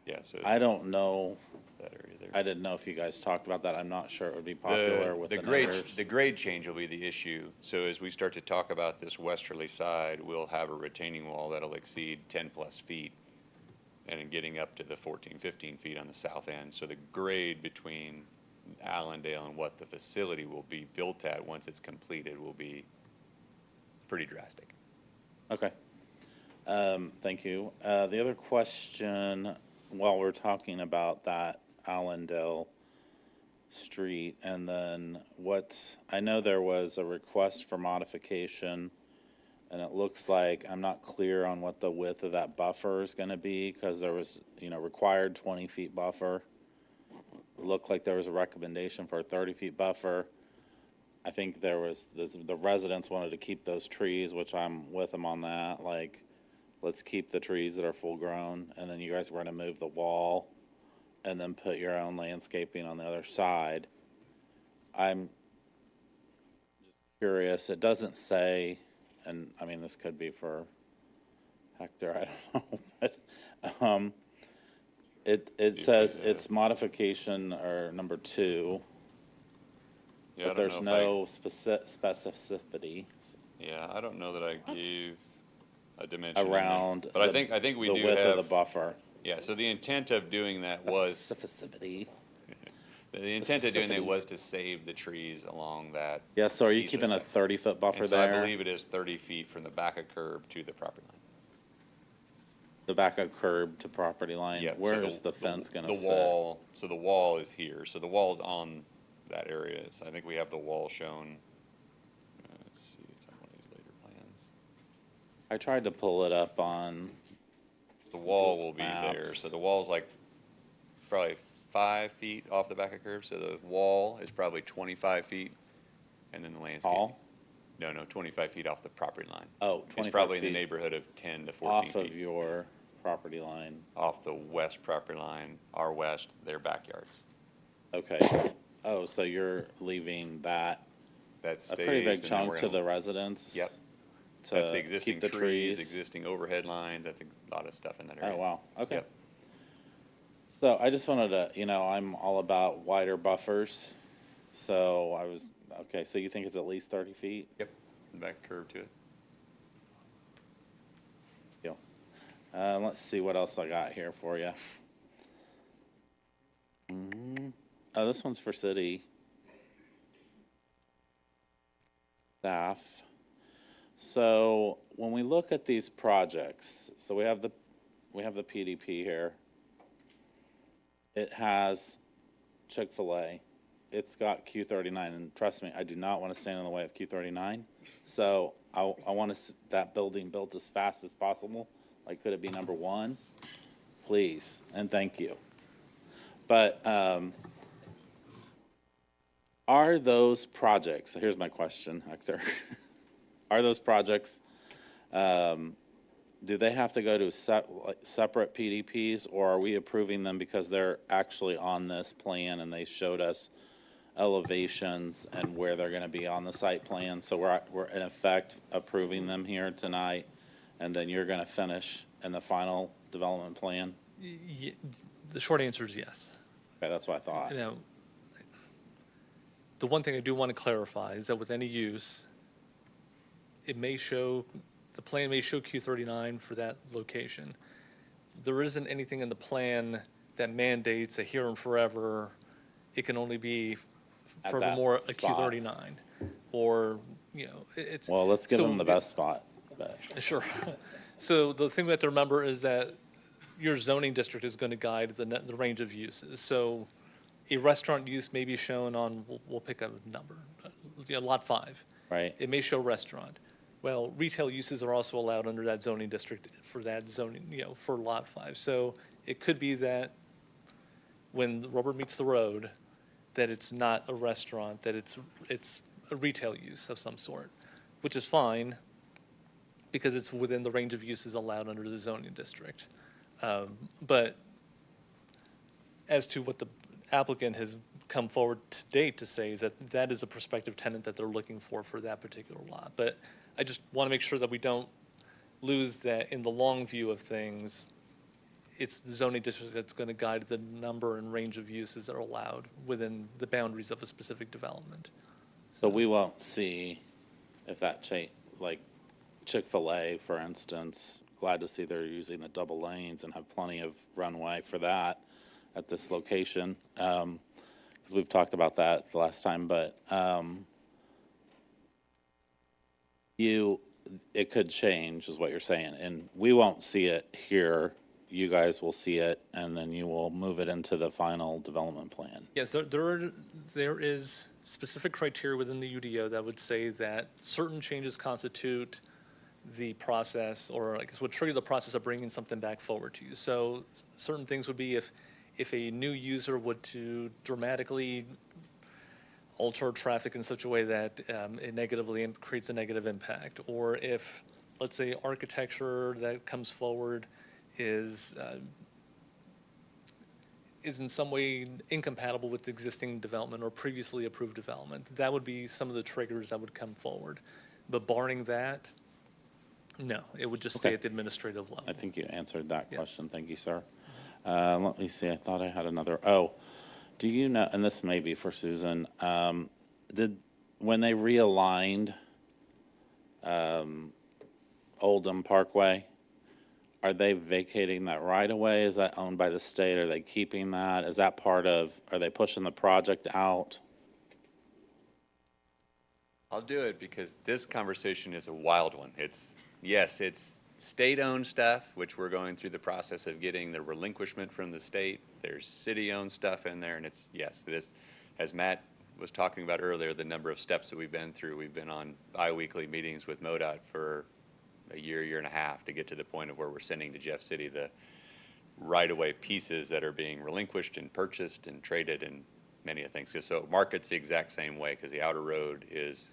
Speaker 22: Yeah, so.
Speaker 14: I don't know,
Speaker 22: That area there.
Speaker 14: I didn't know if you guys talked about that. I'm not sure it would be popular with the
Speaker 22: grade,
Speaker 14: neighbors.
Speaker 22: the grade change will be the issue. So as we start to talk about this westerly side, we'll have a retaining wall that'll exceed 10-plus feet and then getting up to the 14, 15 feet on the south end. So the grade between Allendale and what the facility will be built at once it's completed will be pretty drastic.
Speaker 14: Okay. Thank you. The other question, while we're talking about that Allendale Street, and then I know there was a request for modification, and it looks like, I'm not clear on what the width of that buffer is gonna be, because there was, required 20-feet buffer. It looked like there was a recommendation for a 30-feet buffer. I think there was, the residents wanted to keep those trees, which I'm with them on that, like, let's keep the trees that are full-grown, and then you guys were gonna move the wall, and then put your own landscaping on the other side. I'm just curious, it doesn't say, and, I mean, this could be for Hector, I don't know, but, it says it's modification, or number 2,
Speaker 22: Yeah, I
Speaker 14: but
Speaker 22: don't
Speaker 14: there's
Speaker 22: know
Speaker 14: no specificity.
Speaker 22: Yeah, I don't know that I gave a dimension. in there.
Speaker 14: Around
Speaker 22: But I think we do
Speaker 14: the width
Speaker 22: have.
Speaker 14: of the buffer.
Speaker 22: Yeah, so the intent of doing that was,
Speaker 14: Specificity.
Speaker 22: the intent of doing that was to save the trees along that.
Speaker 14: Yeah, so are you
Speaker 22: eastern
Speaker 14: keeping a
Speaker 22: side.
Speaker 14: 30-foot buffer
Speaker 22: And so
Speaker 14: there?
Speaker 22: I believe it is 30 feet from the back of curb to the property line.
Speaker 14: The back of curb to property line?
Speaker 22: Yep, so
Speaker 14: Where is the fence gonna sit?
Speaker 22: So the wall is here, so the wall's on that area, so I think we have the wall shown. Let's see, it's on one of these later plans.
Speaker 14: I tried to pull it up on,
Speaker 22: The wall will be there,
Speaker 14: Maps.
Speaker 22: so the wall's like probably 5 feet off the back of curb, so the wall is probably 25 feet, and then the landscape.
Speaker 14: Tall?
Speaker 22: No, 25 feet off the property line.
Speaker 14: oh,
Speaker 22: It's
Speaker 14: 25
Speaker 22: probably in the
Speaker 14: feet
Speaker 22: neighborhood of 10 to 14
Speaker 14: off of
Speaker 22: feet
Speaker 14: your property line.
Speaker 22: off the west property line, our west, their backyards.
Speaker 14: Okay. Oh, so you're leaving that,
Speaker 22: That
Speaker 14: a
Speaker 22: stays.
Speaker 14: pretty big
Speaker 22: and then
Speaker 14: chunk
Speaker 22: we're
Speaker 14: to
Speaker 22: gonna-
Speaker 14: the residents?
Speaker 22: Yep.
Speaker 14: To
Speaker 22: That's the existing
Speaker 14: keep the
Speaker 22: trees,
Speaker 14: trees?
Speaker 22: existing overhead lines, that's a lot of stuff in that area.
Speaker 14: Oh, wow, okay.
Speaker 22: Yep.
Speaker 14: So I just wanted to, I'm all about wider buffers, so okay, so you think it's at least 30 feet?
Speaker 22: Yep, the back curve to it.
Speaker 14: Deal. Let's see what else I got here for you. Oh, this one's for city staff. So when we look at these projects, so we have the PDP here. It has Chick-fil-A. It's got Q39, and trust me, I do not want to stand in the way of Q39. So I want that building built as fast as possible. Like, could it be number 1? Please, and thank you. But are those projects, so here's my question, Hector. Are those projects, do they have to go to separate PDPs, or are we approving them because they're actually on this plan and they showed us elevations and where they're gonna be on the site plan? So we're in effect approving them here tonight, and then you're gonna finish in the final development plan?
Speaker 17: The short answer is yes.
Speaker 14: Okay, that's what I thought.
Speaker 17: Now, the one thing I do want to clarify is that with any use, the plan may show Q39 for that location. There isn't anything in the plan that mandates a here and forever, it can only be
Speaker 14: At
Speaker 17: forevermore a
Speaker 14: that spot.
Speaker 17: Q39. Or, it's.
Speaker 14: Well, let's give
Speaker 17: so
Speaker 14: them the best spot, but.
Speaker 17: Sure. So the thing we have to remember is that your zoning district is going to guide the range of uses. So a restaurant use may be shown on, we'll pick a number, lot 5.
Speaker 14: Right.
Speaker 17: It may show restaurant. Well, retail uses are also allowed under that zoning district for that zoning, for lot 5. So it could be that when the rubber meets the road, that it's not a restaurant, that it's a retail use of some sort, which is fine because it's within the range of uses allowed under the zoning district. But as to what the applicant has come forward to date to say is that that is a prospective tenant that they're looking for that particular lot. But I just want to make sure that we don't lose that in the long view of things. It's the zoning district that's going to guide the number and range of uses that are allowed within the boundaries of a specific development.
Speaker 14: So we won't see if that like Chick-fil-A, for instance, glad to see they're using the double lanes and have plenty of runway for that at this location. Because we've talked about that the last time, but it could change is what you're saying. And we won't see it here. You guys will see it, and then you will move it into the final development plan.
Speaker 17: Yes, there is specific criteria within the UDO that would say that certain changes constitute the process, or I guess would trigger the process of bringing something back forward to you. So certain things would be if a new user would to dramatically alter traffic in such a way that it negatively creates a negative impact, or if, let's say, architecture that comes forward is in some way incompatible with existing development or previously approved development. That would be some of the triggers that would come forward. But barring that, no, it would just stay
Speaker 14: Okay.
Speaker 17: at the administrative level.
Speaker 14: I think you answered that
Speaker 17: Yes.
Speaker 14: question. Thank you, sir. Let me see. I thought I had another. Do you know, and this may be for Susan, when they realigned Oldham Parkway, are they vacating that right away? Is that owned by the state? Are they keeping that? Is that are they pushing the project out?
Speaker 22: I'll do it because this conversation is a wild one. Yes, it's state-owned stuff, which we're going through the process of getting the relinquishment from the state. There's city-owned stuff in there, and this, as Matt was talking about earlier, the number of steps that we've been through. We've been on bi-weekly meetings with MoDOT for a year and a half to get to the point of where we're sending to Jeff City the right-of-way pieces that are being relinquished and purchased and traded and many of things. So market's the exact same way because the outer road is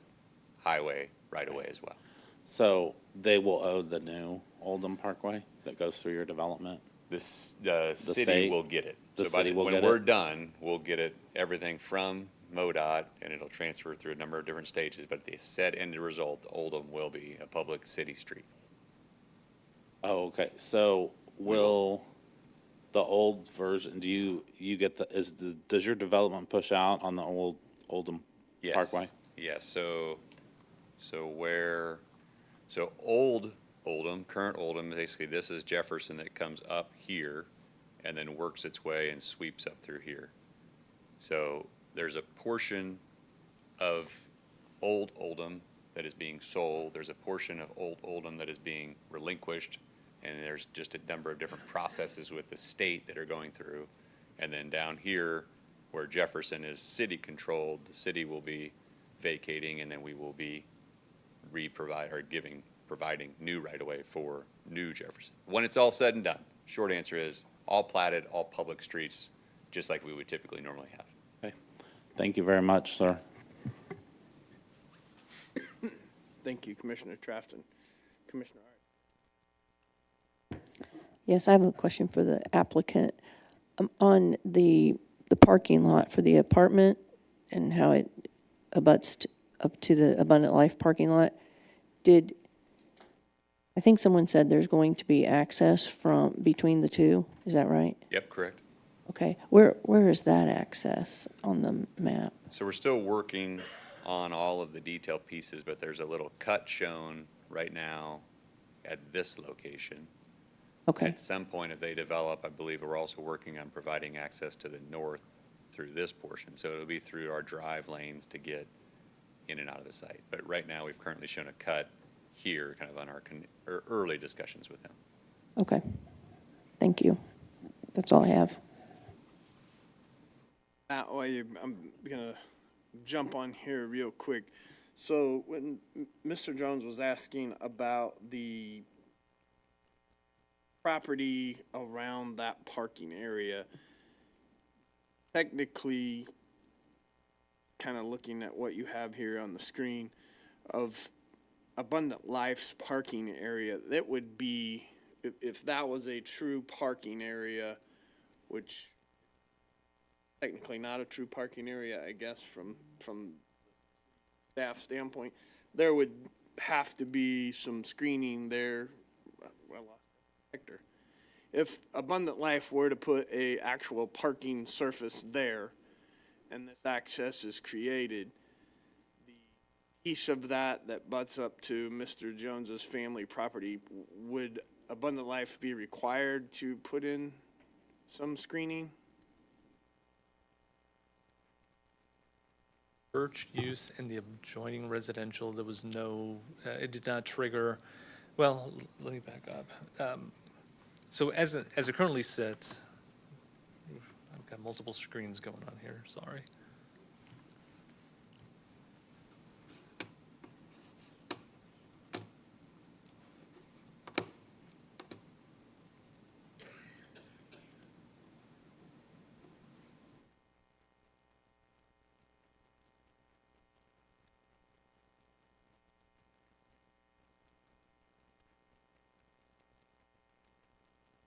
Speaker 22: highway right-of-way as well.
Speaker 14: So they will own the new Oldham Parkway that goes through your development?
Speaker 22: The
Speaker 14: state?
Speaker 22: city will get it.
Speaker 14: The
Speaker 22: So
Speaker 14: city will
Speaker 22: when
Speaker 14: get
Speaker 22: we're
Speaker 14: it?
Speaker 22: done, we'll get it, everything from MoDOT, and it'll transfer through a number of different stages, but the set end result, Oldham will be a public city street.
Speaker 14: Oh, okay. So will the old version, do you get does your development push out on the old Oldham
Speaker 22: Yes.
Speaker 14: Parkway?
Speaker 22: Yes, so old Oldham, current Oldham, basically this is Jefferson that comes up here and then works its way and sweeps up through here. So there's a portion of old Oldham that is being sold, there's a portion of old Oldham that is being relinquished, and there's just a number of different processes with the state that are going through. And then down here, where Jefferson is city-controlled, the city will be vacating, and then we will be providing new right-of-way for new Jefferson. When it's all said and done, short answer is all platted, all public streets, just like we would typically normally have.
Speaker 14: Okay. Thank you very much, sir.
Speaker 5: Thank you, Commissioner Trafton. Commissioner Art.
Speaker 15: Yes, I have a question for the applicant. On the parking lot for the apartment and how it abuts up to the Abundant Life parking lot, I think someone said there's going to be access from between the two, is that right?
Speaker 22: Yep, correct.
Speaker 15: Okay, where is that access on the map?
Speaker 22: So we're still working on all of the detailed pieces, but there's a little cut shown right now at this location.
Speaker 15: Okay.
Speaker 22: At some point, if they develop, I believe we're also working on providing access to the north through this portion. So it'll be through our drive lanes to get in and out of the site. But right now, we've currently shown a cut here, kind of on our early discussions with them.
Speaker 15: Okay. Thank you. That's all I have.
Speaker 5: That way, I'm gonna jump on here real quick. So when Mr. Jones was asking about the property around that parking area, technically, kind of looking at what you have here on the screen of Abundant Life's parking area, that would be, if that was a true parking area, which technically not a true parking area, I guess, from staff standpoint, there would have to be some screening there. Well, Hector, if Abundant Life were to put a actual parking surface there, and this access is created, the piece of that butts up to Mr. Jones's family property, would Abundant Life be required to put in some screening?
Speaker 17: Church use in the adjoining residential, there was no, it did not trigger, well, let me back up. So as it currently sits, I've got multiple screens going on here, sorry.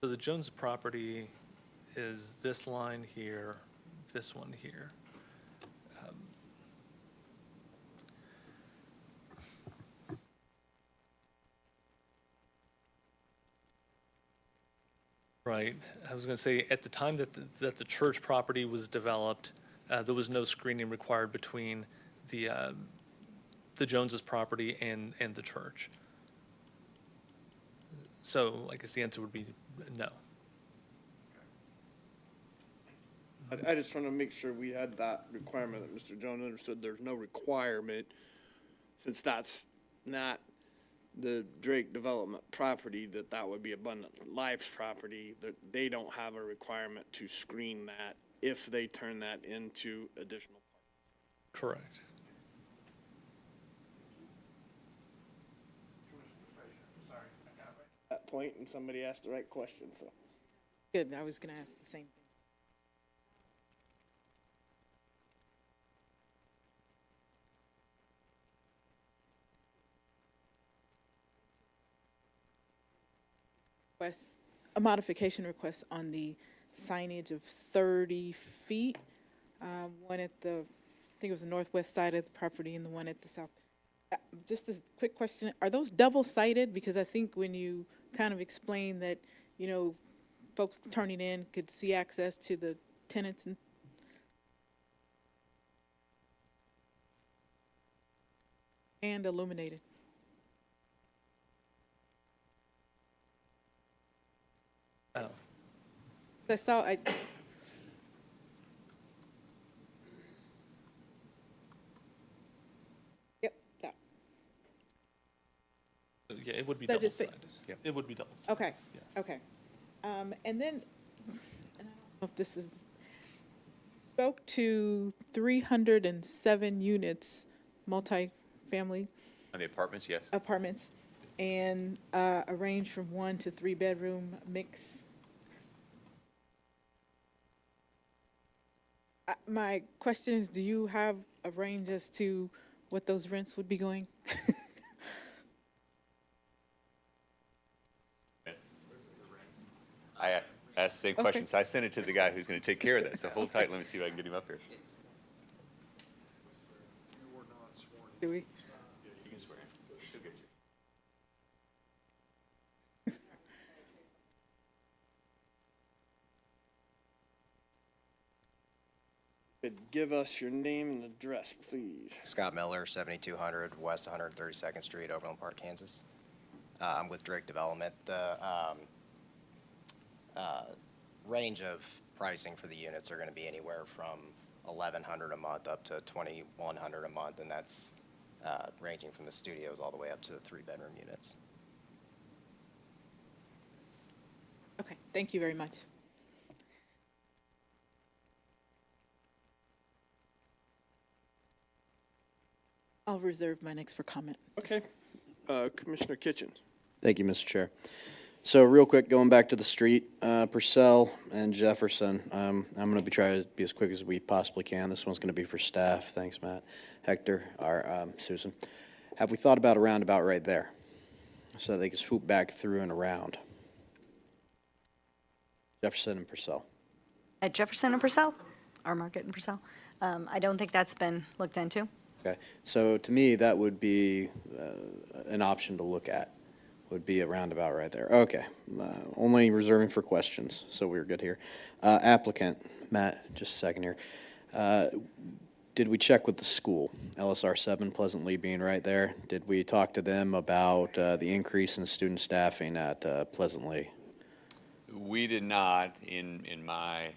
Speaker 17: So the Jones property is this line here, this one here. Right, I was gonna say, at the time that the church property was developed, there was no screening required between the Joneses property and the church. So I guess the answer would be no.
Speaker 5: I just want to make sure we had that requirement, that Mr. Jones understood there's no requirement, since that's not the Drake development property, that would be Abundant Life's property, that they don't have a requirement to screen that if they turn that into additional.
Speaker 17: Correct.
Speaker 5: That point, and somebody asked the right question, so.
Speaker 10: Good, I was gonna ask the same thing. A modification request on the signage of 30 feet. One at the, I think it was the northwest side of the property and the one at the south. Just a quick question, are those double-sided? Because I think when you kind of explain that, you know, folks turning in could see access to the tenants and illuminated.
Speaker 17: Oh.
Speaker 10: I saw, yep, that,
Speaker 17: Yeah, it would be
Speaker 10: That just
Speaker 17: double-sided. It would be double-sided.
Speaker 10: okay,
Speaker 17: Yes.
Speaker 10: okay. And then, and I don't know if this is, spoke to 307 units, multifamily
Speaker 22: On the apartments, yes.
Speaker 10: apartments, and a range from 1 to 3 bedroom mix. My question is, do you have a range as to what those rents would be going?
Speaker 22: I asked the same
Speaker 10: Okay.
Speaker 22: question, so I sent it to the guy who's going to take care of that. So hold tight, let me see if I can get him up here.
Speaker 10: Do we?
Speaker 22: You can swear in. She'll get you.
Speaker 5: Could give us your name and address, please.
Speaker 12: Scott Miller, 7200 West 132nd Street, Overland Park, Kansas. I'm with Drake Development. range of pricing for the units are going to be anywhere from $1,100 a month up to $2,100 a month, and that's ranging from the studios all the way up to the 3-bedroom units.
Speaker 10: Okay, thank you very much. I'll reserve my next for comment.
Speaker 5: Okay. Commissioner Kitchens.
Speaker 9: Thank you, Mr. Chair. So real quick, going back to the street, Purcell and Jefferson, I'm going to be trying to be as quick as we possibly can. This one's going to be for staff. Thanks, Matt. Hector, or Susan. Have we thought about a roundabout right there so they can swoop back through and around? Jefferson and Purcell.
Speaker 18: At Jefferson and Purcell, our market in Purcell, I don't think that's been looked into.
Speaker 9: Okay, so to me, that would be an option to look at, would be a roundabout right there. Okay, only reserving for questions, so we're good here. Applicant, Matt, just a second here. Did we check with the school, LSR 7 Pleasantly being right there? Did we talk to them about the increase in student staffing at Pleasantly?
Speaker 22: We did not. In my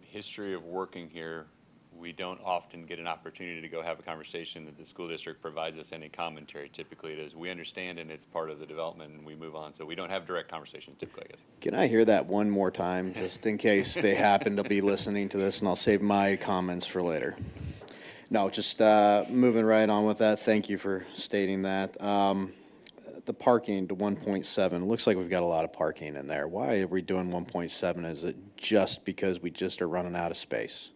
Speaker 22: history of working here, we don't often get an opportunity to go have a conversation that the school district provides us any commentary. Typically it is, we understand and it's part of the development and we move on. So we don't have direct conversation typically, I guess.
Speaker 9: Can I hear that one more time, just in case they happen to be listening to this, and I'll save my comments for later. No, just moving right on with that. Thank you for stating that. The parking to 1.7, looks like we've got a lot of parking in there. Why are we doing 1.7? Is it just because we just are running out of space?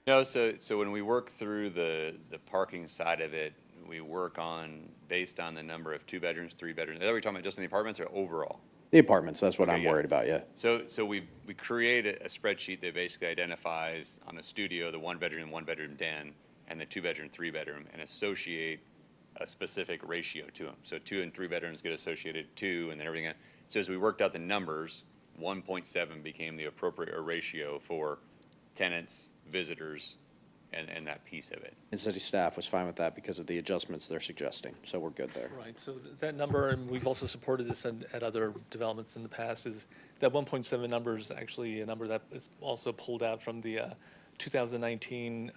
Speaker 22: No, so when we work through the parking side of it, we work on, based on the number of 2 bedrooms, 3 bedrooms. Are we talking about just in the apartments or overall?
Speaker 9: The apartments, that's what
Speaker 22: Okay,
Speaker 9: I'm
Speaker 22: yeah.
Speaker 9: worried about, yeah.
Speaker 22: So we create a spreadsheet that basically identifies on a studio, the 1-bedroom, 1-bedroom den, and the 2-bedroom, 3-bedroom, and associate a specific ratio to them. So 2 and 3 bedrooms get associated 2, and then everything else. So as we worked out the numbers, 1.7 became the appropriate ratio for tenants, visitors, and that piece of it.
Speaker 9: And city staff was fine with that because of the adjustments they're suggesting, so we're good there.
Speaker 17: Right, so that number, and we've also supported this at other developments in the past, is that 1.7 number is actually a number that is also pulled out from the 2019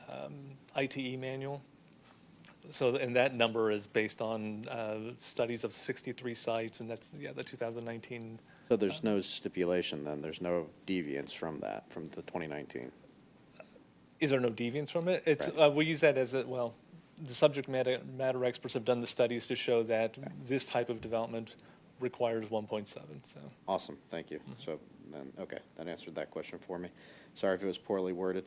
Speaker 17: ITE manual. So, and that number is based on studies of 63 sites, and that's, yeah, the 2019.
Speaker 9: So there's no stipulation then, there's no deviance from that, from the 2019?
Speaker 17: Is there no deviance from it? It's,
Speaker 9: Right.
Speaker 17: we use that as a, well, the subject matter experts have done the studies to show that this type of development requires 1.7, so.
Speaker 9: Awesome, thank you. So then, okay, that answered that question for me. Sorry if it was poorly worded.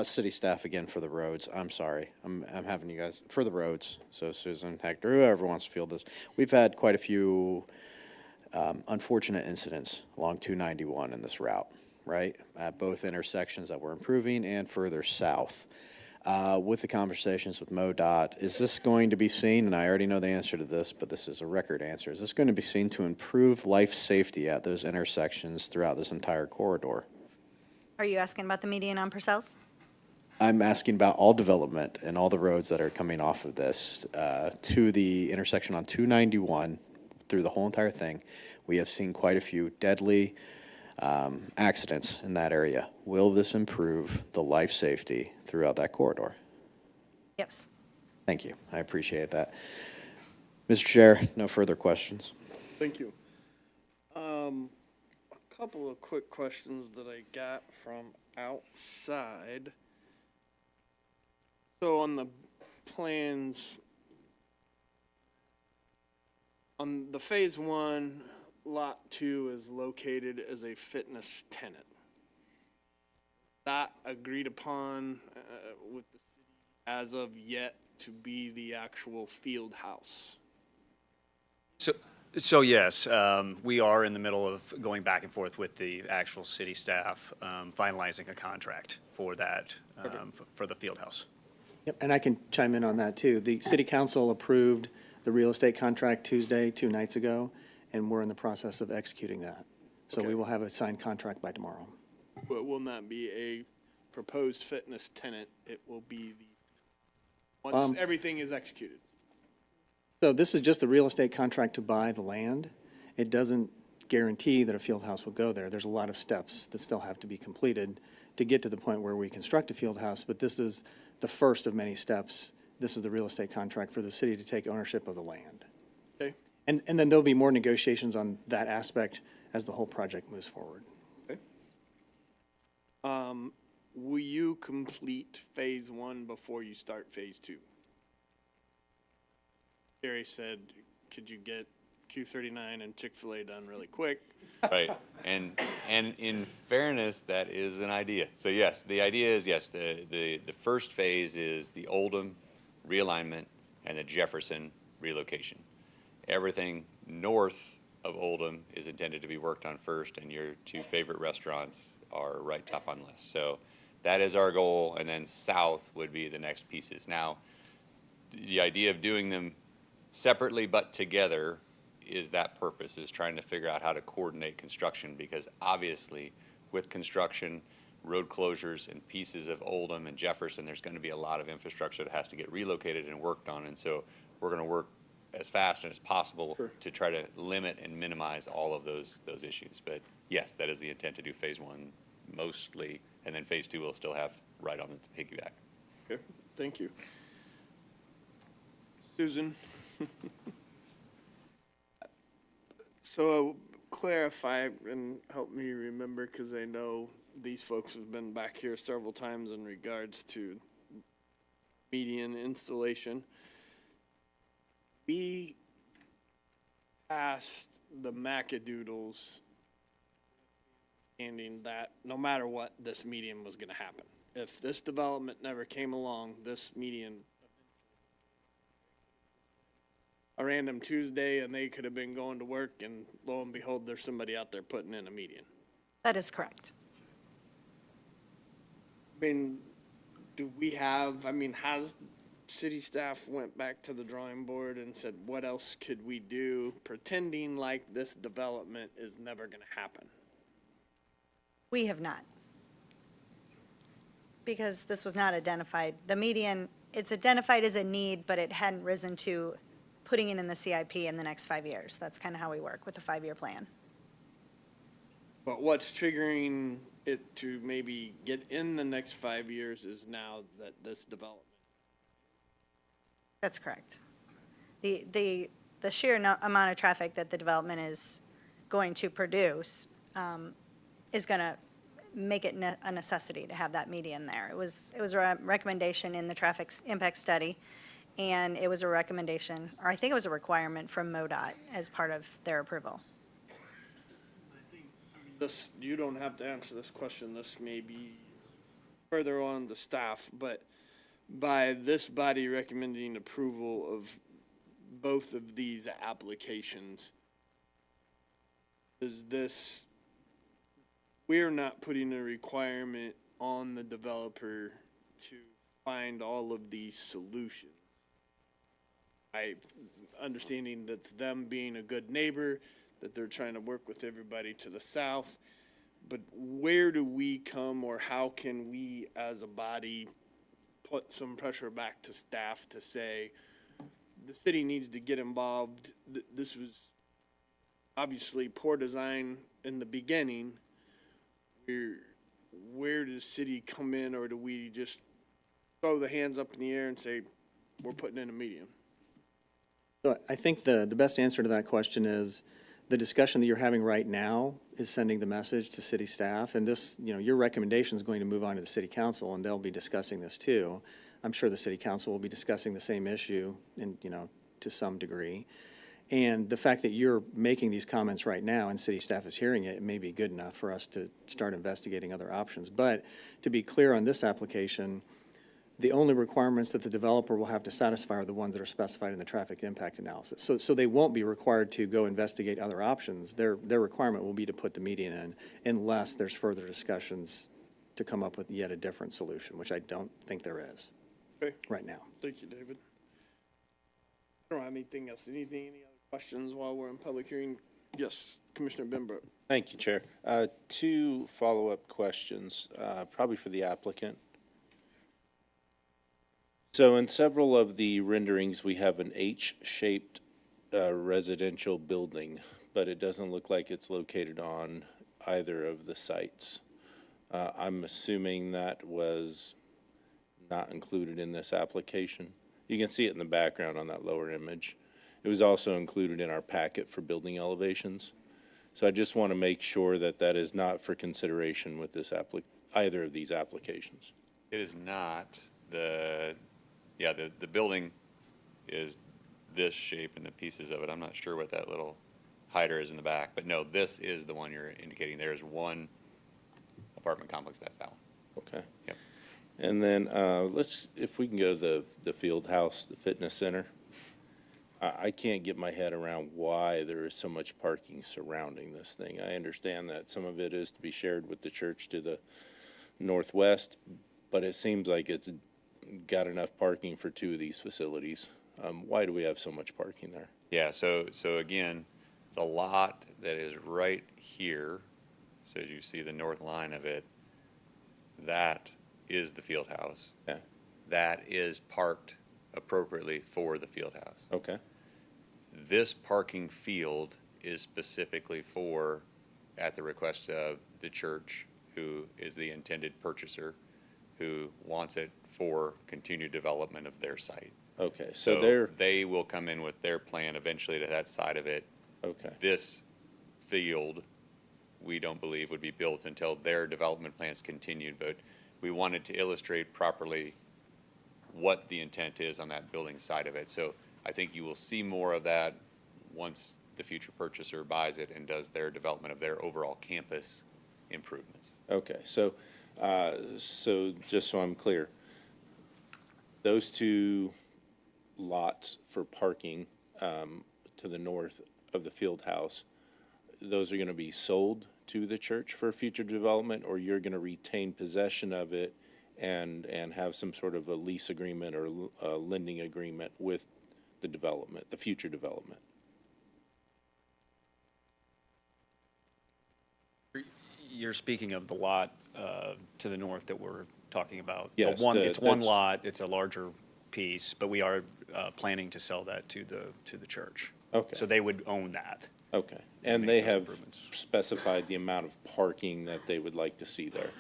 Speaker 9: City staff again for the roads, I'm sorry. I'm having you guys, for the roads, so Susan, Hector, whoever wants to field this. We've had quite a few unfortunate incidents along 291 in this route, right? At both intersections that we're improving and further south. With the conversations with MoDOT, is this going to be seen, and I already know the answer to this, but this is a record answer, is this going to be seen to improve life safety at those intersections throughout this entire corridor?
Speaker 18: Are you asking about the median on Purcell's?
Speaker 9: I'm asking about all development and all the roads that are coming off of this to the intersection on 291 through the whole entire thing. We have seen quite a few deadly accidents in that area. Will this improve the life safety throughout that corridor?
Speaker 18: Yes.
Speaker 9: Thank you. I appreciate that. Mr. Chair, no further questions.
Speaker 5: Thank you. A couple of quick questions that I got from outside. So on the plans, on the phase 1, lot 2 is located as a fitness tenant. That agreed upon with the city as of yet to be the actual field house.
Speaker 21: So yes, we are in the middle of going back and forth with the actual city staff, finalizing a contract for that, for the field house.
Speaker 11: Yep, and I can chime in on that too. The city council approved the real estate contract Tuesday, 2 nights ago, and we're in the process of executing that. So
Speaker 5: Okay.
Speaker 11: we will have a signed contract by tomorrow.
Speaker 5: But will not be a proposed fitness tenant. It will be once everything is executed.
Speaker 11: So this is just the real estate contract to buy the land. It doesn't guarantee that a field house will go there. There's a lot of steps that still have to be completed to get to the point where we construct a field house, but this is the first of many steps. This is the real estate contract for the city to take ownership of the land.
Speaker 5: Okay.
Speaker 11: And then there'll be more negotiations on that aspect as the whole project moves forward.
Speaker 5: Okay. Will you complete phase one before you start phase two? Gary said, could you get Q39 and Chick-fil-A done really quick?
Speaker 22: Right, and in fairness, that is an idea. So yes, the idea is, yes, the first phase is the Oldham realignment and the Jefferson relocation. Everything north of Oldham is intended to be worked on first, and your two favorite restaurants are right top on the list. So that is our goal, and then south would be the next pieces. Now, the idea of doing them separately but together is that purpose, is trying to figure out how to coordinate construction, because obviously with construction, road closures and pieces of Oldham and Jefferson, there's going to be a lot of infrastructure that has to get relocated and worked on. And so we're going to work as fast as possible to try to limit and minimize all of those issues. But yes, that is the intent, to do phase one mostly, and then phase two will still have right on the piggyback.
Speaker 5: Okay, thank you. Susan? So clarify and help me remember, because I know these folks have been back here several times in regards to median installation. We asked the Macadoodles understanding that no matter what, this median was going to happen. If this development never came along, this median, a random Tuesday, and they could have been going to work, and lo and behold, there's somebody out there putting in a median.
Speaker 18: That is correct.
Speaker 5: I mean, do we have, I mean, has city staff went back to the drawing board and said, what else could we do, pretending like this development is never going to happen?
Speaker 18: We have not. Because this was not identified. The median, it's identified as a need, but it hadn't risen to putting it in the CIP in the next 5 years. That's kind of how we work with a 5-year plan.
Speaker 5: But what's triggering it to maybe get in the next 5 years is now that this development.
Speaker 18: That's correct. The sheer amount of traffic that the development is going to produce is going to make it a necessity to have that median there. It was a recommendation in the traffic impact study, and it was a recommendation, or I think it was a requirement from MoDOT as part of their approval.
Speaker 5: This, you don't have to answer this question. This may be further on the staff, but by this body recommending approval of both of these applications, is this, we're not putting a requirement on the developer to find all of these solutions. Understanding that's them being a good neighbor, that they're trying to work with everybody to the south, but where do we come, or how can we as a body put some pressure back to staff to say, the city needs to get involved? This was obviously poor design in the beginning. Where does city come in, or do we just throw the hands up in the air and say, we're putting in a median?
Speaker 11: So I think the best answer to that question is the discussion that you're having right now is sending the message to city staff. And this, your recommendation is going to move on to the city council, and they'll be discussing this too. I'm sure the city council will be discussing the same issue to some degree. And the fact that you're making these comments right now and city staff is hearing it, it may be good enough for us to start investigating other options. But to be clear on this application, the only requirements that the developer will have to satisfy are the ones that are specified in the traffic impact analysis. So they won't be required to go investigate other options. Their requirement will be to put the median in, unless there's further discussions to come up with yet a different solution, which I don't think there is right now.
Speaker 5: Thank you, David. I don't have anything else. Any other questions while we're in public hearing? Yes, Commissioner Benbrook.
Speaker 13: Thank you, Chair. Two follow-up questions, probably for the applicant. So in several of the renderings, we have an H-shaped residential building but it doesn't look like it's located on either of the sites. I'm assuming that was not included in this application. You can see it in the background on that lower image. It was also included in our packet for building elevations. So I just want to make sure that that is not for consideration with this either of these applications.
Speaker 22: It is not. The building is this shape and the pieces of it. I'm not sure what that little hider is in the back, but no, this is the one you're indicating. There is one apartment complex, that's that one.
Speaker 13: Okay.
Speaker 22: Yep.
Speaker 13: And then if we can go to the field house, the fitness center. I can't get my head around why there is so much parking surrounding this thing. I understand that some of it is to be shared with the church to the northwest, but it seems like it's got enough parking for two of these facilities. Why do we have so much parking there?
Speaker 22: Yeah, so again, the lot that is right here, so as you see the north line of it, that is the field house.
Speaker 13: Yeah.
Speaker 22: That is parked appropriately for the field house.
Speaker 13: Okay.
Speaker 22: This parking field is specifically for, at the request of the church, who is the intended purchaser, who wants it for continued development of their site.
Speaker 13: Okay, so
Speaker 22: they will come in with their plan eventually to that side of it.
Speaker 13: Okay.
Speaker 22: This field, we don't believe would be built until their development plans continued, but we wanted to illustrate properly what the intent is on that building side of it. So I think you will see more of that once the future purchaser buys it and does their development of their overall campus improvements.
Speaker 13: Okay, so just so I'm clear, those two lots for parking to the north of the field house, those are going to be sold to the church for future development, or you're going to retain possession of it and have some sort of a lease agreement or a lending agreement with the development, the future development?
Speaker 21: You're speaking of the lot to the north that we're talking about?
Speaker 13: Yes,
Speaker 21: It's one
Speaker 13: that's-
Speaker 21: lot, it's a larger piece, but we are planning to sell that to the church.
Speaker 13: Okay.
Speaker 21: So they would own that.
Speaker 13: Okay, and
Speaker 21: make
Speaker 13: they
Speaker 21: those
Speaker 13: have
Speaker 21: improvements.
Speaker 13: specified the amount of parking that they would like to see there,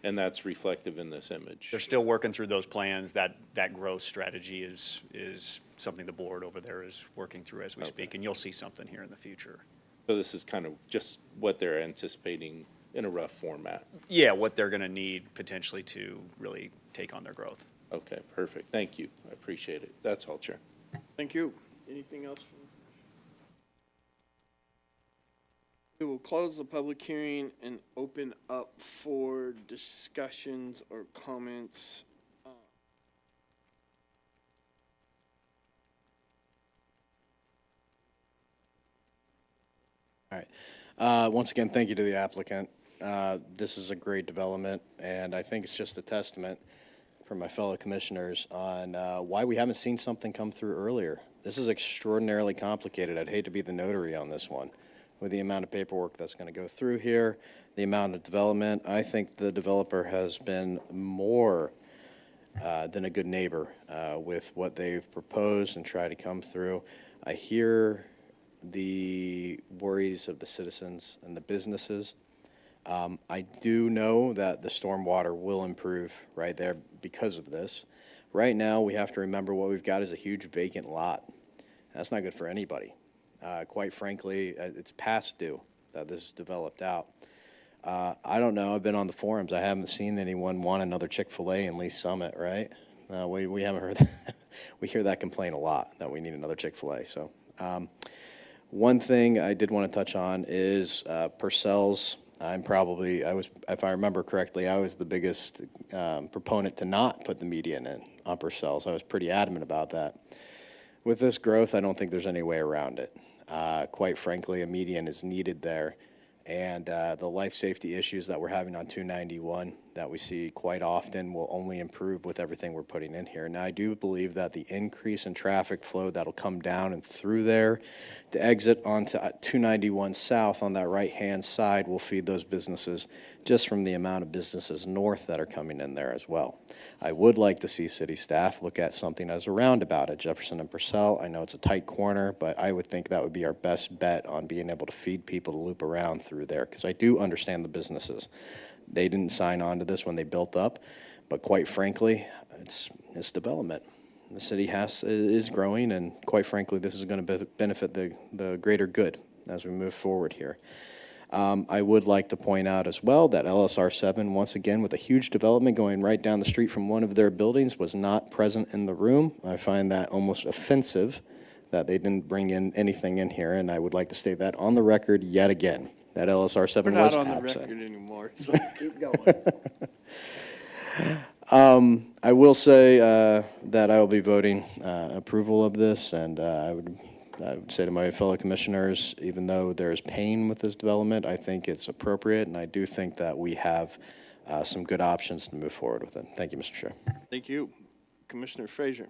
Speaker 13: and that's reflective in this image?
Speaker 21: They're still working through those plans. That growth strategy is something the board over there is working through as we speak, and you'll see something here in the future.
Speaker 13: So this is kind of just what they're anticipating in a rough format?
Speaker 21: Yeah, what they're gonna need potentially to really take on their growth.
Speaker 13: Okay, perfect. Thank you. I appreciate it. That's all, Chair.
Speaker 5: Thank you. Anything else? We will close the public hearing and open up for discussions or comments.
Speaker 16: All right. Once again, thank you to the applicant. This is a great development, and I think it's just a testament for my fellow commissioners on why we haven't seen something come through earlier. This is extraordinarily complicated. I'd hate to be the notary on this one. With the amount of paperwork that's going to go through here, the amount of development, I think the developer has been more than a good neighbor with what they've proposed and tried to come through. I hear the worries of the citizens and the businesses. I do know that the stormwater will improve right there because of this. Right now, we have to remember what we've got is a huge vacant lot. That's not good for anybody. Quite frankly, it's past due that this is developed out. I don't know. I've been on the forums. I haven't seen anyone want another Chick-fil-A in Lee Summit, right? We haven't heard that. We hear that complaint a lot, that we need another Chick-fil-A. So one thing I did want to touch on is Purcell's. If I remember correctly, I was the biggest proponent to not put the median in on Purcell's. I was pretty adamant about that. With this growth, I don't think there's any way around it. Quite frankly, a median is needed there. And the life safety issues that we're having on 291 that we see quite often will only improve with everything we're putting in here. Now, I do believe that the increase in traffic flow that'll come down and through there, the exit onto 291 South on that right-hand side will feed those businesses just from the amount of businesses north that are coming in there as well. I would like to see city staff look at something as a roundabout at Jefferson and Purcell. I know it's a tight corner, but I would think that would be our best bet on being able to feed people to loop around through there, because I do understand the businesses. They didn't sign on to this when they built up, but quite frankly, it's development. The city is growing, and quite frankly, this is going to benefit the greater good as we move forward here. I would like to point out as well that LSR 7, once again, with a huge development going right down the street from one of their buildings, was not present in the room. I find that almost offensive that they didn't bring in anything in here, and I would like to state that on the record yet again, that LSR 7 was absent.
Speaker 5: We're not on the record anymore, so keep going.
Speaker 16: I will say that I will be voting approval of this, and I would say to my fellow commissioners, even though there's pain with this development, I think it's appropriate, and I do think that we have some good options to move forward with it. Thank you, Mr. Chair.
Speaker 5: Thank you. Commissioner Frazier.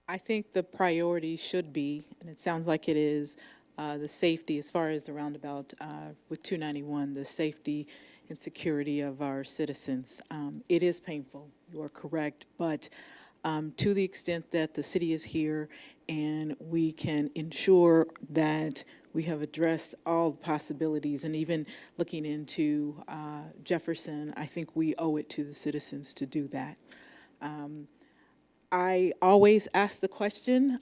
Speaker 10: I think the priority should be, and it sounds like it is, the safety as far as the roundabout with 291, the safety and security of our citizens. It is painful, you are correct, but to the extent that the city is here and we can ensure that we have addressed all the possibilities, and even looking into Jefferson, I think we owe it to the citizens to do that. I always ask the question,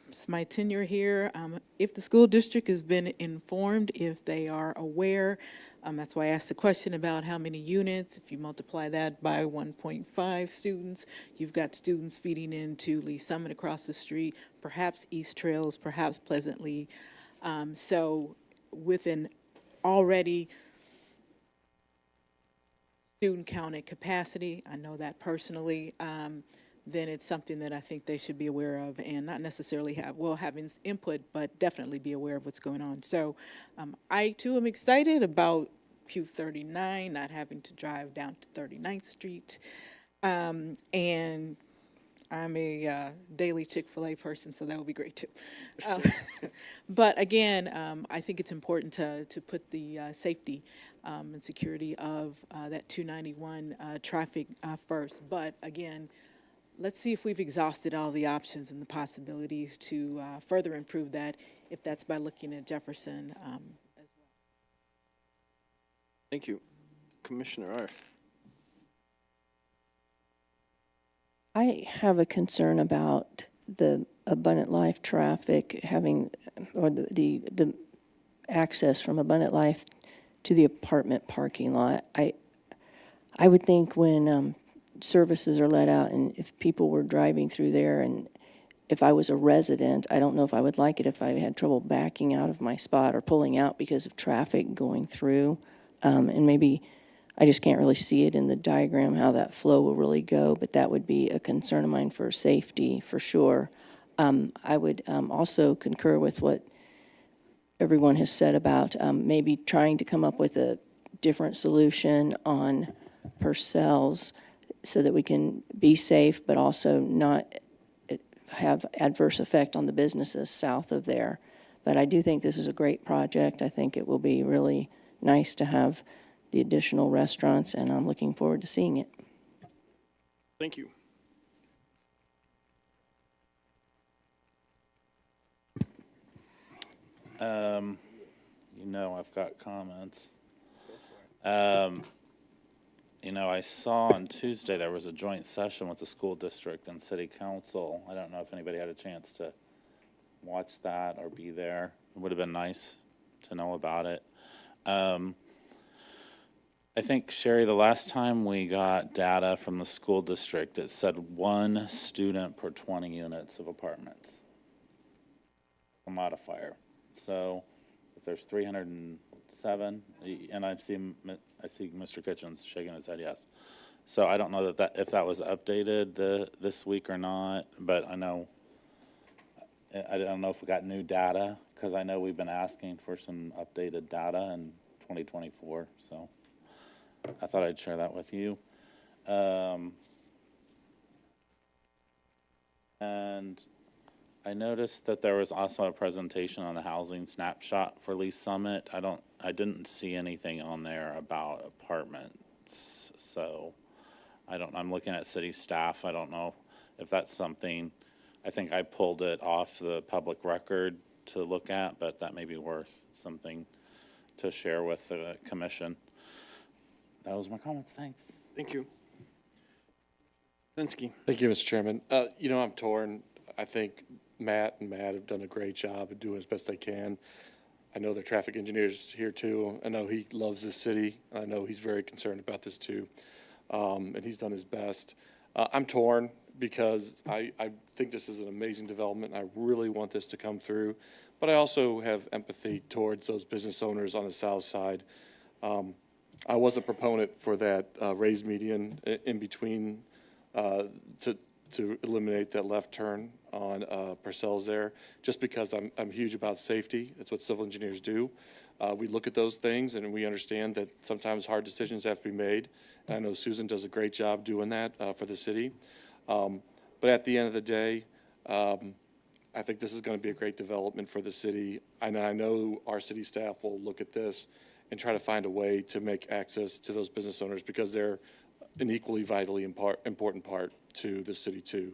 Speaker 10: it's my tenure here, if the school district has been informed, if they are aware, that's why I asked the question about how many units. If you multiply that by 1.5 students, you've got students feeding into Lee Summit across the street, perhaps East Trails, perhaps Pleasantly. So with an already student counted capacity, I know that personally, then it's something that I think they should be aware of, and not necessarily having input, but definitely be aware of what's going on. So I too am excited about Q39, not having to drive down to 39th Street. And I'm a daily Chick-fil-A person, so that would be great too. But again, I think it's important to put the safety and security of that 291 traffic first. But again, let's see if we've exhausted all the options and the possibilities to further improve that, if that's by looking at Jefferson as well.
Speaker 5: Thank you. Commissioner Arf.
Speaker 15: I have a concern about the Abundant Life traffic having, or the access from Abundant Life to the apartment parking lot. I would think when services are let out, and if people were driving through there, and if I was a resident, I don't know if I would like it if I had trouble backing out of my spot or pulling out because of traffic going through. And maybe I just can't really see it in the diagram how that flow will really go, but that would be a concern of mine for safety, for sure. I would also concur with what everyone has said about maybe trying to come up with a different solution on Purcell's so that we can be safe, but also not have adverse effect on the businesses south of there. But I do think this is a great project. I think it will be really nice to have the additional restaurants, and I'm looking forward to seeing it.
Speaker 5: Thank you.
Speaker 14: I've got comments. I saw on Tuesday there was a joint session with the school district and city council. I don't know if anybody had a chance to watch that or be there. It would have been nice to know about it. I think, Sherry, the last time we got data from the school district, it said 1 student per 20 units of apartments. A modifier. So if there's 307, and I see Mr. Kitchens shaking his head yes. So I don't know if that was updated this week or not, but I don't know if we got new data, because I know we've been asking for some updated data in 2024, so I thought I'd share that with you. And I noticed that there was also a presentation on the housing snapshot for Lease Summit. I didn't see anything on there about apartments, so I'm looking at city staff. I don't know if that's something, I think I pulled it off the public record to look at, but that may be worth something to share with the commission. That was my comments, thanks.
Speaker 5: Thank you. Linsky.
Speaker 20: Thank you, Mr. Chairman. I'm torn. I think Matt have done a great job of doing as best they can. I know their traffic engineer's here too. I know he loves this city. I know he's very concerned about this too. And he's done his best. I'm torn because I think this is an amazing development. I really want this to come through, but I also have empathy towards those business owners on the south side. I was a proponent for that raised median in between to eliminate that left turn on Purcell's there, just because I'm huge about safety. That's what civil engineers do. We look at those things and we understand that sometimes hard decisions have to be made. And I know Susan does a great job doing that for the city. But at the end of the day, I think this is going to be a great development for the city. And I know our city staff will look at this and try to find a way to make access to those business owners, because they're an equally vitally important part to the city too.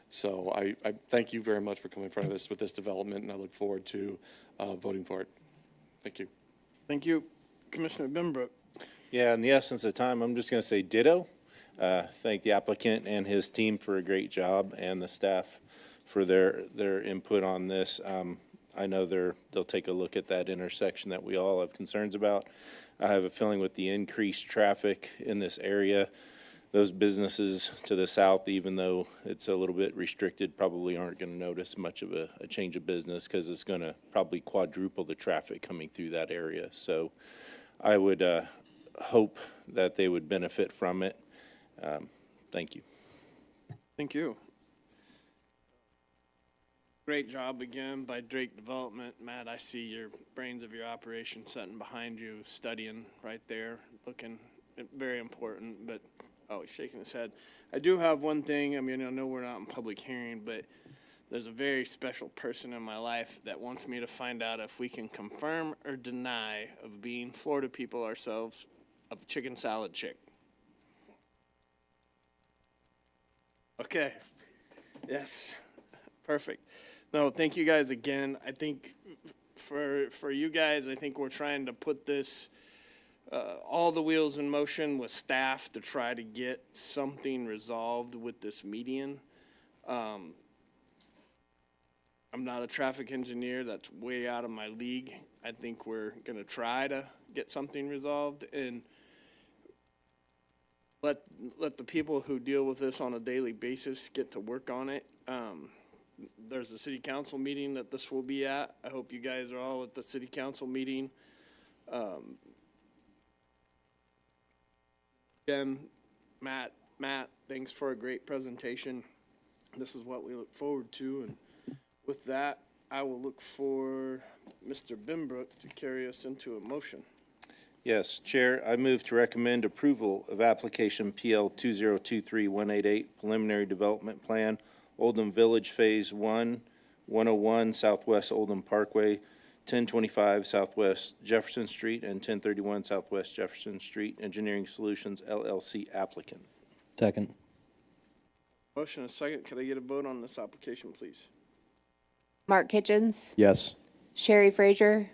Speaker 20: So I thank you very much for coming in front of us with this development, and I look forward to voting for it. Thank you.
Speaker 5: Thank you. Commissioner Bimbrook.
Speaker 13: Yeah, in the essence of time, I'm just going to say ditto. Thank the applicant and his team for a great job, and the staff for their input on this. I know they'll take a look at that intersection that we all have concerns about. I have a feeling with the increased traffic in this area, those businesses to the south, even though it's a little bit restricted, probably aren't going to notice much of a change of business, because it's going to probably quadruple the traffic coming through that area. So I would hope that they would benefit from it. Thank you.
Speaker 5: Thank you. Great job again by Drake Development. Matt, I see your brains of your operation sitting behind you, studying right there, looking very important, but, oh, he's shaking his head. I do have one thing. I mean, I know we're not in public hearing, but there's a very special person in my life that wants me to find out if we can confirm or deny of being Florida people ourselves of chicken salad chick. Okay. Yes. Perfect. No, thank you guys again. I think for you guys, I think we're trying to put this, all the wheels in motion with staff to try to get something resolved with this median. I'm not a traffic engineer. That's way out of my league. I think we're going to try to get something resolved and let the people who deal with this on a daily basis get to work on it. There's a city council meeting that this will be at. I hope you guys are all at the city council meeting. Again, Matt, thanks for a great presentation. This is what we look forward to. And with that, I will look for Mr. Bimbrook to carry us into a motion.
Speaker 13: Yes, Chair, I move to recommend approval of application PL 2023-188 preliminary development plan, Oldham Village Phase 1, 101 Southwest Oldham Parkway, 1025 Southwest Jefferson Street, and 1031 Southwest Jefferson Street, Engineering Solutions LLC applicant.
Speaker 16: Second.
Speaker 5: Motion and a second. Could I get a vote on this application, please?
Speaker 8: Mark Kitchens,
Speaker 16: Yes.
Speaker 8: Sherry Frazier,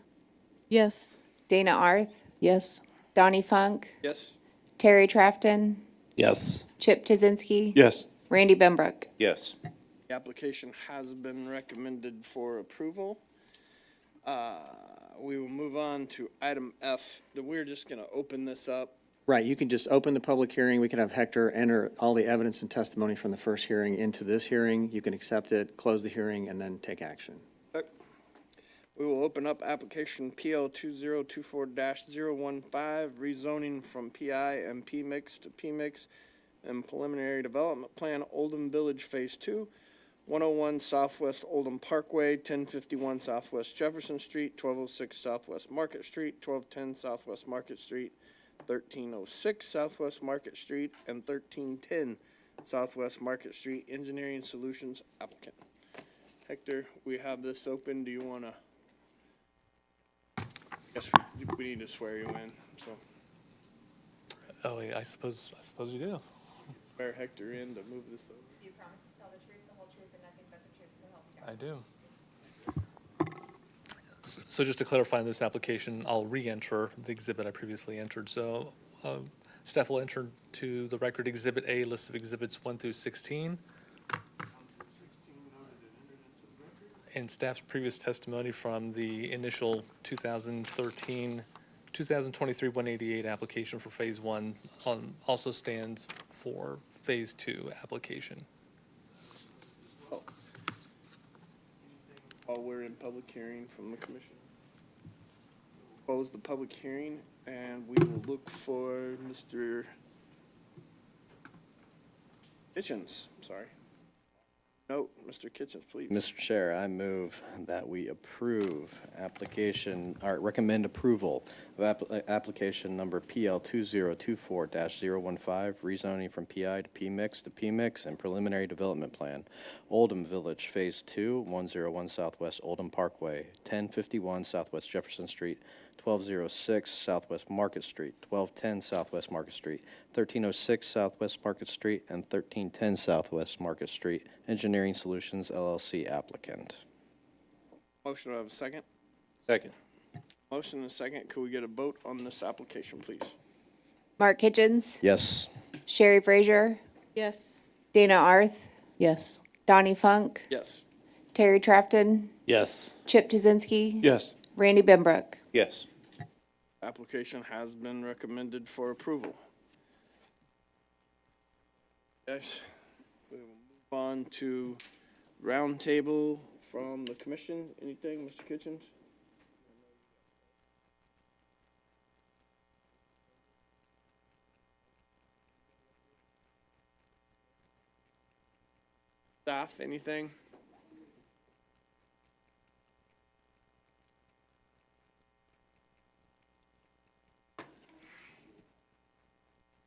Speaker 10: Yes.
Speaker 8: Dana Arth,
Speaker 15: Yes.
Speaker 8: Donnie Funk,
Speaker 5: Yes.
Speaker 8: Terry Trafton,
Speaker 14: Yes.
Speaker 8: Chip Tazinski,
Speaker 20: Yes.
Speaker 8: Randy Bimbrook.
Speaker 13: Yes.
Speaker 5: The application has been recommended for approval. We will move on to item F. We're just going to open this up.
Speaker 11: Right, you can just open the public hearing. We can have Hector enter all the evidence and testimony from the first hearing into this hearing. You can accept it, close the hearing, and then take action.
Speaker 5: We will open up application PL 2024-015, rezoning from TMP-3116 to PMIX and preliminary development plan, Oldham Village Phase 2, 101 Southwest Oldham Parkway, 1051 Southwest Jefferson Street, 1206 Southwest Market Street, 1210 Southwest Market Street, 1306 Southwest Market Street, and 1310 Southwest Market Street. Engineering Solutions applicant. Hector, we have this open. Do you want to? Guess we need to swear you in, so.
Speaker 17: Oh, yeah, I suppose you do.
Speaker 5: Swear Hector in to move this over.
Speaker 8: Do you promise to tell the truth, the whole truth, and nothing but the truth, so help you God?
Speaker 17: I do. So just to clarify this application, I'll re-enter the exhibit I previously entered. So staff will enter to the record Exhibit A, list of exhibits 1 through 16. And staff's previous testimony from the initial 2023-188 application for Phase 1 also stands for Phase 2 application.
Speaker 5: While we're in public hearing from the commission. Close the public hearing, and we will look for Mr. Kitchens, sorry. No, Mr. Kitchens, please.
Speaker 16: Mr. Chair, I move that we approve application, or recommend approval of application number PL 2024-015, rezoning from PI to PMIX to PMIX and preliminary development plan. Oldham Village Phase 2, 101 Southwest Oldham Parkway, 1051 Southwest Jefferson Street, 1206 Southwest Market Street, 1210 Southwest Market Street, 1306 Southwest Market Street, and 1310 Southwest Market Street. Engineering Solutions, LLC applicant.
Speaker 5: Motion, do I have a second?
Speaker 13: Second.
Speaker 5: Motion and a second. Could we get a vote on this application, please?
Speaker 8: Mark Kitchens,
Speaker 16: Yes.
Speaker 8: Sherry Frazier,
Speaker 10: Yes.
Speaker 8: Dana Arth,
Speaker 15: Yes.
Speaker 8: Donnie Funk,
Speaker 5: Yes.
Speaker 8: Terry Trafton,
Speaker 13: Yes.
Speaker 8: Chip Tuzinski,
Speaker 13: Yes.
Speaker 8: Randy Benbrook.
Speaker 13: Yes.
Speaker 5: Application has been recommended for approval. Yes, we will move on to roundtable from the commission. Anything, Mr. Kitchens? Staff, anything?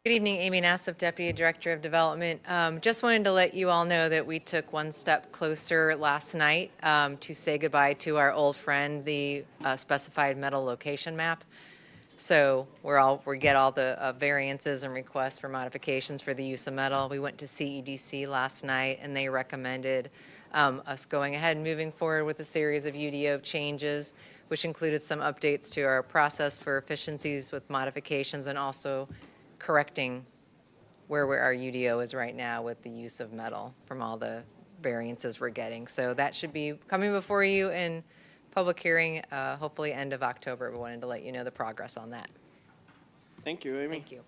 Speaker 1: Good evening, Amy Nassif, Deputy Director of Development. Just wanted to let you all know that we took one step closer last night to say goodbye to our old friend, the specified metal location map. So we get all the variances and requests for modifications for the use of metal. We went to CEDC last night, and they recommended us going ahead and moving forward with a series of UDO changes, which included some updates to our process for efficiencies with modifications and also correcting where our UDO is right now with the use of metal from all the variances we're getting. So that should be coming before you in public hearing, hopefully end of October. We wanted to let you know the progress on that.
Speaker 5: Thank you, Amy.
Speaker 1: Thank you.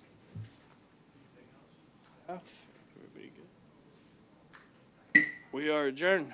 Speaker 5: Everybody good? We are adjourned.